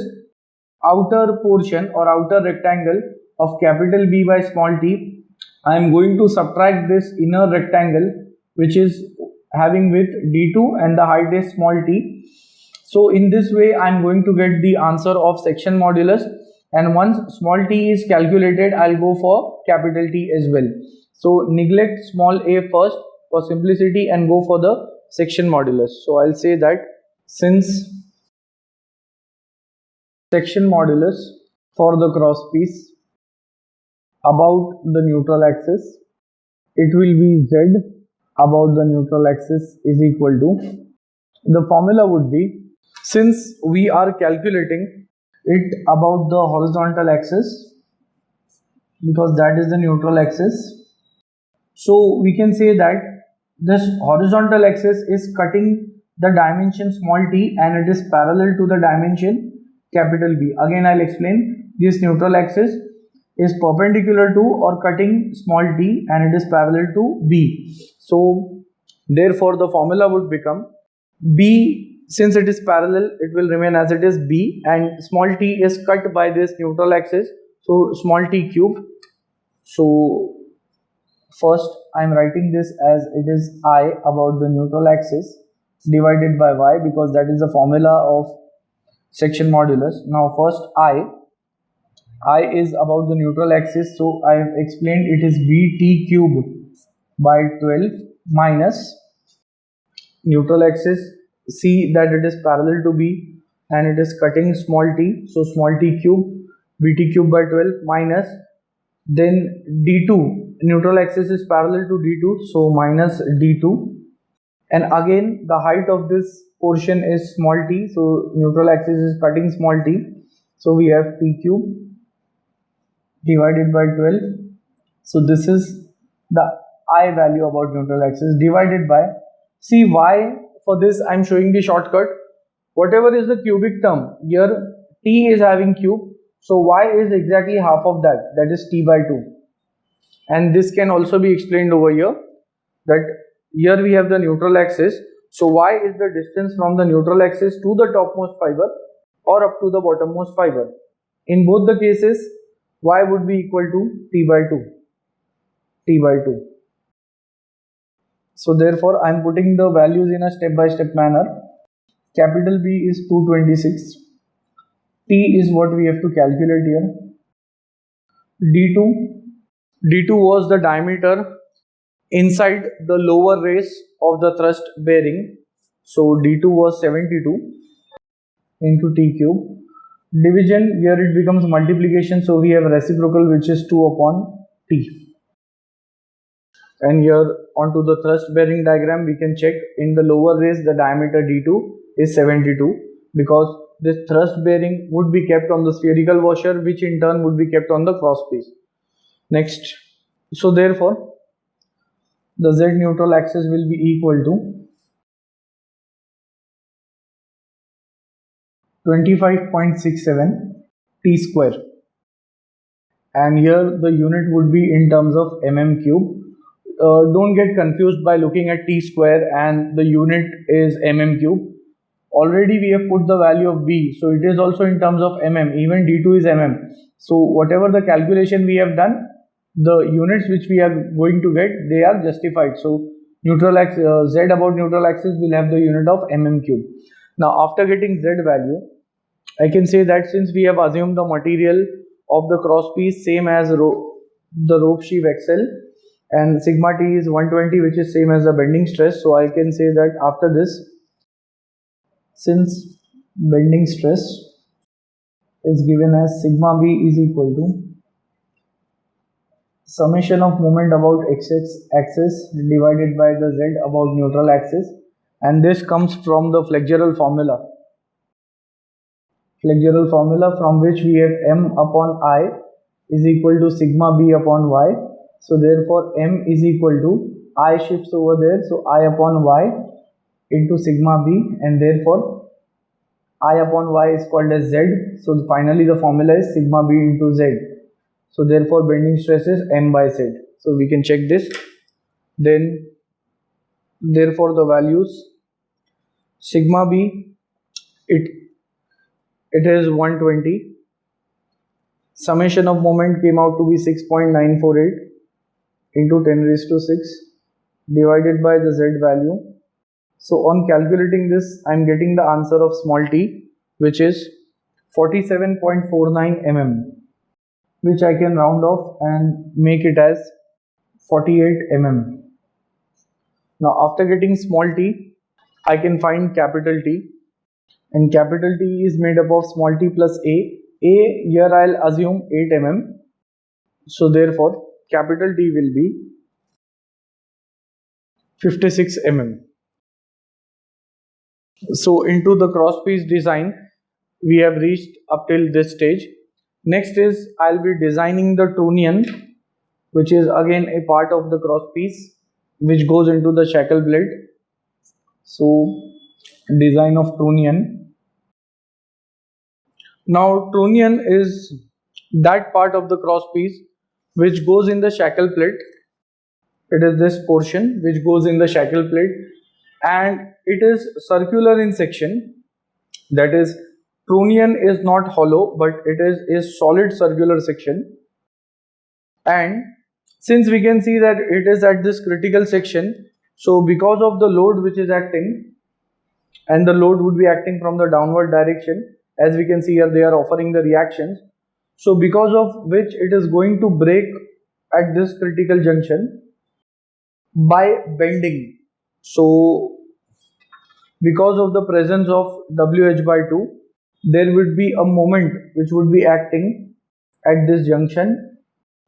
outer portion or outer rectangle of capital B by small t, I am going to subtract this inner rectangle which is having width d2 and the height is small t. So in this way I am going to get the answer of section modulus, and once small t is calculated, I'll go for capital T as well. So neglect small a first for simplicity and go for the section modulus. So I'll say that since section modulus for the cross piece about the neutral axis, it will be Z about the neutral axis is equal to, the formula would be, since we are calculating it about the horizontal axis because that is the neutral axis, so we can say that this horizontal axis is cutting the dimension small t and it is parallel to the dimension capital B. Again I'll explain, this neutral axis is perpendicular to or cutting small t and it is parallel to B. So therefore the formula would become B. Since it is parallel, it will remain as it is B, and small t is cut by this neutral axis, so small t cube. So first I am writing this as it is I about the neutral axis divided by y, because that is the formula of section modulus. Now first I is about the neutral axis, so I have explained it is bt cube by 12 minus neutral axis. See that it is parallel to B and it is cutting small t, so small t cube, bt cube by 12 minus, then d2, neutral axis is parallel to d2, so minus d2, and again the height of this portion is small t, so neutral axis is cutting small t, so we have t cube divided by 12. So this is the I value about neutral axis divided by, see why. For this I am showing the shortcut. Whatever is the cubic term, here t is having cube, so y is exactly half of that, that is t by 2. And this can also be explained over here, that here we have the neutral axis, so y is the distance from the neutral axis to the topmost fiber or up to the bottommost fiber. In both the cases y would be equal to t by 2. So therefore I am putting the values in a step-by-step manner. Capital B is 226. T is what we have to calculate here. D2 was the diameter inside the lower race of the thrust bearing. So D2 was 72 into T cube. Division, here it becomes multiplication, so we have reciprocal which is 2 upon T. And here onto the thrust bearing diagram we can check in the lower race the diameter D2 is 72, because this thrust bearing would be kept on the spherical washer, which in turn would be kept on the cross piece. Next, so therefore the Z neutral axis will be equal to 25.67 T square, and here the unit would be in terms of mm cube. Don't get confused by looking at T square and the unit is mm cube. already we have put the value of B, so it is also in terms of mm, even D2 is mm. So whatever the calculation we have done, the units which we are going to get, they are justified. So neutral axis, Z about neutral axis will have the unit of mm cube. Now after getting Z value, I can say that since we have assumed the material of the cross piece same as the rope sheave axle, and sigma t is 120, which is same as the bending stress, so I can say that after this, since bending stress is given as sigma b is equal to summation of moment about x-axis divided by the z about neutral axis, and this comes from the flexural formula. Flexural formula from which we have m upon I is equal to sigma b upon y. So therefore m is equal to I shifts over there, so I upon y into sigma b, and therefore I upon y is called as z. So finally the formula is sigma b into z. So therefore bending stress is m by z. So we can check this. Then therefore the values sigma b, it is 120. Summation of moment came out to be 6.948 into 10 raised to 6 divided by the z value. So on calculating this, I am getting the answer of small t, which is 47.49 mm, which I can round off and make it as 48 mm. Now after getting small t, I can find capital T, and capital T is made up of small t plus a. Here I'll assume 8 mm. So therefore capital T will be 56 mm. So into the cross piece design we have reached up till this stage. Next is I'll be designing the trunnion, which is again a part of the cross piece which goes into the shackle blade. So design of trunnion. Now trunnion is that part of the cross piece which goes in the shackle plate. It is this portion which goes in the shackle plate, and it is circular in section. That is, trunnion is not hollow, but it is a solid circular section. And since we can see that it is at this critical section, so because of the load which is acting, and the load would be acting from the downward direction, as we can see here they are offering the reactions, so because of which it is going to break at this critical junction by bending. So because of the presence of WH by 2, there would be a moment which would be acting at this junction.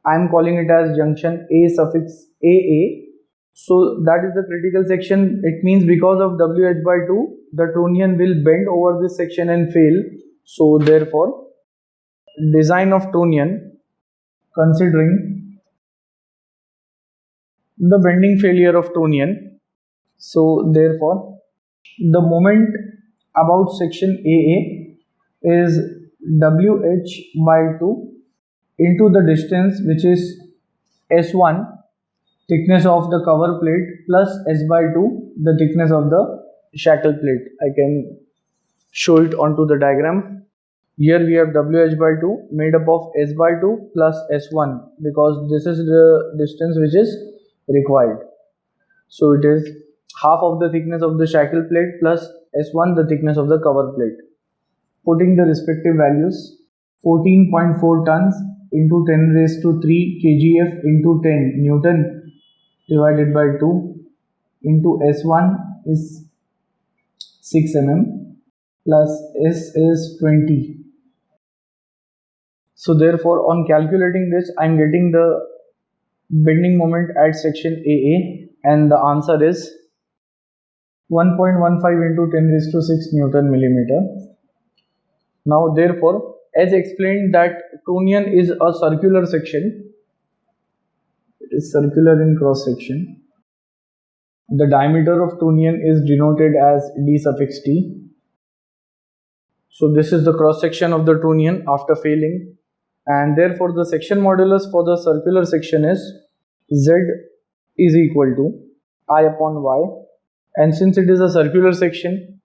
I am calling it as junction A suffix AA. So that is the critical section. It means because of WH by 2, the trunnion will bend over this section and fail. So therefore, design of trunnion considering the bending failure of trunnion. So therefore, the moment about section AA is WH by 2 into the distance which is S1, thickness of the cover plate, plus S by 2, the thickness of the shackle plate. I can show it onto the diagram. Here we have WH by 2 made up of S by 2 plus S1, because this is the distance which is required. So it is half of the thickness of the shackle plate plus S1, the thickness of the cover plate. Putting the respective values, 14.4 tons into 10 raised to 3 kgf into 10 Newton divided by 2 into S1 is 6 mm plus S is 20. So therefore on calculating this, I am getting the bending moment at section AA, and the answer is 1.15 into 10 raised to 6 Newton millimeter. Now therefore, as explained that trunnion is a circular section, it is circular in cross section. The diameter of trunnion is denoted as D suffix T. So this is the cross section of the trunnion after failing, and therefore the section modulus for the circular section is Z is equal to I upon Y, and since it is a circular section,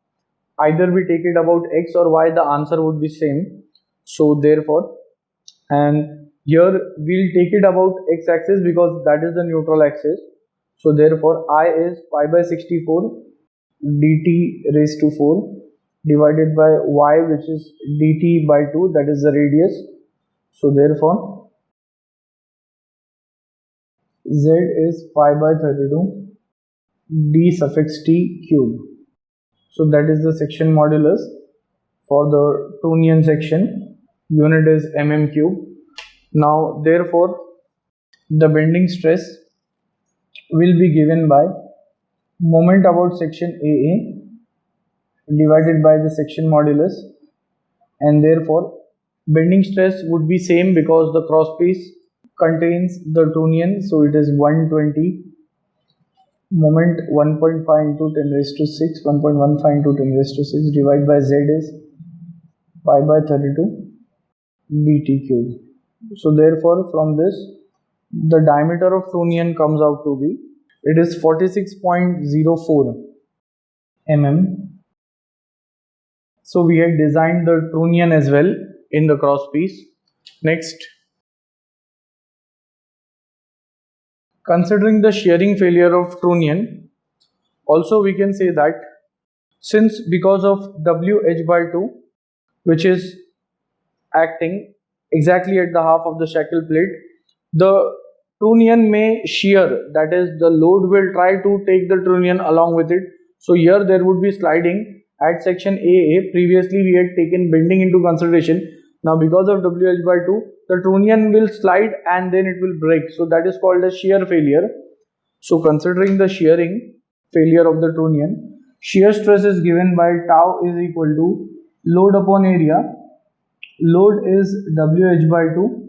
either we take it about x or y, the answer would be same. So therefore, and here we'll take it about x axis because that is the neutral axis. So therefore I is pi by 64 dt raised to 4 divided by y, which is dt by 2, that is the radius. So therefore z is pi by 32 d suffix t cube. So that is the section modulus for the Trunnion section. Unit is mm cube. Now therefore the bending stress will be given by moment about section AA divided by the section modulus, and therefore bending stress would be same because the cross piece contains the Trunnion, so it is 120 moment 1.5 into 10 raised to 6, 1.15 into 10 raised to 6 divided by z is pi by 32 dt cube. So therefore from this the diameter of Trunnion comes out to be, it is 46.04 mm. So we had designed the Trunnion as well in the cross piece. Next, considering the shearing failure of Trunnion, also we can say that since because of WH by 2, which is acting exactly at the half of the shackle plate, the Trunnion may shear, that is the load will try to take the Trunnion along with it. So here there would be sliding at section AA. Previously we had taken bending into consideration. Now because of WH by 2, the Trunnion will slide and then it will break. So that is called a shear failure. So considering the shearing failure of the Trunnion, shear stress is given by tau is equal to load upon area. Load is WH by 2.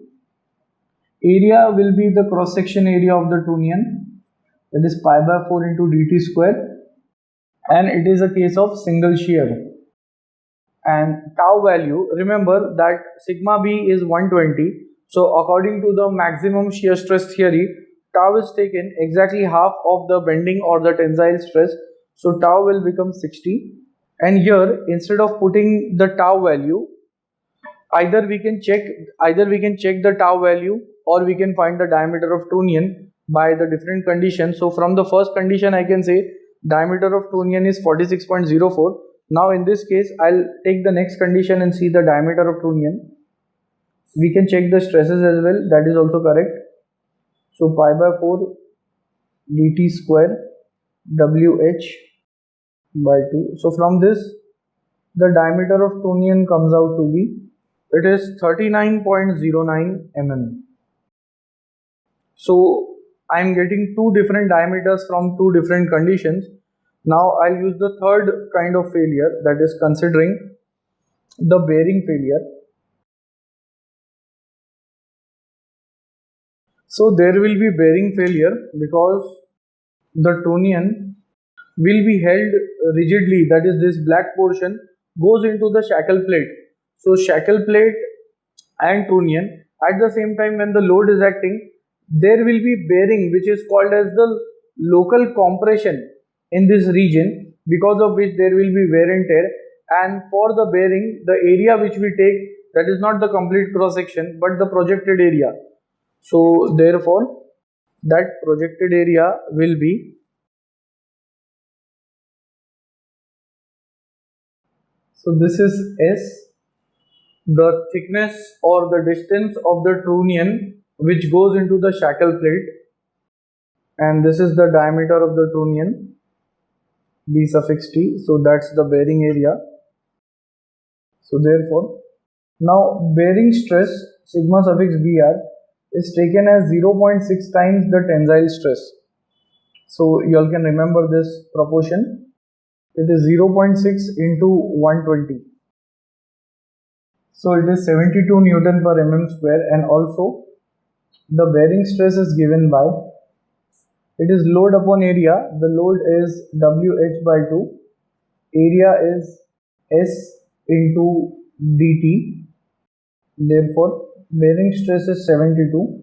Area will be the cross section area of the Trunnion, that is pi by 4 into dt square, and it is a case of single shear. And tau value, remember that sigma b is 120. So according to the maximum shear stress theory, tau is taken exactly half of the bending or the tensile stress. So tau will become 60. And here instead of putting the tau value, either we can check the tau value or we can find the diameter of Trunnion by the different conditions. So from the first condition I can say diameter of Trunnion is 46.04. Now in this case I'll take the next condition and see the diameter of Trunnion. We can check the stresses as well, that is also correct. So pi by 4 dt square WH by 2. So from this the diameter of Trunnion comes out to be, it is 39.09 mm. So I am getting two different diameters from two different conditions. Now I'll use the third kind of failure, that is considering the bearing failure. So there will be bearing failure because the Trunnion will be held rigidly, that is this black portion goes into the shackle plate. So shackle plate and Trunnion, at the same time when the load is acting, there will be bearing which is called as the local compression in this region, because of which there will be wear and tear. And for the bearing, the area which we take, that is not the complete cross section but the projected area. So therefore that projected area will be, so this is S, the thickness or the distance of the Trunnion which goes into the shackle plate, and this is the diameter of the Trunnion, d suffix t. So that's the bearing area. So therefore now bearing stress sigma suffix br is taken as 0.6 times the tensile stress. So you all can remember this proportion. It is 0.6 into 120. So it is 72 Newton per mm square, and also the bearing stress is given by, it is load upon area. The load is WH by 2. Area is S into dt. Therefore bearing stress is 72.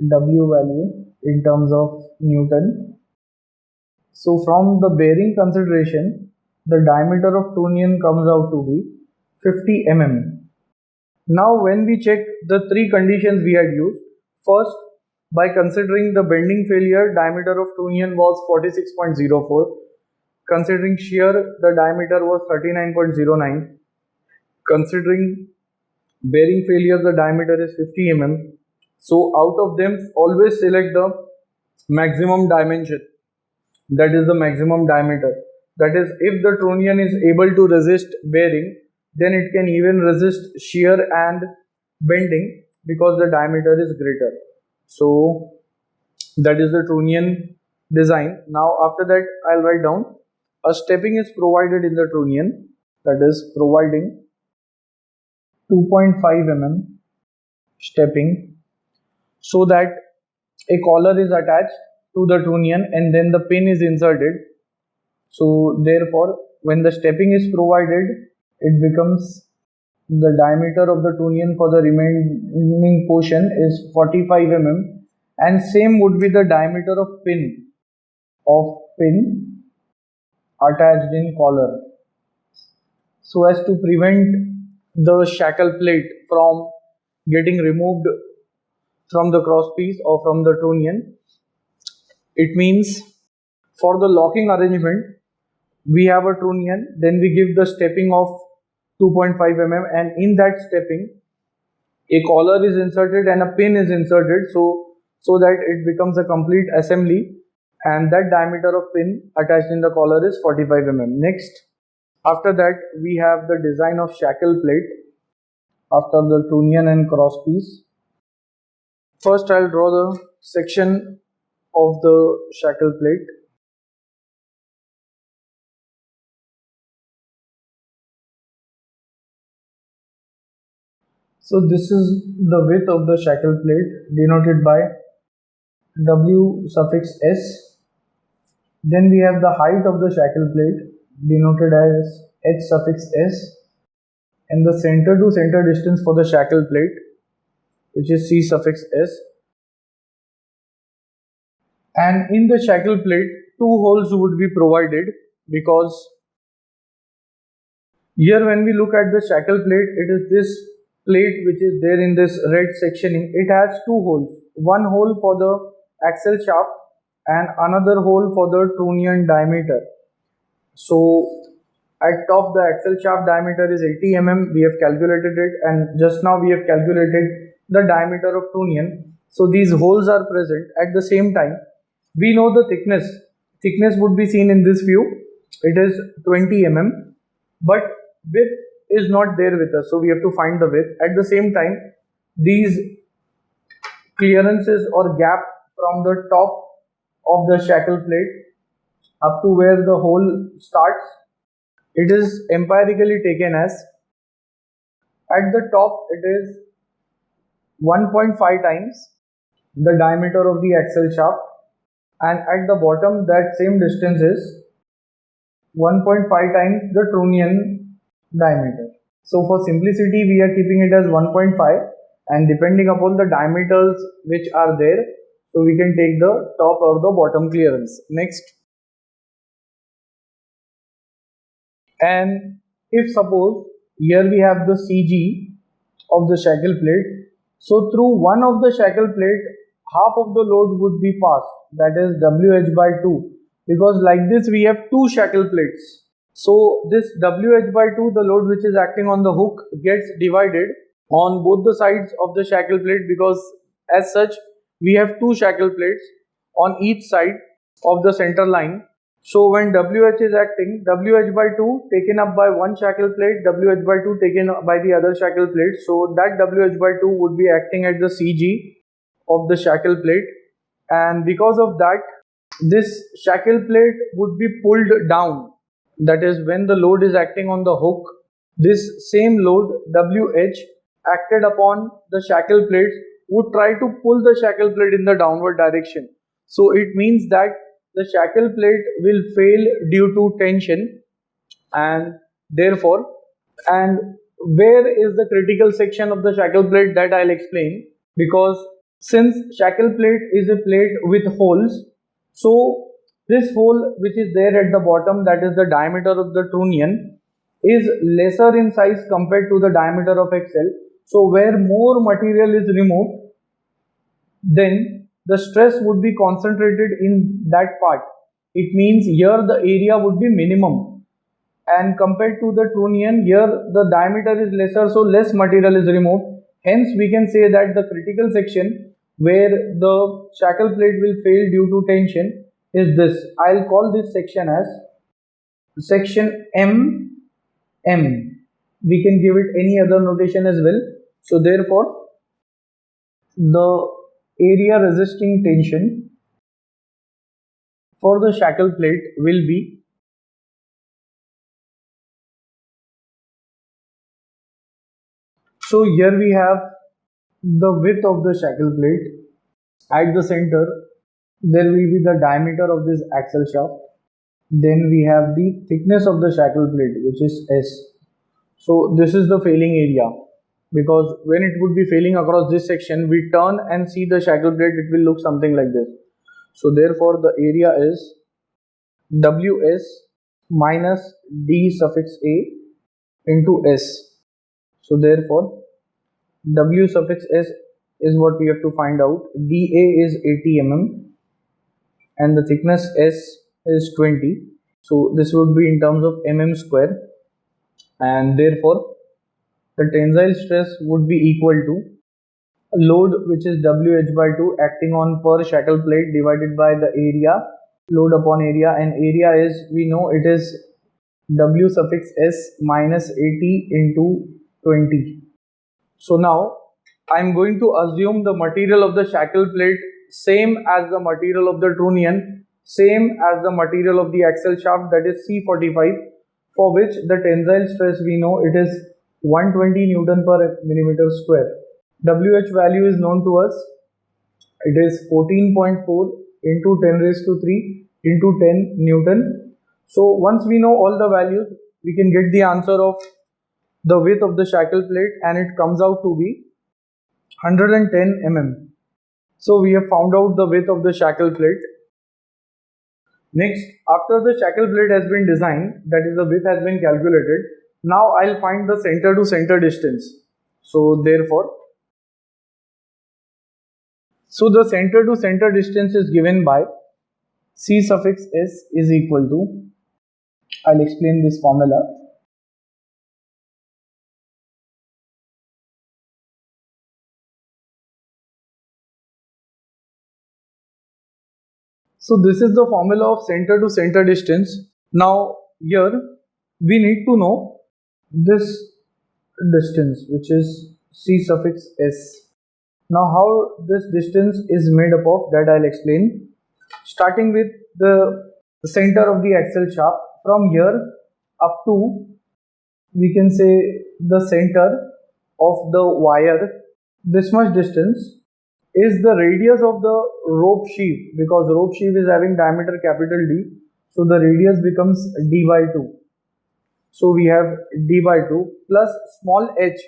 W value in terms of Newton. So from the bearing consideration, the diameter of trunnion comes out to be 50 mm. Now when we check the three conditions we had used, first, by considering the bending failure, diameter of trunnion was 46.04. Considering shear, the diameter was 39.09. Considering bearing failure, the diameter is 50 mm. So out of them, always select the maximum dimension, that is the maximum diameter. That is, if the trunnion is able to resist bearing, then it can even resist shear and bending because the diameter is greater. So that is the trunnion design. Now after that, I'll write down a stepping is provided in the trunnion, that is providing 2.5 mm stepping, so that a collar is attached to the trunnion and then the pin is inserted. So therefore, when the stepping is provided, it becomes the diameter of the trunnion for the remaining portion is 45 mm, and same would be the diameter of pin attached in collar, so as to prevent the shackle plate from getting removed from the crosspiece or from the trunnion. It means for the locking arrangement, we have a trunnion, then we give the stepping of 2.5 mm, and in that stepping a collar is inserted and a pin is inserted, so that it becomes a complete assembly, and that diameter of pin attached in the collar is 45 mm. Next, after that, we have the design of shackle plate after the trunnion and crosspiece. First, I'll draw the section of the shackle plate. So this is the width of the shackle plate denoted by W suffix S. Then we have the height of the shackle plate denoted as H suffix S, and the center to center distance for the shackle plate, which is C suffix S. And in the shackle plate, two holes would be provided, because here when we look at the shackle plate, it is this plate which is there in this red sectioning. It has two holes, one hole for the axle shaft and another hole for the trunnion diameter. So at top, the axle shaft diameter is 80 mm, we have calculated it, and just now we have calculated the diameter of trunnion. So these holes are present. At the same time, we know the thickness would be seen in this view, it is 20 mm, but width is not there with us, so we have to find the width. At the same time, these clearances or gap from the top of the shackle plate up to where the hole starts, it is empirically taken as, at the top it is 1.5 times the diameter of the axle shaft, and at the bottom that same distance is 1.5 times the trunnion diameter. So for simplicity, we are keeping it as 1.5, and depending upon the diameters which are there, so we can take the top or the bottom clearance. Next, and if suppose here we have the CG of the shackle plate, so through one of the shackle plate, half of the load would be passed, that is WH by 2, because like this we have two shackle plates. So this WH by 2, the load which is acting on the hook, gets divided on both the sides of the shackle plate, because as such we have two shackle plates on each side of the center line. So when WH is acting, WH by 2 taken up by one shackle plate, WH by 2 taken up by the other shackle plate, so that WH by 2 would be acting at the CG of the shackle plate, and because of that, this shackle plate would be pulled down. That is, when the load is acting on the hook, this same load WH acted upon the shackle plates would try to pull the shackle plate in the downward direction. So it means that the shackle plate will fail due to tension, and therefore, and where is the critical section of the shackle plate, that I'll explain. Because since shackle plate is a plate with holes, so This hole which is there at the bottom, that is the diameter of the trunnion, is lesser in size compared to the diameter of axle. So where more material is removed, then the stress would be concentrated in that part. It means here the area would be minimum, and compared to the trunnion, here the diameter is lesser, so less material is removed. Hence we can say that the critical section where the shackle plate will fail due to tension is this. I'll call this section as section MM. We can give it any other notation as well. So therefore the area resisting tension for the shackle plate will be, so here we have the width of the shackle plate. At the center there will be the diameter of this axle shaft. Then we have the thickness of the shackle plate, which is S. So this is the failing area, because when it would be failing across this section, we turn and see the shackle plate, it will look something like this. So therefore the area is Ws minus D suffix A into S. So therefore W suffix S is what we have to find out. dA is 80 mm and the thickness S is 20. So this would be in terms of mm square, and therefore the tensile stress would be equal to load, which is Wh by 2 acting on per shackle plate, divided by the area, load upon area, and area is, we know it is W suffix S minus 80 into 20. So now I am going to assume the material of the shackle plate same as the material of the trunnion, same as the material of the axle shaft, that is C45, for which the tensile stress we know it is 120 Newton per millimeter square. WH value is known to us. It is 14.4 into 10 raised to 3 into 10 Newton. So once we know all the values, we can get the answer of the width of the shackle plate, and it comes out to be 110 mm. So we have found out the width of the shackle plate. Next, after the shackle plate has been designed, that is the width has been calculated, now I'll find the center to center distance. So therefore, the center to center distance is given by C suffix S is equal to, I'll explain this formula. So this is the formula of center to center distance. Now here we need to know this distance, which is C suffix S. Now how this distance is made up of, that I'll explain. Starting with the center of the axle shaft, from here up to, we can say, the center of the wire, this much distance is the radius of the rope sheath, because rope sheath is having diameter capital D, so the radius becomes D by 2. So we have D by 2 plus small h.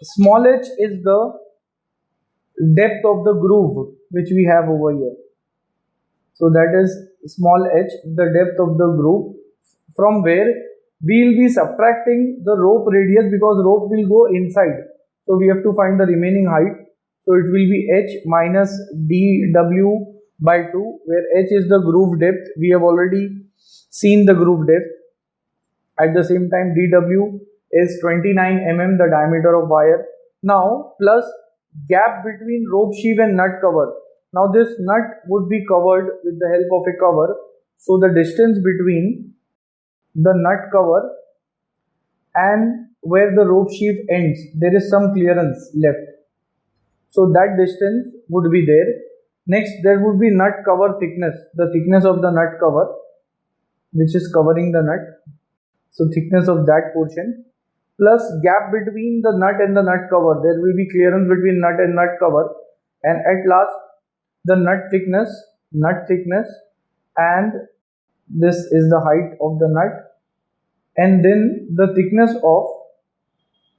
Small h is the depth of the groove which we have over here. So that is small h, the depth of the groove, from where we will be subtracting the rope radius, because rope will go inside. So we have to find the remaining height. So it will be h minus dw by 2, where h is the groove depth. We have already seen the groove depth. At the same time, dw is 29 mm, the diameter of wire. Now plus gap between rope sheave and nut cover. Now this nut would be covered with the help of a cover. So the distance between the nut cover and where the rope sheave ends, there is some clearance left. So that distance would be there. Next, there would be nut cover thickness, the thickness of the nut cover, which is covering the nut. So thickness of that portion, plus gap between the nut and the nut cover. There will be clearance between nut and nut cover. And at last, the nut thickness, and this is the height of the nut. And then the thickness of,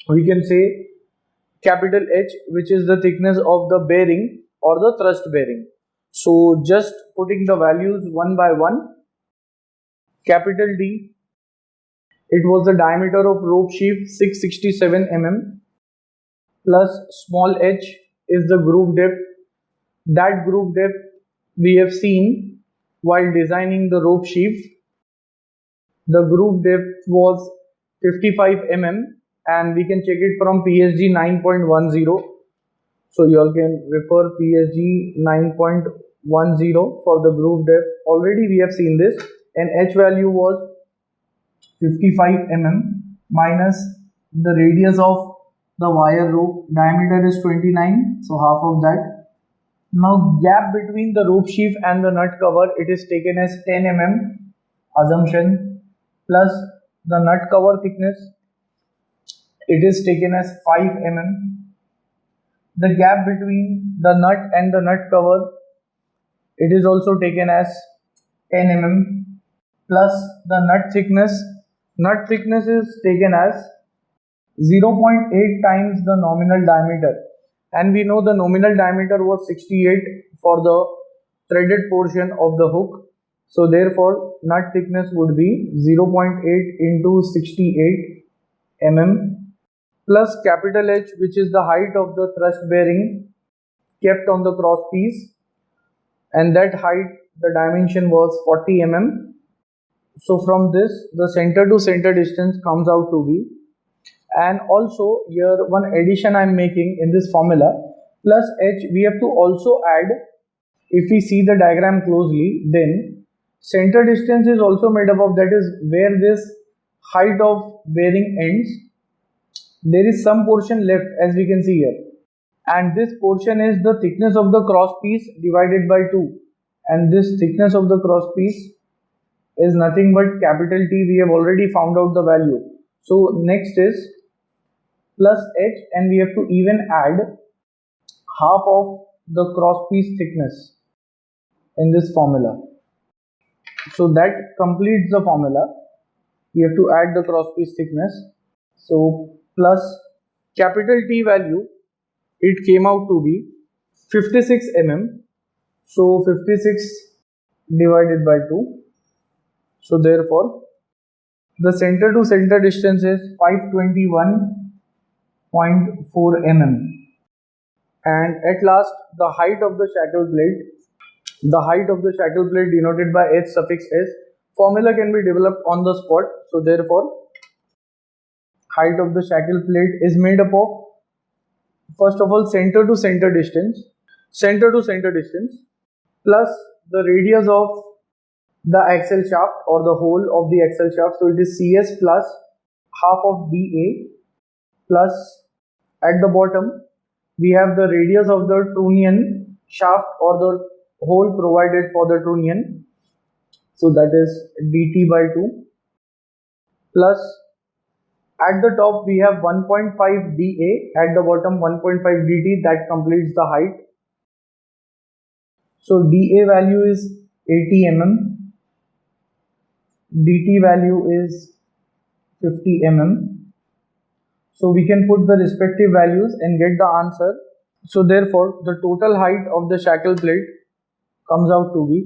we can say, capital H, which is the thickness of the bearing or the thrust bearing. So just putting the values one by one. Capital D, it was the diameter of rope sheath 667 mm, plus small h is the groove depth. That groove depth we have seen while designing the rope sheath. The groove depth was 55 mm and we can check it from PSG 9.10. So you all can refer PSG 9.10 for the groove depth. Already we have seen this, and h value was 55 mm minus the radius of the wire rope. Diameter is 29, so half of that. Now gap between the rope sheath and the nut cover, it is taken as 10 mm assumption, plus the nut cover thickness, it is taken as 5 mm. The gap between the nut and the nut cover, it is also taken as 10 mm, plus the nut thickness. Nut thickness is taken as 0.8 times the nominal diameter, and we know the nominal diameter was 68 for the threaded portion of the hook. So therefore nut thickness would be 0.8 into 68 mm, plus capital H, which is the height of the thrust bearing kept on the cross piece, and that height, the dimension was 40 mm. So from this the center to center distance comes out to be, and also here one addition I am making in this formula, plus h we have to also add. If we see the diagram closely, then center distance is also made up of, that is where this height of bearing ends, there is some portion left as we can see here, and this portion is the thickness of the cross piece divided by 2, and this thickness of the cross piece is nothing but capital T. We have already found out the value. So next is plus h, and we have to even add half of the cross piece thickness in this formula. So that completes the formula. We have to add the cross piece thickness. So plus capital T value, it came out to be 56 mm. So 56 divided by 2. So therefore the center to center distance is 521.4 mm. And at last the height of the shackle plate. The height of the shackle plate denoted by h suffix s. Formula can be developed on the spot. So therefore height of the shackle plate is made up of, first of all, center to center distance plus the radius of the axle shaft or the whole of the axle shaft. So it is CS plus half of DA, plus at the bottom we have the radius of the trunnion shaft or the hole provided for the trunnion. So that is DT by 2, plus at the top we have 1.5 DA, at the bottom 1.5 DT, that completes the height. So DA value is 80 mm, DT value is 50 mm. So we can put the respective values and get the answer. So therefore the total height of the shackle plate comes out to be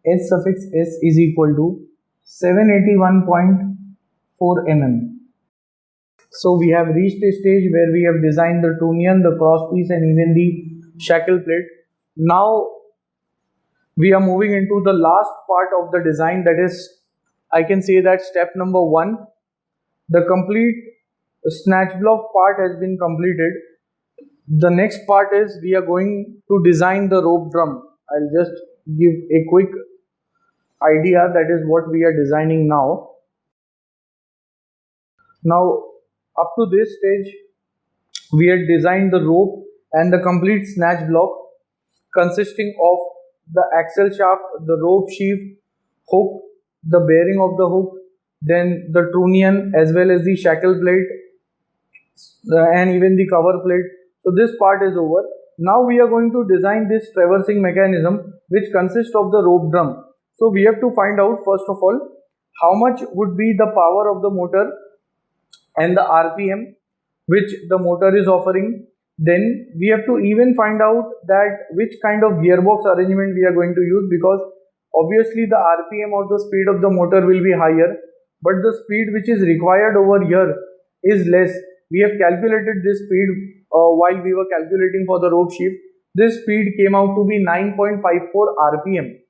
h suffix s is equal to 781.4 mm. So we have reached a stage where we have designed the trunnion, the cross piece, and even the shackle plate. Now we are moving into the last part of the design, that is, I can say that step number 1. The complete snatch block part has been completed. The next part is we are going to design the rope drum. I'll just give a quick idea, that is what we are designing now. Now up to this stage we had designed the rope and the complete snatch block consisting of the axle shaft, the rope sheath, hook, the bearing of the hook, then the trunnion as well as the shackle plate and even the cover plate. So this part is over. Now we are going to design this traversing mechanism which consists of the rope drum. So we have to find out first of all how much would be the power of the motor and the RPM which the motor is offering. Then we have to even find out that which kind of gearbox arrangement we are going to use, because obviously the RPM or the speed of the motor will be higher, but the speed which is required over here is less. We have calculated this speed while we were calculating for the rope sheath. This speed came out to be 9.54 RPM.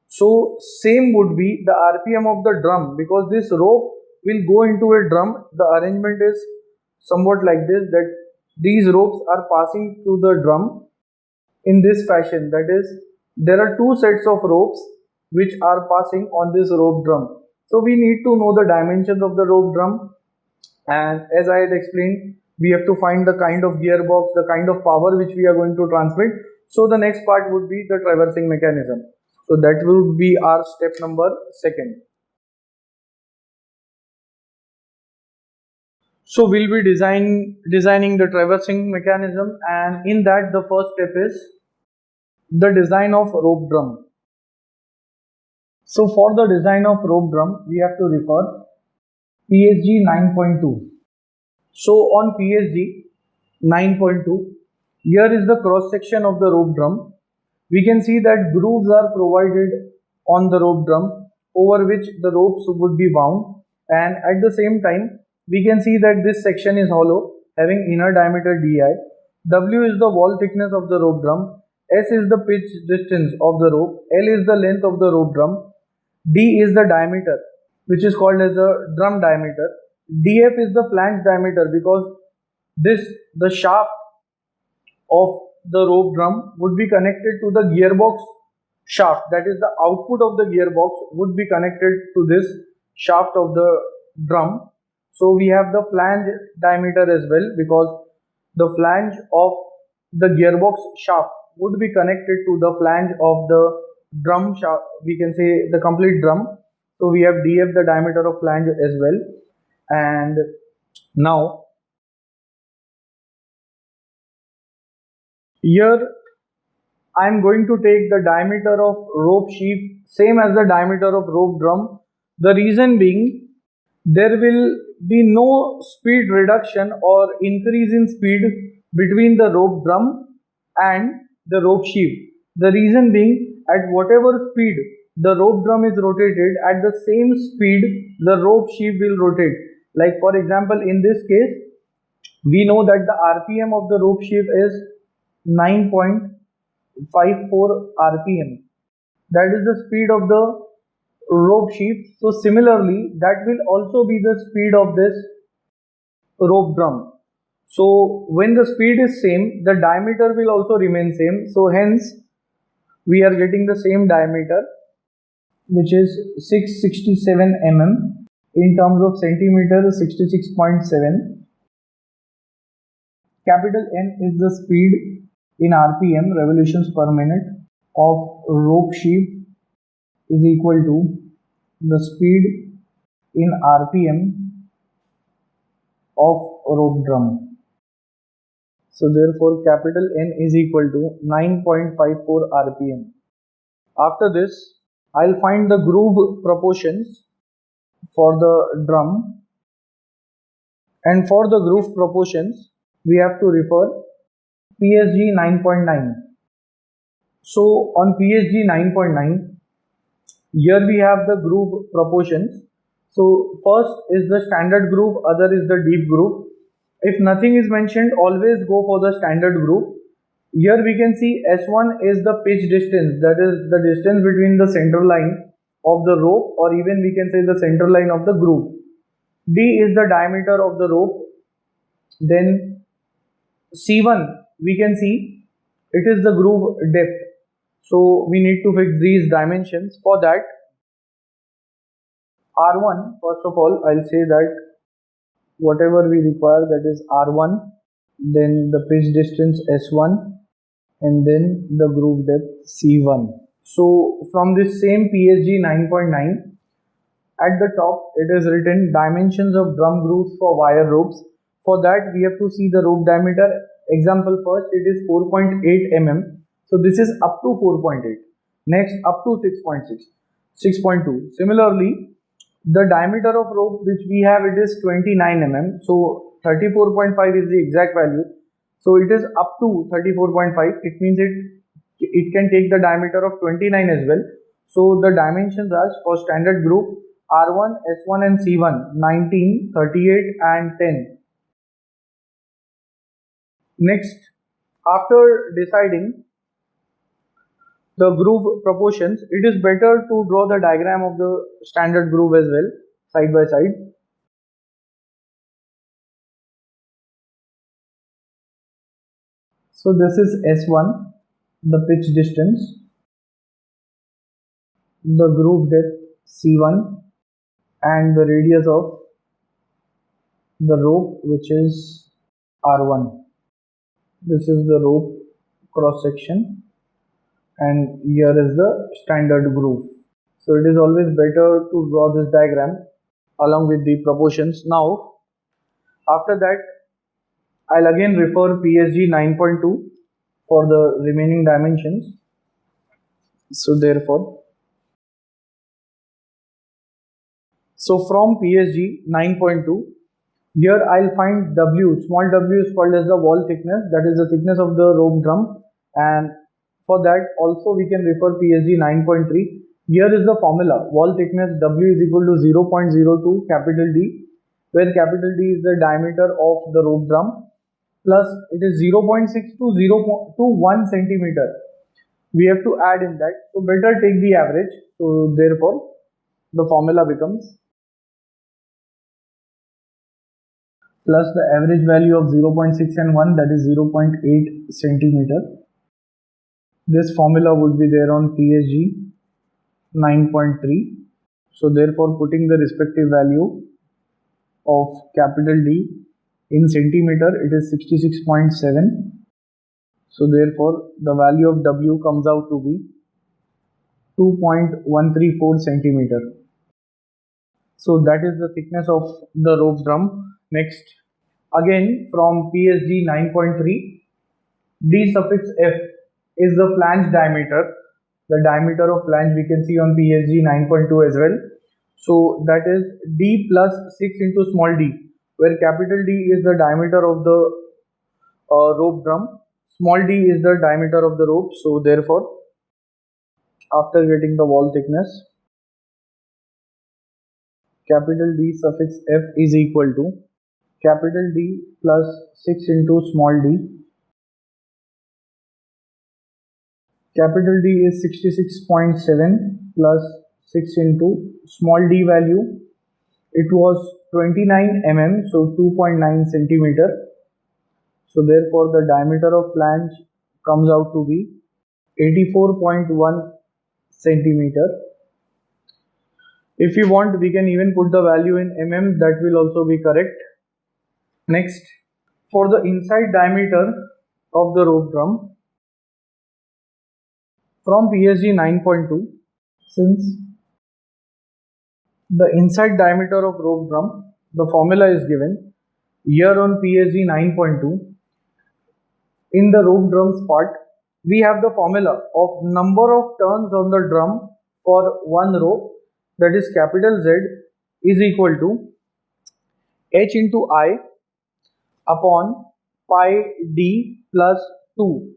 So same would be the RPM of the drum, because this rope will go into a drum. The arrangement is somewhat like this, that these ropes are passing through the drum in this fashion. That is, there are two sets of ropes which are passing on this rope drum. So we need to know the dimensions of the rope drum, and as I had explained, we have to find the kind of gearbox, the kind of power which we are going to transmit. So the next part would be the traversing mechanism. So that will be our step number 2. So we'll be designing the traversing mechanism, and in that the first step is the design of rope drum. So for the design of rope drum, we have to refer PSG 9.2. So on PSG 9.2, here is the cross section of the rope drum. We can see that grooves are provided on the rope drum over which the ropes would be wound, and at the same time we can see that this section is hollow, having inner diameter di. W is the wall thickness of the rope drum. S is the pitch distance of the rope. L is the length of the rope drum. D is the diameter, which is called as the drum diameter. DF is the flange diameter, because the shaft of the rope drum would be connected to the gearbox shaft. That is, the output of the gearbox would be connected to this shaft of the drum. So we have the flange diameter as well, because the flange of the gearbox shaft would be connected to the flange of the drum shaft, we can say the complete drum. So we have DF, the diameter of flange as well. And now here I am going to take the diameter of rope sheath same as the diameter of rope drum. The reason being, there will be no speed reduction or increase in speed between the rope drum and the rope sheath. The reason being, at whatever speed the rope drum is rotated, at the same speed the rope sheath will rotate. Like for example, in this case, we know that the RPM of the rope sheath is 9.54 RPM. That is the speed of the rope sheath. So similarly, that will also be the speed of this rope drum. So when the speed is same, the diameter will also remain same. So hence we are getting the same diameter, which is 667 mm. In terms of centimeter, 66.7. Capital N is the speed in RPM, revolutions per minute, of rope sheath, is equal to the speed in RPM of rope drum. So therefore capital N is equal to 9.54 RPM. After this, I'll find the groove proportions for the drum, and for the groove proportions we have to refer PSG 9.9. So on PSG 9.9, here we have the groove proportions. So first is the standard groove, other is the deep groove. If nothing is mentioned, always go for the standard groove. Here we can see S1 is the pitch distance, that is the distance between the center line of the rope, or even we can say the center line of the groove. D is the diameter of the rope. Then C1, we can see it is the groove depth. So we need to fix these dimensions. For that, R1, first of all, I'll say that whatever we require, that is R1, then the pitch distance S1, and then the groove depth C1. So from this same PSG 9.9, at the top it is written dimensions of drum grooves for wire ropes. For that we have to see the rope diameter. Example first, it is 4.8 mm. So this is up to 4.8. Next up to 6.6, 6.2. Similarly, the diameter of rope which we have, it is 29 mm. So 34.5 is the exact value. So it is up to 34.5. It means it can take the diameter of 29 as well. So the dimensions are for standard group R1, S1 and C1 19, 38 and 10. Next, after deciding the groove proportions, it is better to draw the diagram of the standard groove as well, side by side. So this is S1, the pitch distance, the groove depth C1 and the radius of the rope, which is R1. This is the rope cross section and here is the standard groove. So it is always better to draw this diagram along with the proportions. Now after that I'll again refer PSG 9.2 for the remaining dimensions. So therefore, from PSG 9.2, here I'll find W. Small w is called as the wall thickness, that is the thickness of the rope drum, and for that also we can refer PSG 9.3. Here is the formula. Wall thickness W is equal to 0.02 capital D, where capital D is the diameter of the rope drum, plus it is 0.6 to 1 centimeter. We have to add in that, so better take the average. So therefore the formula becomes plus the average value of 0.6 and 1, that is 0.8 centimeter. This formula would be there on PSG 9.3. So therefore putting the respective value of capital D in centimeter, it is 66.7. So therefore the value of W comes out to be 2.134 centimeter. So that is the thickness of the rope drum. Next, again from PSG 9.3, D suffix F is the flange diameter. The diameter of flange we can see on PSG 9.2 as well. So that is D plus 6 into small d, where capital D is the diameter of the rope drum, small d is the diameter of the rope. So therefore, after getting the wall thickness, capital D suffix F is equal to capital D plus 6 into small d. Capital D is 66.7 plus 6 into small d value. It was 29 mm, so 2.9 centimeter. So therefore the diameter of flange comes out to be 84.1 centimeter. If you want, we can even put the value in mm, that will also be correct. Next, for the inside diameter of the rope drum, from PSG 9.2, since the inside diameter of rope drum, the formula is given here on PSG 9.2. In the rope drums part, we have the formula of number of turns on the drum for one rope, that is capital Z is equal to H into I upon pi d plus 2.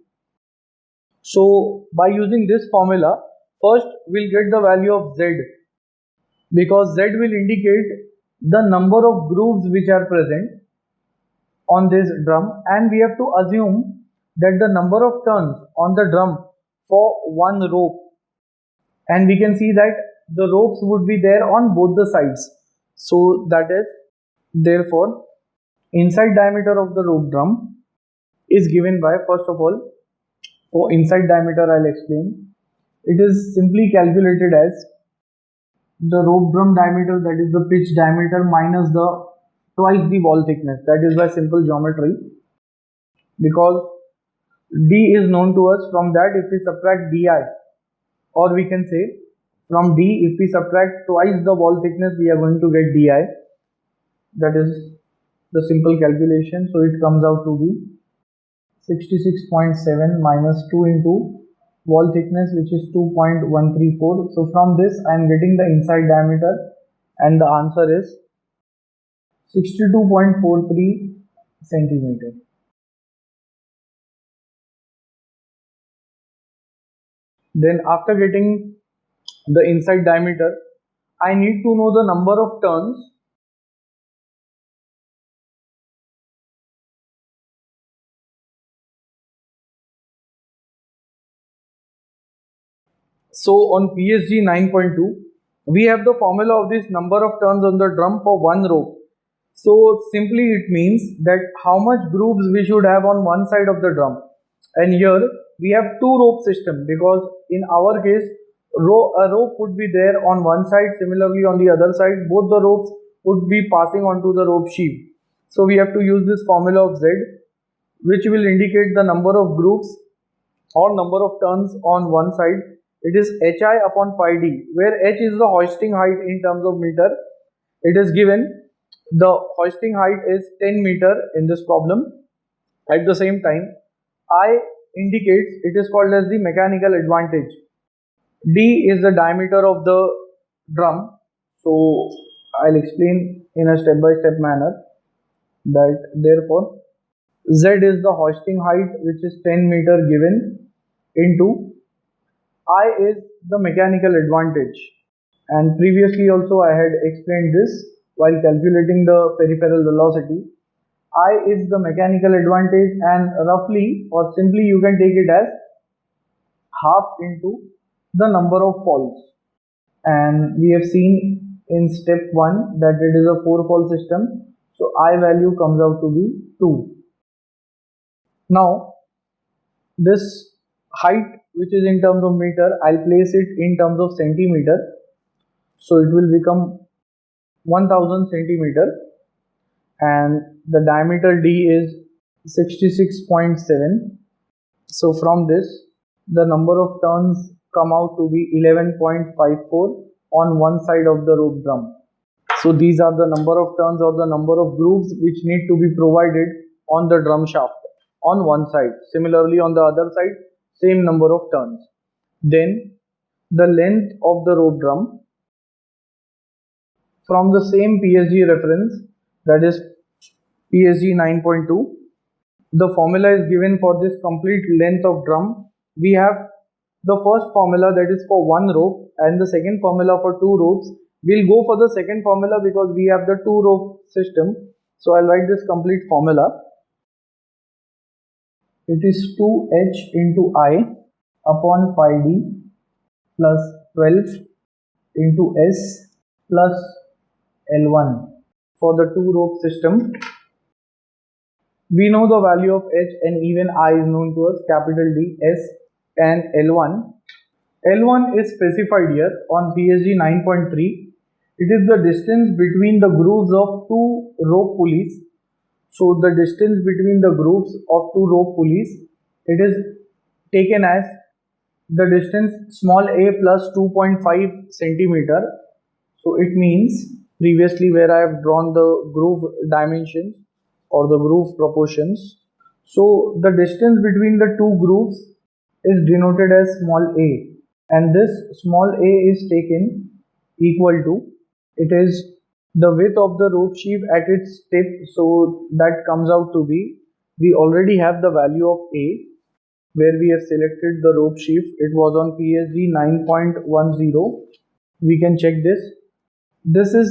So by using this formula, first we'll get the value of Z, because Z will indicate the number of grooves which are present on this drum, and we have to assume that the number of turns on the drum for one rope, and we can see that the ropes would be there on both the sides. So that is, therefore inside diameter of the rope drum is given by, first of all, for inside diameter I'll explain. It is simply calculated as the rope drum diameter, that is the pitch diameter, minus the twice the wall thickness, that is by simple geometry, because D is known to us. From that, if we subtract DI, or we can say from D, if we subtract twice the wall thickness, we are going to get DI. That is the simple calculation. So it comes out to be 66.7 minus 2 into wall thickness, which is 2.134. So from this I am getting the inside diameter, and the answer is 62.43 centimeter. Then after getting the inside diameter, I need to know the number of turns. So on PSG 9.2, we have the formula of this number of turns on the drum for one rope. So simply it means that how much grooves we should have on one side of the drum. And here we have two rope system, because in our case a rope would be there on one side, similarly on the other side both the ropes would be passing onto the rope sheath. So we have to use this formula of Z, which will indicate the number of grooves or number of turns on one side. It is hi upon pi d, where h is the hoisting height in terms of meter. It is given the hoisting height is 10 meter in this problem. At the same time, I indicates it is called as the mechanical advantage. D is the diameter of the drum. So I'll explain in a step-by-step manner that therefore Z is the hoisting height, which is 10 meter given, into I is the mechanical advantage. And previously also I had explained this while calculating the peripheral velocity. I is the mechanical advantage, and roughly or simply you can take it as half into the number of falls. And we have seen in step 1 that it is a 4-fall system. So I value comes out to be 2. Now this height, which is in terms of meter, I'll place it in terms of centimeter. So it will become 1000 centimeter, and the diameter D is 66.7. So from this the number of turns come out to be 11.54 on one side of the rope drum. So these are the number of turns or the number of grooves which need to be provided on the drum shaft on one side. Similarly on the other side, same number of turns. Then the length of the rope drum from the same PSG reference, that is PSG 9.2. The formula is given for this complete length of drum. We have the first formula, that is for one rope, and the second formula for two ropes. We'll go for the second formula because we have the two rope system. So I'll write this complete formula. It is 2h into I upon pi d plus 12 into s plus L1 for the two rope system. We know the value of h and even I is known to us, capital D, S and L1. L1 is specified here on PSG 9.3. It is the distance between the grooves of two rope pulleys. So the distance between the grooves of two rope pulleys, it is taken as the distance small a plus 2.5 centimeter. So it means previously where I have drawn the groove dimensions or the groove proportions. So the distance between the two grooves is denoted as small a, and this small a is taken equal to, it is the width of the rope sheath at its tip. So that comes out to be, we already have the value of a where we have selected the rope sheath. It was on PSG 9.10. We can check this. This is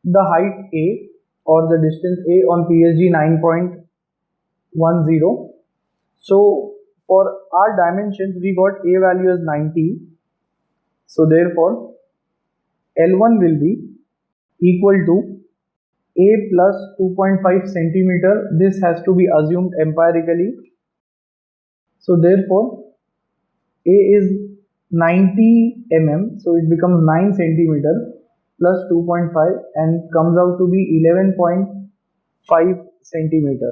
the height a or the distance a on PSG 9.10. So for our dimensions we got a value as 90. So therefore L1 will be equal to a plus 2.5 centimeter. This has to be assumed empirically. So therefore a is 90 mm, so it becomes 9 centimeter plus 2.5 and comes out to be 11.5 centimeter.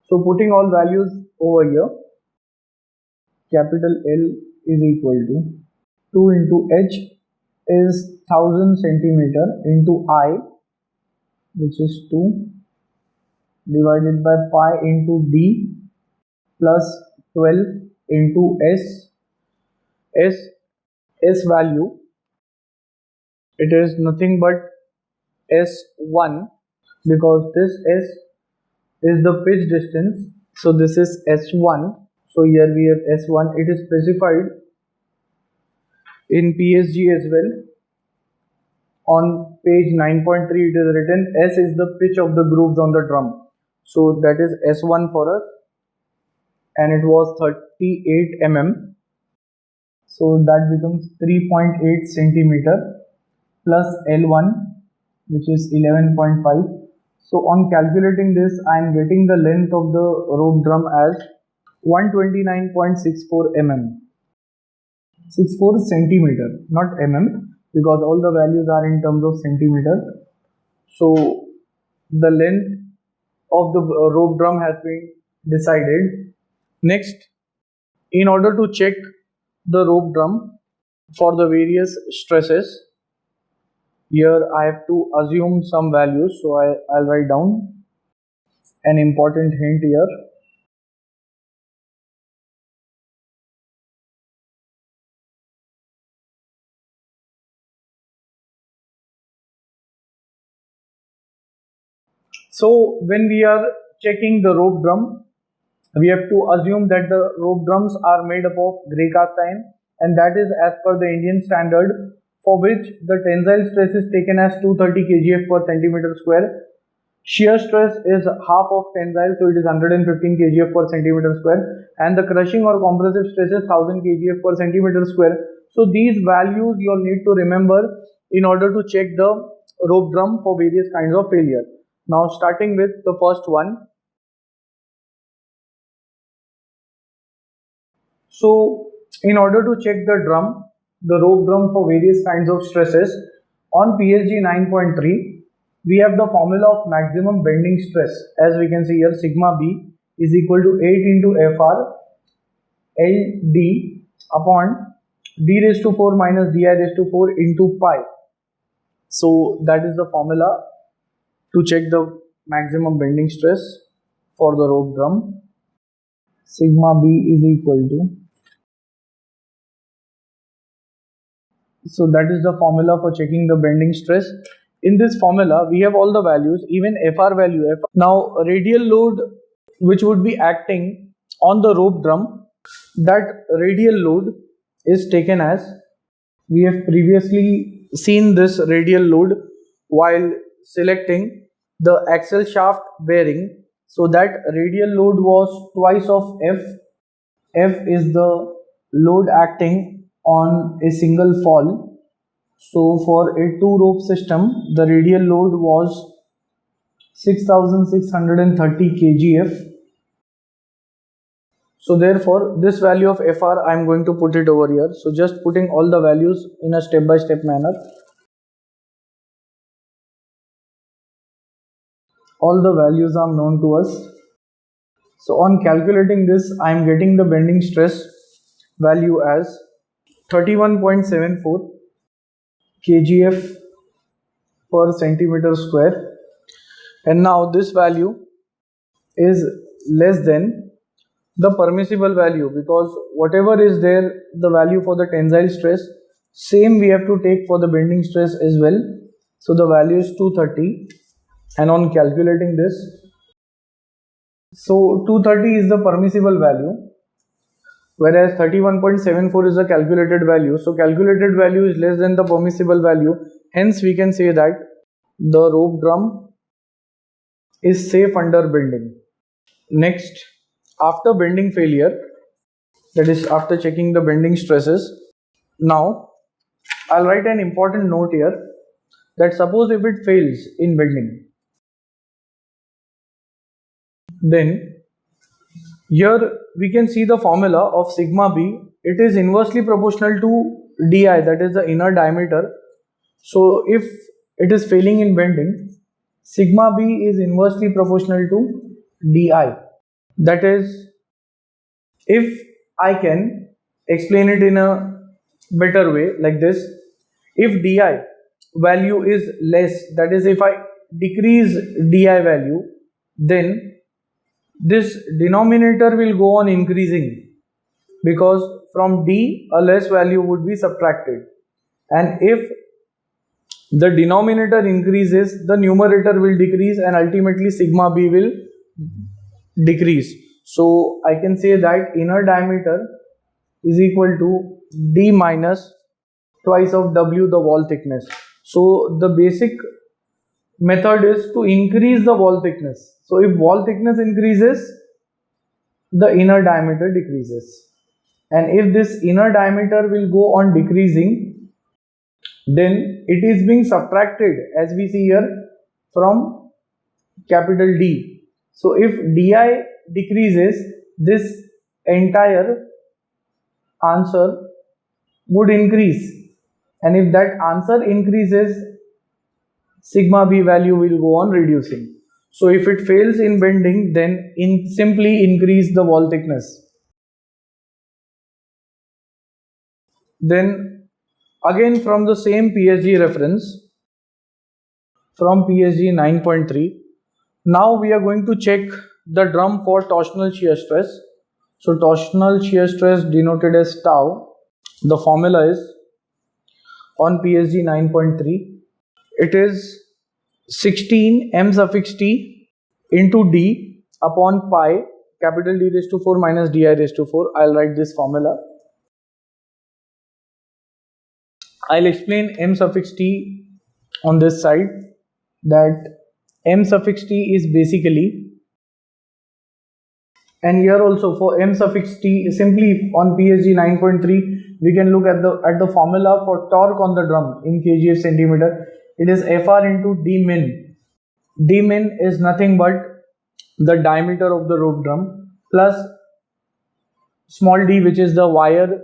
So putting all values over here, capital L is equal to 2 into h is 1000 centimeter into I, which is 2, divided by pi into d plus 12 into s. S value, it is nothing but S1, because this S is the pitch distance. So this is S1. So here we have S1. It is specified In PSG as well, on page 9.3 it is written S is the pitch of the grooves on the drum. So that is S1 for us, and it was 38 mm. So that becomes 3.8 centimeter plus L1, which is 11.5. So on calculating this, I am getting the length of the rope drum as 129.64 mm. 64 centimeter, not mm, because all the values are in terms of centimeter. So the length of the rope drum has been decided. Next, in order to check the rope drum for the various stresses, here I have to assume some values, so I'll write down an important hint here. So when we are checking the rope drum, we have to assume that the rope drums are made up of grey cast iron, and that is as per the Indian standard, for which the tensile stress is taken as 230 kgf per centimeter square. Shear stress is half of tensile, so it is 115 kgf per centimeter square, and the crushing or compressive stress is 1000 kgf per centimeter square. So these values you all need to remember in order to check the rope drum for various kinds of failure. Now starting with the first one. So in order to check the rope drum for various kinds of stresses, on PSG 9.3, we have the formula of maximum bending stress. As we can see here, sigma B is equal to 8 into Fr LD upon D raised to 4 minus Di raised to 4 into pi. So that is the formula to check the maximum bending stress for the rope drum. Sigma B is equal to, so that is the formula for checking the bending stress. In this formula, we have all the values, even Fr value. Now, radial load which would be acting on the rope drum, that radial load is taken as, we have previously seen this radial load while selecting the axle shaft bearing. So that radial load was twice of F. F is the load acting on a single fall. So for a two rope system, the radial load was 6630 kgf. So therefore this value of Fr, I am going to put it over here. So just putting all the values in a step by step manner. All the values are known to us. So on calculating this, I am getting the bending stress value as 31.74 kgf per centimeter square, and now this value is less than the permissible value, because whatever is there, the value for the tensile stress, same we have to take for the bending stress as well. So the value is 230, and on calculating this, so 230 is the permissible value, whereas 31.74 is the calculated value. So calculated value is less than the permissible value. Hence we can say that the rope drum is safe under bending. Next, after bending failure, that is after checking the bending stresses, now I'll write an important note here, that suppose if it fails in bending, then here we can see the formula of sigma B. It is inversely proportional to Di, that is the inner diameter. So if it is failing in bending, sigma B is inversely proportional to Di. That is, if I can explain it in a better way like this, if Di value is less, that is if I decrease Di value, then this denominator will go on increasing, because from D a less value would be subtracted, and if the denominator increases, the numerator will decrease, and ultimately sigma B will decrease. So I can say that inner diameter is equal to D minus twice of W the wall thickness. So the basic method is to increase the wall thickness. So if wall thickness increases, the inner diameter decreases. And if this inner diameter will go on decreasing, then it is being subtracted, as we see here, from capital D. So if DI decreases, this entire answer would increase, and if that answer increases, sigma B value will go on reducing. So if it fails in bending, then simply increase the wall thickness. Then again from the same PSG reference, from PSG 9.3, now we are going to check the drum for torsional shear stress. So torsional shear stress denoted as tau. The formula is on PSG 9.3. It is 16 m suffix t into d upon pi capital D raised to 4 minus di raised to 4. I'll write this formula. I'll explain m suffix t on this side, that m suffix t is basically, and here also for m suffix t, simply on PSG 9.3 we can look at the formula for torque on the drum in kgf centimeter. It is Fr into d min. D min is nothing but the diameter of the rope drum plus small d, which is the wire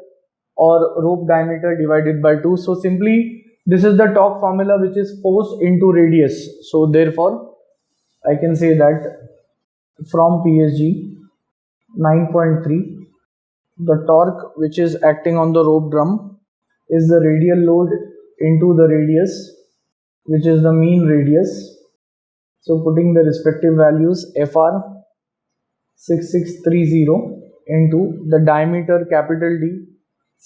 or rope diameter, divided by 2. So simply this is the torque formula, which is force into radius. So therefore I can say that from PSG 9.3, the torque which is acting on the rope drum is the radial load into the radius, which is the mean radius. So putting the respective values, Fr 6630 into the diameter capital D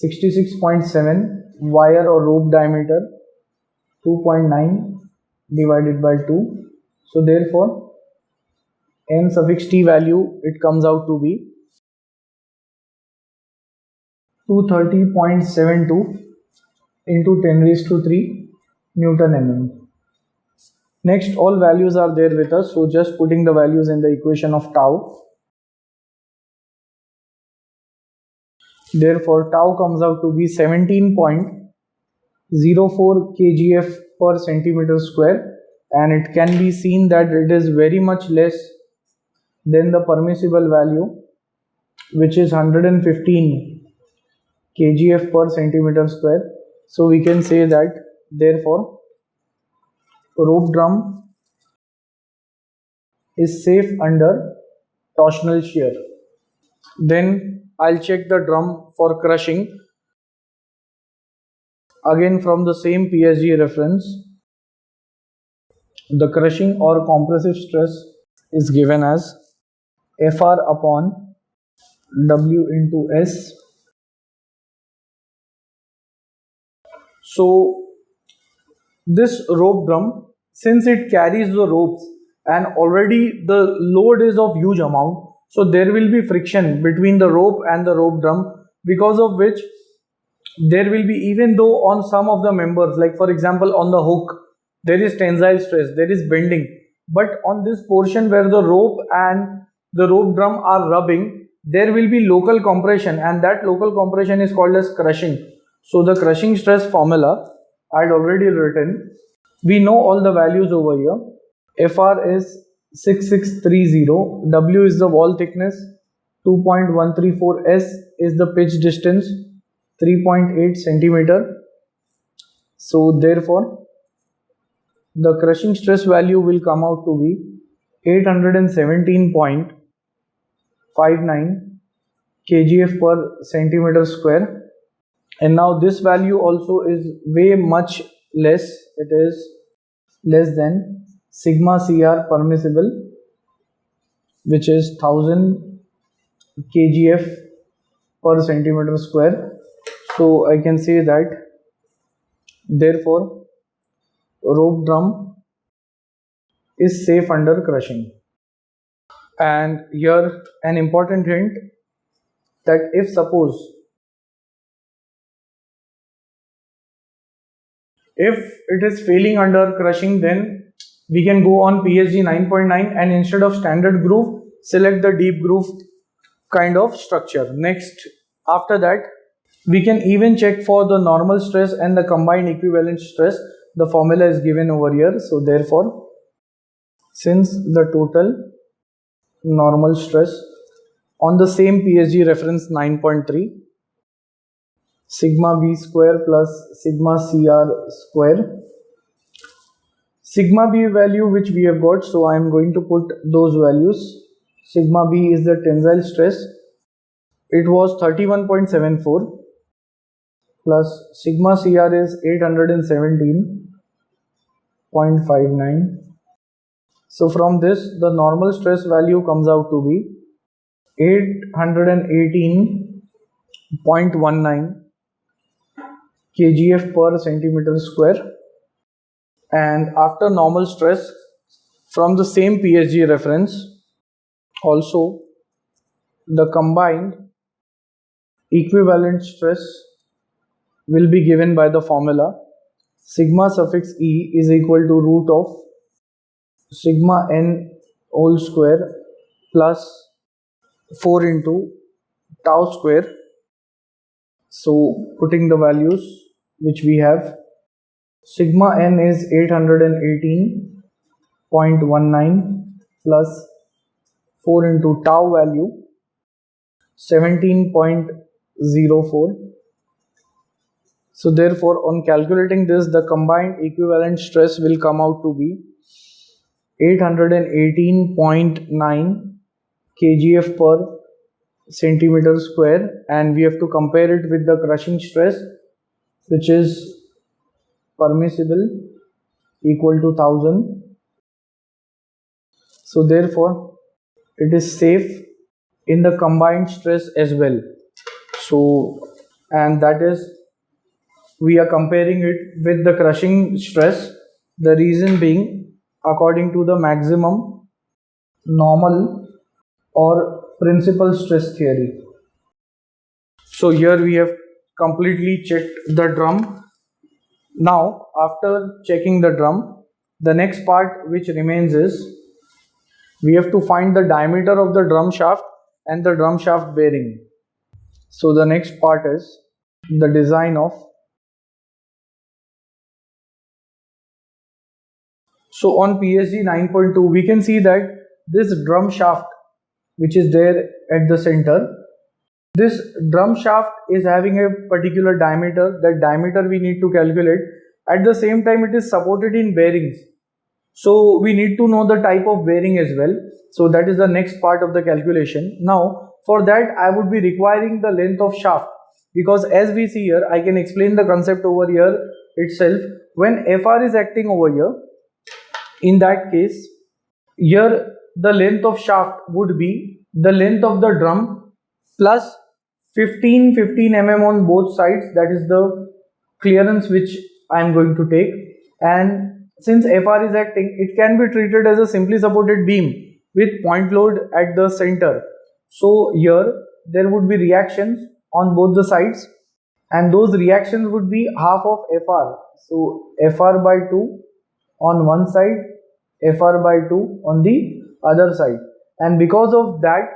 66.7, wire or rope diameter 2.9 divided by 2. So therefore m suffix t value, it comes out to be 230.72 into 10 raised to 3 Newton mm. Next, all values are there with us, so just putting the values in the equation of tau. Therefore tau comes out to be 17.04 kgf per centimeter square, and it can be seen that it is very much less than the permissible value, which is 115 kgf per centimeter square. So we can say that therefore rope drum is safe under torsional shear. Then I'll check the drum for crushing. Again from the same PSG reference, the crushing or compressive stress is given as Fr upon W into S. So this rope drum, since it carries the ropes and already the load is of huge amount, so there will be friction between the rope and the rope drum, because of which there will be, even though on some of the members, like for example on the hook, there is tensile stress, there is bending, but on this portion where the rope and the rope drum are rubbing, there will be local compression, and that local compression is called as crushing. So the crushing stress formula I had already written. We know all the values over here. Fr is 6630, W is the wall thickness, 2.134, S is the pitch distance, 3.8 centimeter. So therefore the crushing stress value will come out to be 817.59 kgf per centimeter square. And now this value also is way much less. It is less than sigma CR permissible, which is 1000 kgf per centimeter square. So I can say that therefore rope drum is safe under crushing. And here an important hint, that if suppose If it is failing under crushing, then we can go on PSG 9.9 and instead of standard groove, select the deep groove kind of structure. Next, after that, we can even check for the normal stress and the combined equivalent stress. The formula is given over here. So therefore, since the total normal stress on the same PSG reference 9.3, sigma B square plus sigma CR square. Sigma B value which we have got, so I am going to put those values. Sigma B is the tensile stress. It was 31.74 plus sigma CR is 817.59. So from this, the normal stress value comes out to be 818.19 kgf per centimeter square. And after normal stress, from the same PSG reference, also the combined equivalent stress will be given by the formula sigma suffix E is equal to root of sigma n whole square plus 4 into tau square. So putting the values which we have, sigma n is 818.19 plus 4 into tau value 17.04. So therefore, on calculating this, the combined equivalent stress will come out to be 818.9 kgf per centimeter square, and we have to compare it with the crushing stress, which is permissible, equal to 1000. So therefore, it is safe in the combined stress as well. So, and that is, we are comparing it with the crushing stress. The reason being, according to the maximum, normal or principal stress theory. So here we have completely checked the drum. Now, after checking the drum, the next part which remains is, we have to find the diameter of the drum shaft and the drum shaft bearing. So the next part is the design of. So on PSG 9.2, we can see that this drum shaft which is there at the center, this drum shaft is having a particular diameter. That diameter we need to calculate. At the same time, it is supported in bearings. So we need to know the type of bearing as well. So that is the next part of the calculation. Now for that, I would be requiring the length of shaft, because as we see here, I can explain the concept over here itself. When FR is acting over here, in that case, here the length of shaft would be the length of the drum plus 15 mm on both sides. That is the clearance which I am going to take. And since FR is acting, it can be treated as a simply supported beam with point load at the center. So here there would be reactions on both the sides, and those reactions would be half of FR. So FR by 2 on one side, FR by 2 on the other side. And because of that,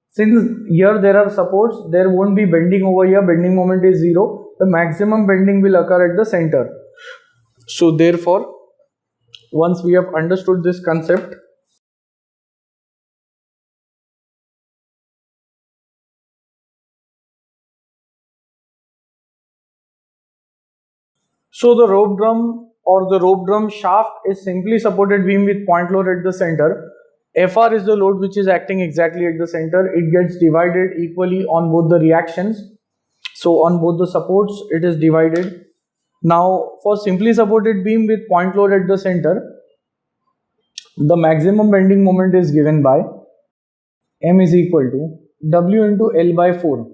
since here there are supports, there won't be bending over here. Bending moment is 0. The maximum bending will occur at the center. So therefore, once we have understood this concept, so the rope drum or the rope drum shaft is simply supported beam with point load at the center. FR is the load which is acting exactly at the center. It gets divided equally on both the reactions. So on both the supports, it is divided. Now for simply supported beam with point load at the center, the maximum bending moment is given by M is equal to W into L by 4.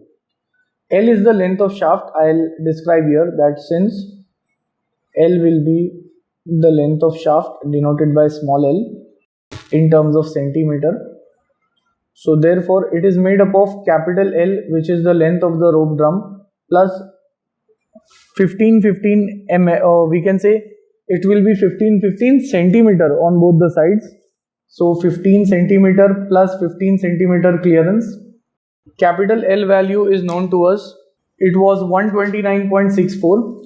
L is the length of shaft. I'll describe here that since L will be the length of shaft denoted by small l in terms of centimeter. So therefore it is made up of capital L, which is the length of the rope drum, plus 15 we can say it will be 15 centimeter on both the sides. So 15 centimeter plus 15 centimeter clearance. Capital L value is known to us. It was 129.64.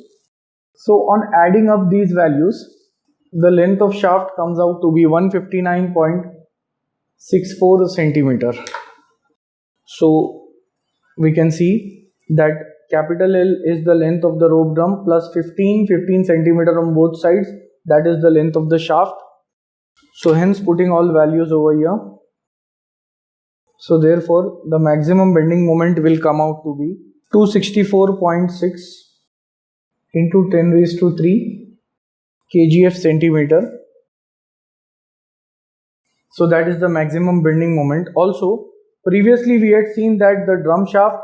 So on adding up these values, the length of shaft comes out to be 159.64 centimeter. So we can see that capital L is the length of the rope drum plus 15 centimeter on both sides. That is the length of the shaft. So hence putting all values over here. So therefore the maximum bending moment will come out to be 264.6 into 10⁻³ kgf centimeter. So that is the maximum bending moment. Also, previously we had seen that the drum shaft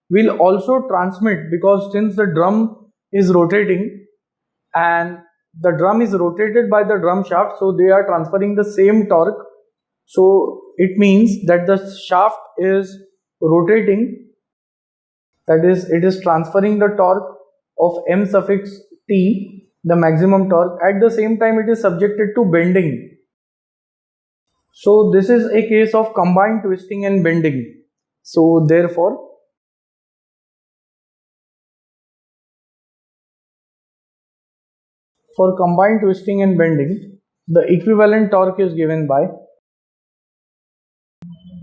will also transmit, because since the drum is rotating and the drum is rotated by the drum shaft, so they are transferring the same torque. So it means that the shaft is rotating, that is, it is transferring the torque of m suffix t, the maximum torque. At the same time, it is subjected to bending. So this is a case of combined twisting and bending. So therefore, for combined twisting and bending, the equivalent torque is given by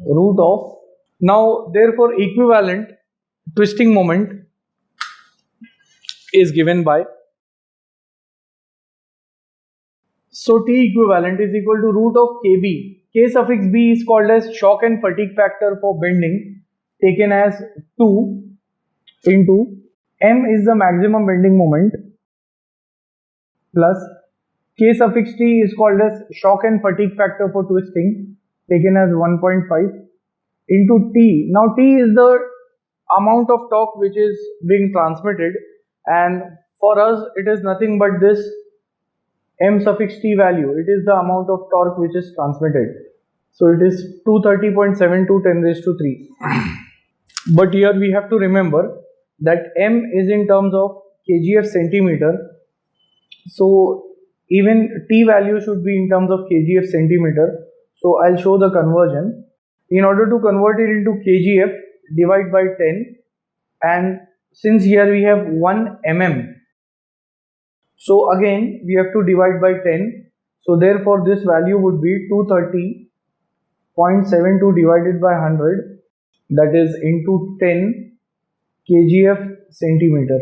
root of. Now therefore equivalent twisting moment is given by, so T equivalent is equal to root of Kb. K suffix b is called as shock and fatigue factor for bending, taken as 2 into m is the maximum bending moment, plus K suffix t is called as shock and fatigue factor for twisting, taken as 1.5 into T. Now T is the amount of torque which is being transmitted, and for us it is nothing but this m suffix t value. It is the amount of torque which is transmitted. So it is 230.72 10⁻³. But here we have to remember that m is in terms of kgf centimeter. So even t value should be in terms of kgf centimeter. So I'll show the conversion. In order to convert it into kgf, divide by 10, and since here we have 1 mm, so again we have to divide by 10. So therefore this value would be 230.72 divided by 100, that is into 10 kgf centimeter.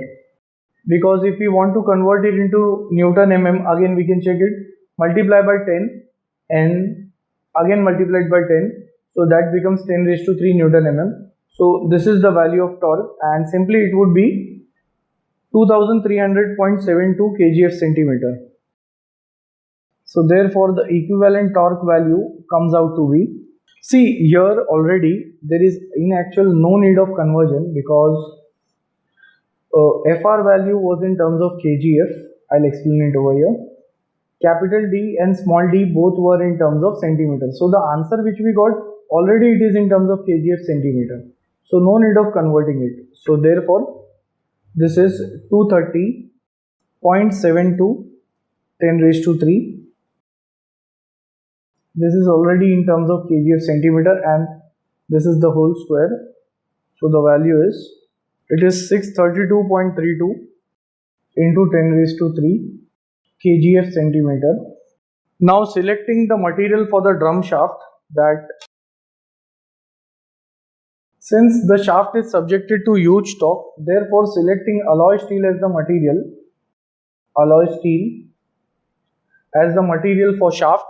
Because if we want to convert it into Newton mm, again we can check it, multiply by 10 and again multiplied by 10, so that becomes 10⁻³ Newton mm. So this is the value of torque, and simply it would be 2300.72 kgf centimeter. So therefore the equivalent torque value comes out to be, see here already there is in actual no need of conversion, because FR value was in terms of kgf. I'll explain it over here. Capital D and small d both were in terms of centimeter. So the answer which we got, already it is in terms of kgf centimeter. So no need of converting it. So therefore this is 230.72 10⁻³. This is already in terms of kgf centimeter, and this is the whole square. So the value is, it is 632.32 into 10⁻³ kgf centimeter. Now selecting the material for the drum shaft, that since the shaft is subjected to huge torque, therefore selecting alloy steel as the material, alloy steel as the material for shaft,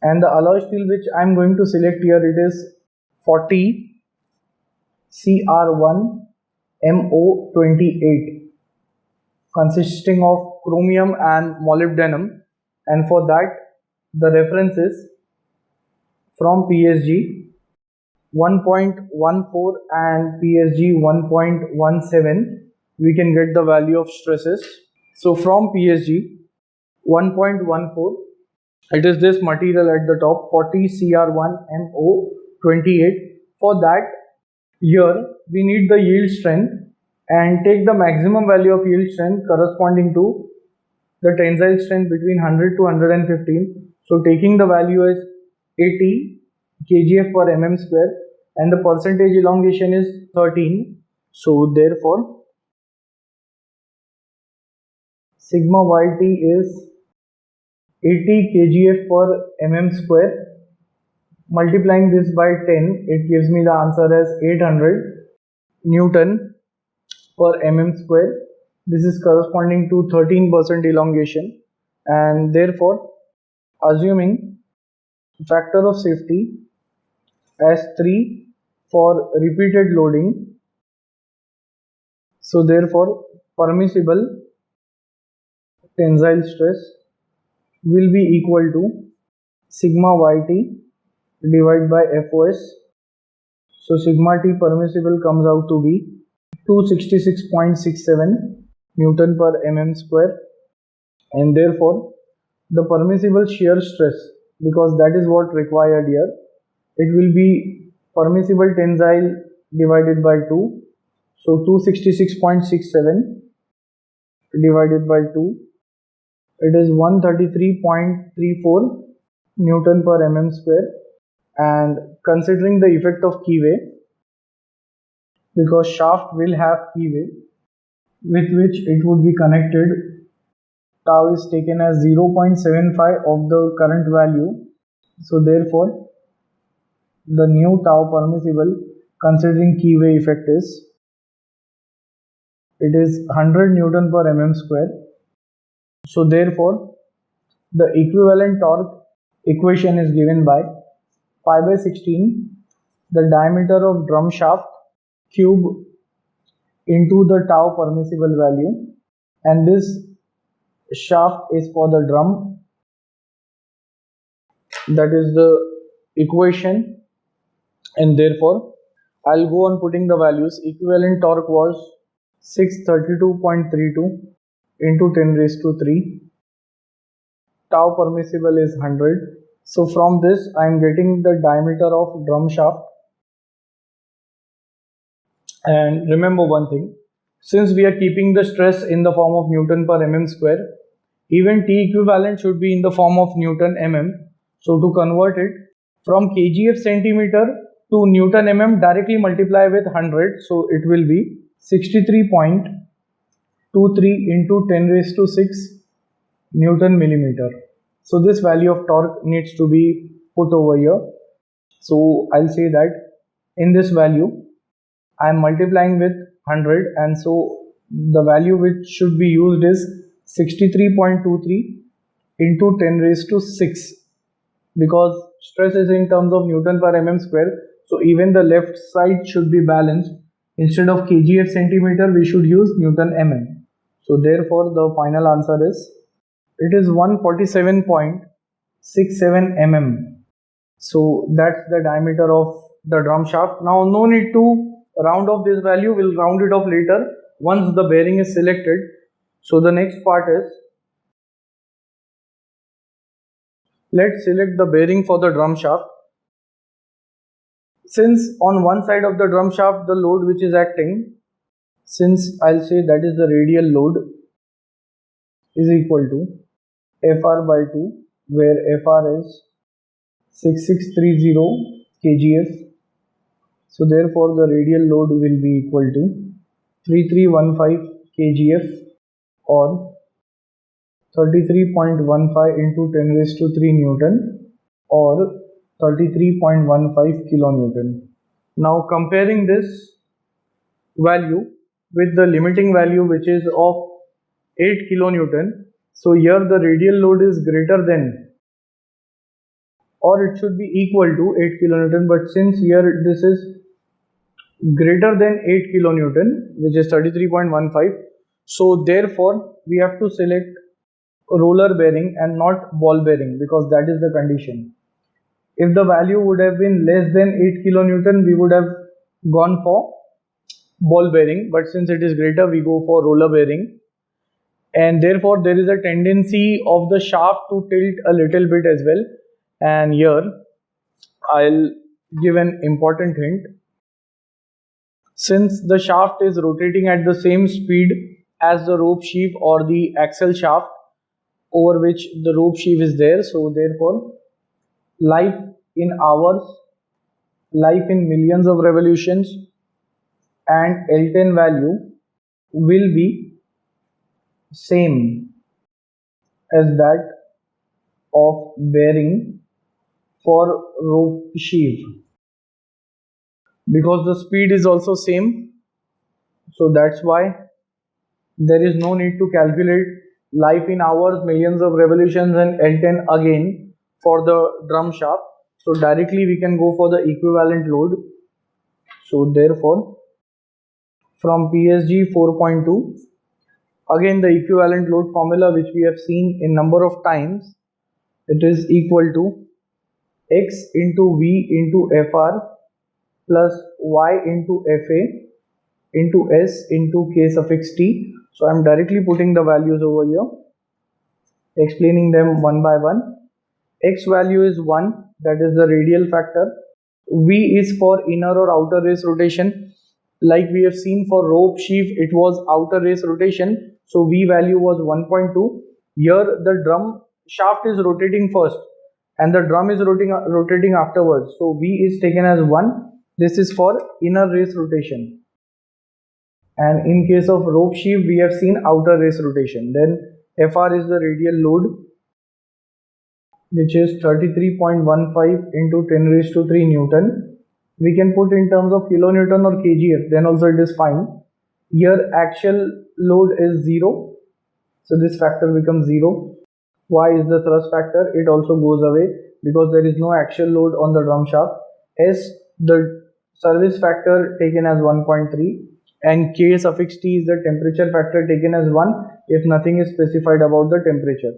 and the alloy steel which I am going to select here, it is 40 CR1 MO28, consisting of chromium and molybdenum, and for that the reference is from PSG 1.14 and PSG 1.17. we can get the value of stresses. So from PSG 1.14, it is this material at the top, 40 CR1 MO28. For that, here we need the yield strength. and take the maximum value of yield strength corresponding to the tensile strength between 100 to 115. So taking the value as 80 kgf per mm square and the percentage elongation is 13. So therefore sigma yt is 80 kgf per mm square. Multiplying this by 10, it gives me the answer as 800 Newton per mm square. This is corresponding to 13% elongation, and therefore assuming factor of safety as 3 for repeated loading, so therefore permissible tensile stress will be equal to sigma yt divided by FOS. So sigma t permissible comes out to be 266.67 Newton per mm square, and therefore the permissible shear stress, because that is what required here, it will be permissible tensile divided by 2. So 266.67 divided by 2, it is 133.34 Newton per mm square. And considering the effect of keyway, because shaft will have keyway with which it would be connected, tau is taken as 0.75 of the current value. So therefore the new tau permissible considering keyway effect is, it is 100 Newton per mm square. So therefore the equivalent torque equation is given by pi by 16 the diameter of drum shaft cube into the tau permissible value, and this shaft is for the drum. That is the equation, and therefore I'll go on putting the values. Equivalent torque was 632.32 into 10 raised to 3. Tau permissible is 100. So from this I am getting the diameter of drum shaft. And remember one thing, since we are keeping the stress in the form of Newton per mm square, even T equivalent should be in the form of Newton mm. So to convert it from kgf centimeter to Newton mm, directly multiply with 100. So it will be 63.23 into 10 raised to 6 Newton millimeter. So this value of torque needs to be put over here. So I'll say that in this value I am multiplying with 100, and so the value which should be used is 63.23 into 10 raised to 6, because stress is in terms of Newton per mm square. So even the left side should be balanced. Instead of kgf centimeter we should use Newton mm. So therefore the final answer is, it is 147.67 mm. So that's the diameter of the drum shaft. Now no need to round off this value, we'll round it off later once the bearing is selected. So the next part is, let's select the bearing for the drum shaft. Since on one side of the drum shaft the load which is acting, since I'll say that is the radial load, is equal to Fr by 2, where Fr is 6630 kgf. So therefore the radial load will be equal to 3315 kgf or 33.15 into 10 raised to 3 Newton or 33.15 kilonewton. Now comparing this value with the limiting value which is of 8 kilonewton. So here the radial load is greater than, or it should be equal to 8 kilonewton, but since here this is greater than 8 kilonewton, which is 33.15, so therefore we have to select roller bearing and not ball bearing, because that is the condition. If the value would have been less than 8 kilonewton, we would have gone for ball bearing, but since it is greater we go for roller bearing, and therefore there is a tendency of the shaft to tilt a little bit as well. And here I'll give an important hint. Since the shaft is rotating at the same speed as the rope sheave or the axle shaft over which the rope sheave is there, so therefore life in hours, life in millions of revolutions, and L10 value will be same as that of bearing for rope sheave, because the speed is also same. So that's why there is no need to calculate life in hours, millions of revolutions, and L10 again for the drum shaft. So directly we can go for the equivalent load. So therefore from PSG 4.2, again the equivalent load formula which we have seen in number of times, it is equal to X into V into FR plus Y into FA into S into K suffix T. So I am directly putting the values over here, explaining them one by one. X value is 1, that is the radial factor. V is for inner or outer race rotation. Like we have seen for rope sheave, it was outer race rotation, so V value was 1.2. Here the drum shaft is rotating first and the drum is rotating afterwards, so V is taken as 1. This is for inner race rotation. And in case of rope sheave, we have seen outer race rotation. Then FR is the radial load, which is 33.15 into 10 raised to 3 Newton. We can put in terms of kilonewton or kgf, then also it is fine. Here axial load is 0, so this factor becomes 0. Y is the thrust factor, it also goes away because there is no axial load on the drum shaft. S, the service factor taken as 1.3, and K suffix T is the temperature factor taken as 1 if nothing is specified about the temperature.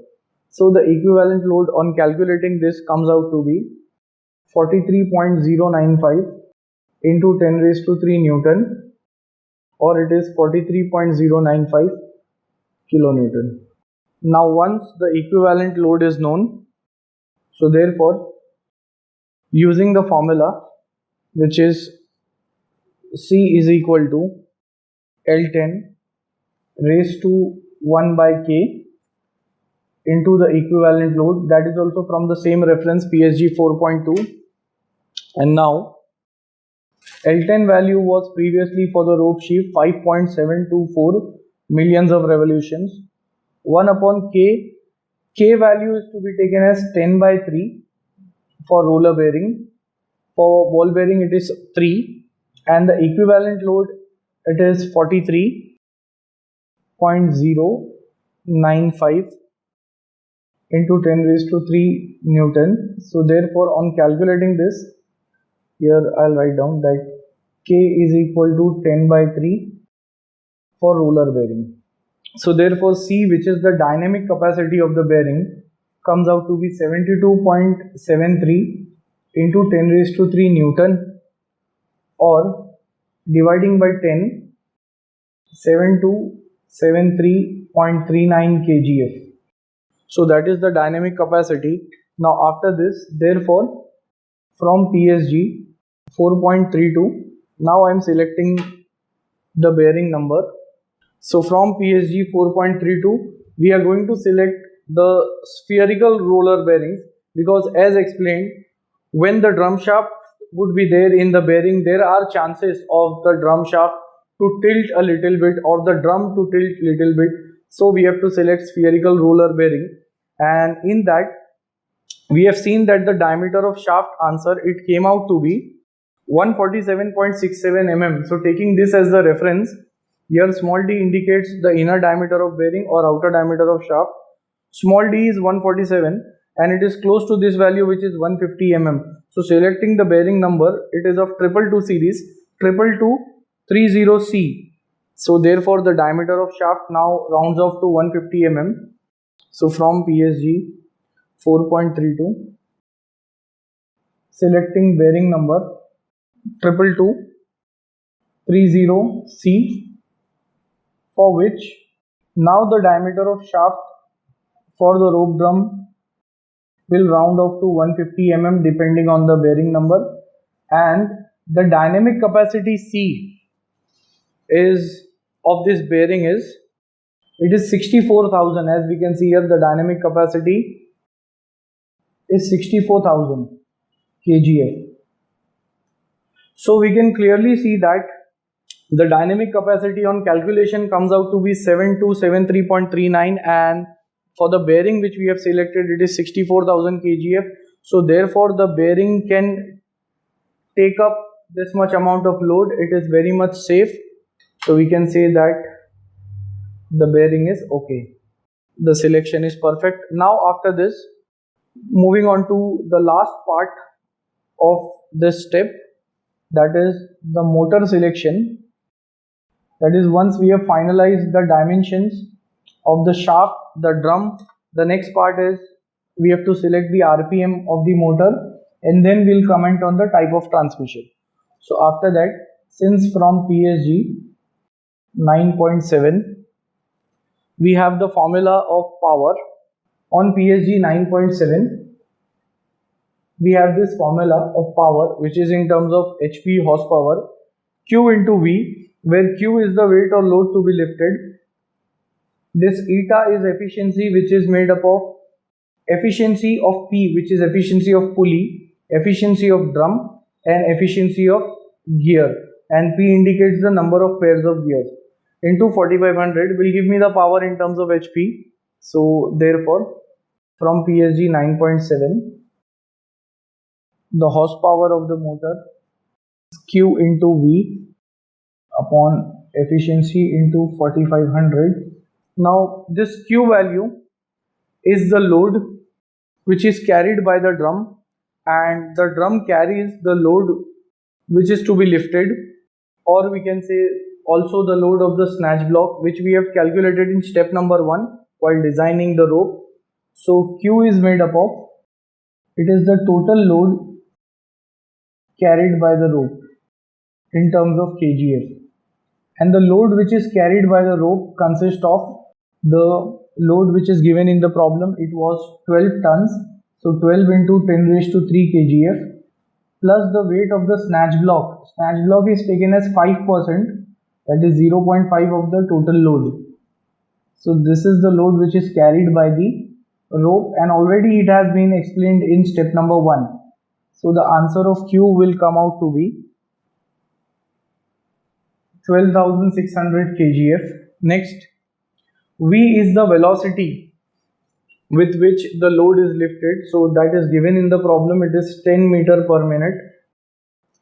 So the equivalent load on calculating this comes out to be 43.095 into 10 raised to 3 Newton, or it is 43.095 kilonewton. Now once the equivalent load is known, so therefore using the formula, which is C is equal to L10 raised to 1 by K into the equivalent load, that is also from the same reference PSG 4.2. And now L10 value was previously for the rope sheave 5.724 millions of revolutions. 1 upon K, K value is to be taken as 10 by 3 for roller bearing. For ball bearing it is 3, and the equivalent load, it is 43.095 into 10 raised to 3 Newton. So therefore on calculating this, here I'll write down that K is equal to 10 by 3 for roller bearing. So therefore C, which is the dynamic capacity of the bearing, comes out to be 72.73 into 10 raised to 3 Newton, or dividing by 10, 7273.39 kgf. So that is the dynamic capacity. Now after this, therefore from PSG 4.32, now I am selecting the bearing number. So from PSG 4.32, we are going to select the spherical roller bearings, because as explained, when the drum shaft would be there in the bearing, there are chances of the drum shaft to tilt a little bit or the drum to tilt little bit. So we have to select spherical roller bearing, and in that we have seen that the diameter of shaft answer, it came out to be 147.67 mm. So taking this as the reference, here small d indicates the inner diameter of bearing or outer diameter of shaft. Small d is 147 and it is close to this value, which is 150 mm. So selecting the bearing number, it is of 222 series, 2230C. So therefore the diameter of shaft now rounds off to 150 mm. So from PSG 4.32, selecting bearing number 2230C, for which now the diameter of shaft for the rope drum will round off to 150 mm depending on the bearing number, and the dynamic capacity C is of this bearing is, it is 64,000. As we can see here, the dynamic capacity is 64,000 kgf. So we can clearly see that the dynamic capacity on calculation comes out to be 7273.39, and for the bearing which we have selected, it is 64,000 kgf. So therefore the bearing can take up this much amount of load. It is very much safe. So we can say that the bearing is okay. The selection is perfect. Now after this, moving on to the last part of this step, that is the motor selection. That is, once we have finalized the dimensions of the shaft, the drum, the next part is we have to select the RPM of the motor, and then we'll comment on the type of transmission. So after that, since from PSG 9.7, we have the formula of power. On PSG 9.7, we have this formula of power, which is in terms of HP horsepower, Q into V, where Q is the weight or load to be lifted. This eta is efficiency, which is made up of efficiency of P, which is efficiency of pulley, efficiency of drum, and efficiency of gear. And P indicates the number of pairs of gears. Into 4500 will give me the power in terms of HP. So therefore, from PSG 9.7, the horsepower of the motor is Q into V upon efficiency into 4500. Now this Q value is the load which is carried by the drum, and the drum carries the load which is to be lifted, or we can say also the load of the snatch block, which we have calculated in step number 1 while designing the rope. So Q is made up of, it is the total load carried by the rope in terms of kgf, and the load which is carried by the rope consists of the load which is given in the problem. It was 12 tons, so 12 into 10 raised to 3 kgf, plus the weight of the snatch block. Snatch block is taken as 5%, that is 0.5 of the total load. So this is the load which is carried by the rope, and already it has been explained in step number 1. So the answer of Q will come out to be 12,600 kgf. Next, V is the velocity with which the load is lifted. So that is given in the problem. It is 10 meter per minute.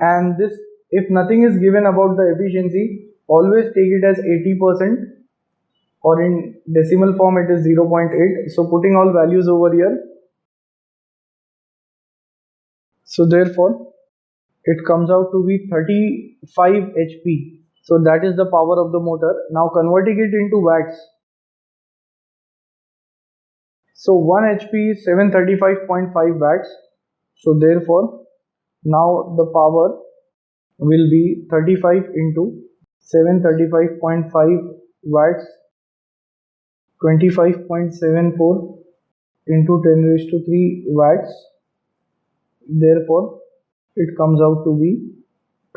And this, if nothing is given about the efficiency, always take it as 80%, or in decimal form it is 0.8. So putting all values over here. So therefore, it comes out to be 35 HP. So that is the power of the motor. Now converting it into watts. So 1 HP is 735.5 watts. So therefore, now the power will be 35 into 735.5 watts, 25.74 into 10 raised to 3 watts. Therefore, it comes out to be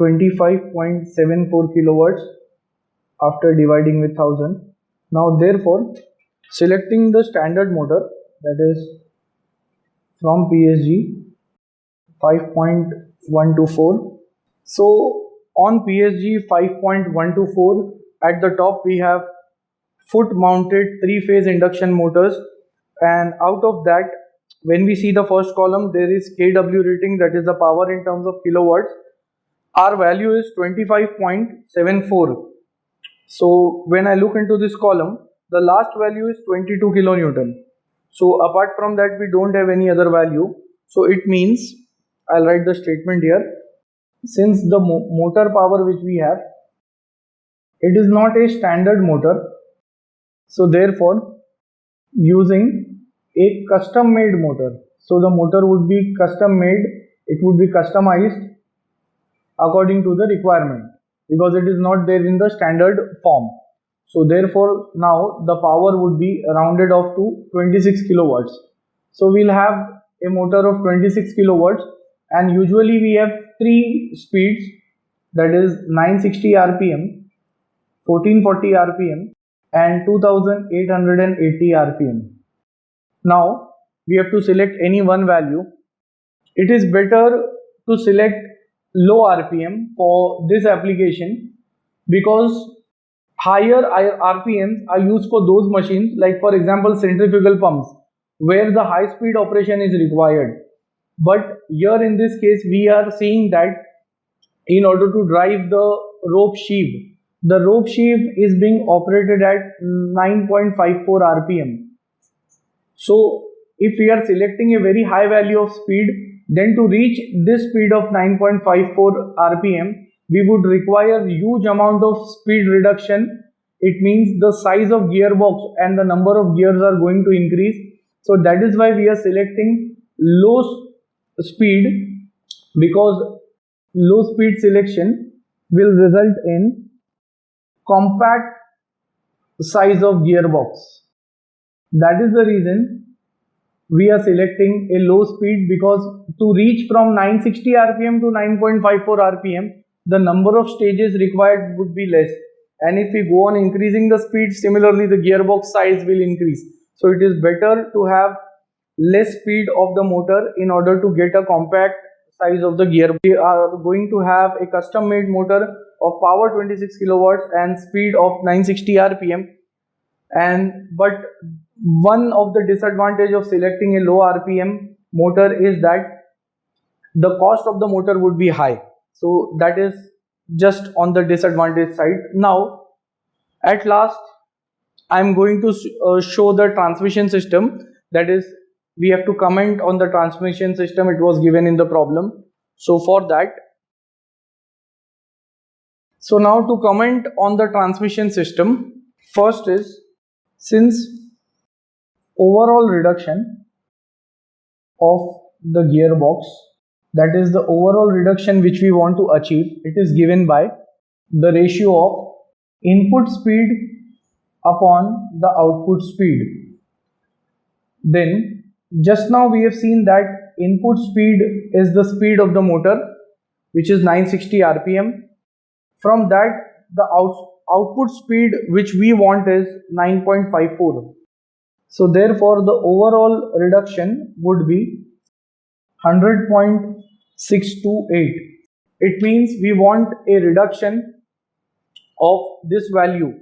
25.74 kilowatts after dividing with 1000. Now therefore, selecting the standard motor, that is from PSG 5.124. So on PSG 5.124, at the top we have foot mounted 3-phase induction motors, and out of that, when we see the first column, there is kW rating, that is the power in terms of kilowatts. Our value is 25.74. So when I look into this column, the last value is 22 kilonewton. So apart from that, we don't have any other value. So it means, I'll write the statement here. Since the motor power which we have, it is not a standard motor. So therefore, using a custom made motor. So the motor would be custom made. It would be customized according to the requirement, because it is not there in the standard form. So therefore, now the power would be rounded off to 26 kilowatts. So we'll have a motor of 26 kilowatts, and usually we have 3 speeds, that is 960 rpm, 1440 rpm and 2880 rpm. Now we have to select any one value. It is better to select low rpm for this application because higher rpms are used for those machines, like for example centrifugal pumps, where the high speed operation is required. But here in this case we are seeing that in order to drive the rope sheave, the rope sheave is being operated at 9.54 rpm. So if we are selecting a very high value of speed, then to reach this speed of 9.54 rpm, we would require huge amount of speed reduction. It means the size of gearbox and the number of gears are going to increase. So that is why we are selecting low speed, because low speed selection will result in compact size of gearbox. That is the reason we are selecting a low speed, because to reach from 960 rpm to 9.54 rpm, the number of stages required would be less, and if we go on increasing the speed, similarly the gearbox size will increase. So it is better to have less speed of the motor in order to get a compact size of the gear. We are going to have a custom made motor of power 26 kilowatts and speed of 960 rpm, but one of the disadvantage of selecting a low rpm motor is that the cost of the motor would be high. So that is just on the disadvantage side. Now at last I am going to show the transmission system. That is, we have to comment on the transmission system. It was given in the problem. So for that, so now to comment on the transmission system, first is, since overall reduction of the gearbox, that is the overall reduction which we want to achieve, it is given by the ratio of input speed upon the output speed. Then just now we have seen that input speed is the speed of the motor, which is 960 rpm. From that, the output speed which we want is 9.54. So therefore the overall reduction would be 100.628. It means we want a reduction of this value.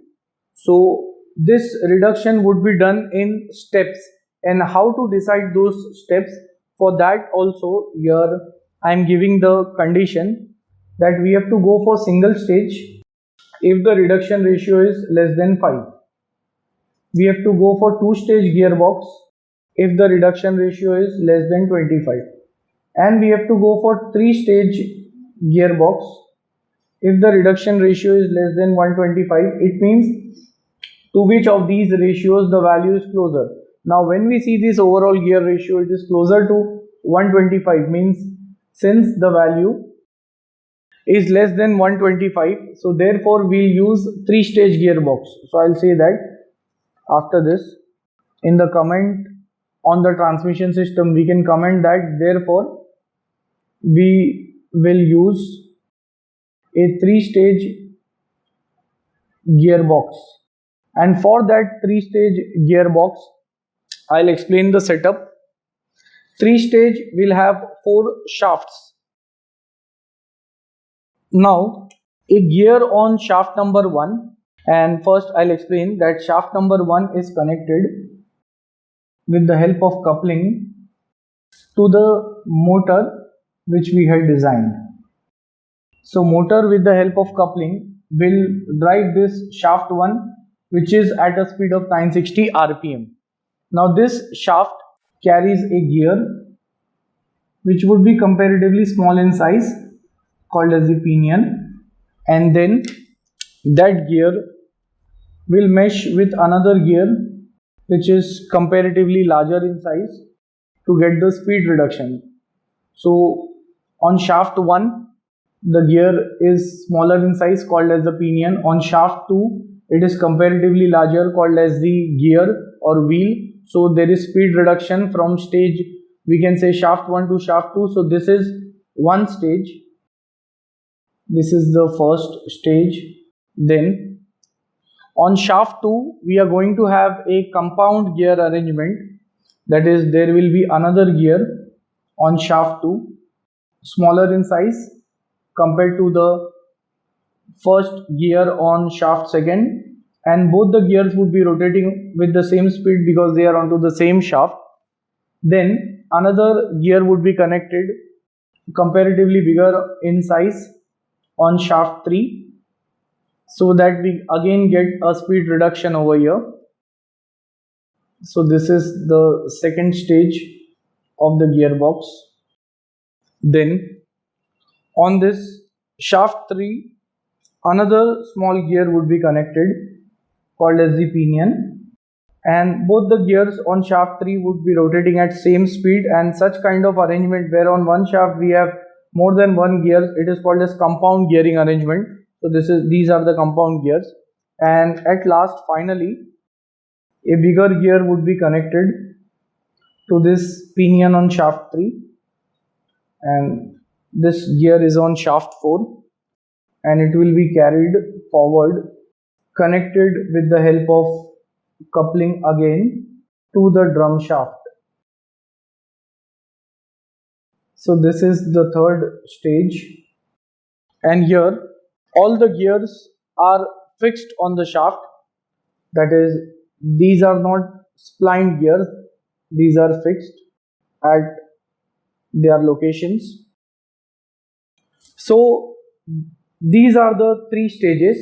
So this reduction would be done in steps, and how to decide those steps? For that also, here I am giving the condition that we have to go for single stage if the reduction ratio is less than 5. We have to go for two-stage gearbox if the reduction ratio is less than 25. And we have to go for three-stage gearbox if the reduction ratio is less than 125. It means to which of these ratios the value is closer. Now when we see this overall gear ratio, it is closer to 125, means since the value is less than 125, so therefore we'll use three-stage gearbox. So I'll say that after this, in the comment on the transmission system, we can comment that therefore we will use a three-stage gearbox. And for that three-stage gearbox, I'll explain the setup. Three-stage will have 4 shafts. Now a gear on shaft number 1, and first I'll explain that shaft number 1 is connected with the help of coupling to the motor which we had designed. So motor with the help of coupling will drive this shaft 1, which is at a speed of 960 rpm. Now this shaft carries a gear which would be comparatively small in size, called as the pinion, and then that gear will mesh with another gear which is comparatively larger in size to get the speed reduction. So on shaft 1, the gear is smaller in size, called as the pinion. On shaft 2, it is comparatively larger, called as the gear or wheel. So there is speed reduction from stage, we can say shaft 1 to shaft 2. So this is one stage. This is the first stage. Then On shaft 2, we are going to have a compound gear arrangement. That is, there will be another gear on shaft 2, smaller in size compared to the first gear on shaft second, and both the gears would be rotating with the same speed because they are onto the same shaft. Then another gear would be connected, comparatively bigger in size, on shaft 3, so that we again get a speed reduction over here. So this is the second stage of the gearbox. Then on this shaft 3, another small gear would be connected called as the pinion, and both the gears on shaft 3 would be rotating at same speed, and such kind of arrangement where on one shaft we have more than one gear, it is called as compound gearing arrangement. So these are the compound gears, and at last finally a bigger gear would be connected to this pinion on shaft 3, and this gear is on shaft 4, and it will be carried forward, connected with the help of coupling again to the drum shaft. So this is the third stage, and here all the gears are fixed on the shaft. That is, these are not splined gears, these are fixed at their locations. So these are the 3 stages,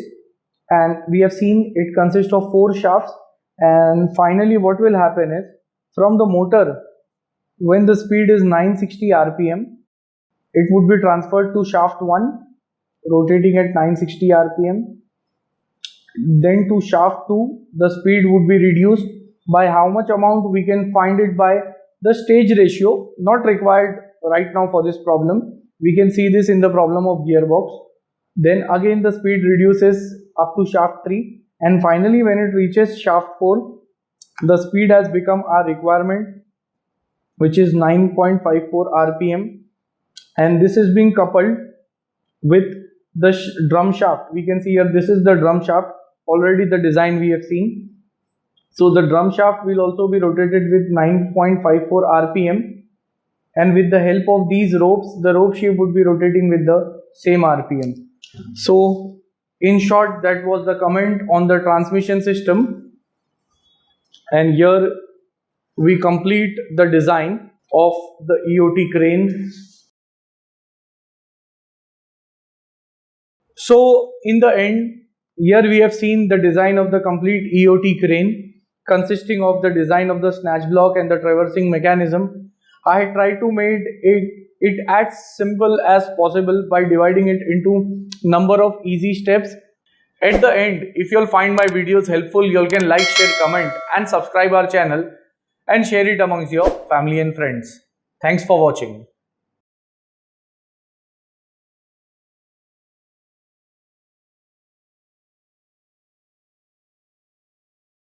and we have seen it consists of 4 shafts. And finally what will happen is, from the motor, when the speed is 960 rpm, it would be transferred to shaft 1, rotating at 960 rpm. Then to shaft 2, the speed would be reduced by how much amount we can find it by the stage ratio, not required right now for this problem. We can see this in the problem of gearbox. Then again the speed reduces up to shaft 3, and finally when it reaches shaft 4, the speed has become our requirement, which is 9.54 rpm, and this is being coupled with the drum shaft. We can see here, this is the drum shaft, already the design we have seen. So the drum shaft will also be rotated with 9.54 rpm, and with the help of these ropes, the rope sheave would be rotating with the same rpm. So in short, that was the comment on the transmission system, and here we complete the design of the Eot crane. So in the end, here we have seen the design of the complete Eot crane, consisting of the design of the snatch block and the traversing mechanism. I tried to make it as simple as possible by dividing it into number of easy steps. At the end, if you'll find my videos helpful, you can like, share, comment and subscribe our channel and share it amongst your family and friends. Thanks for watching.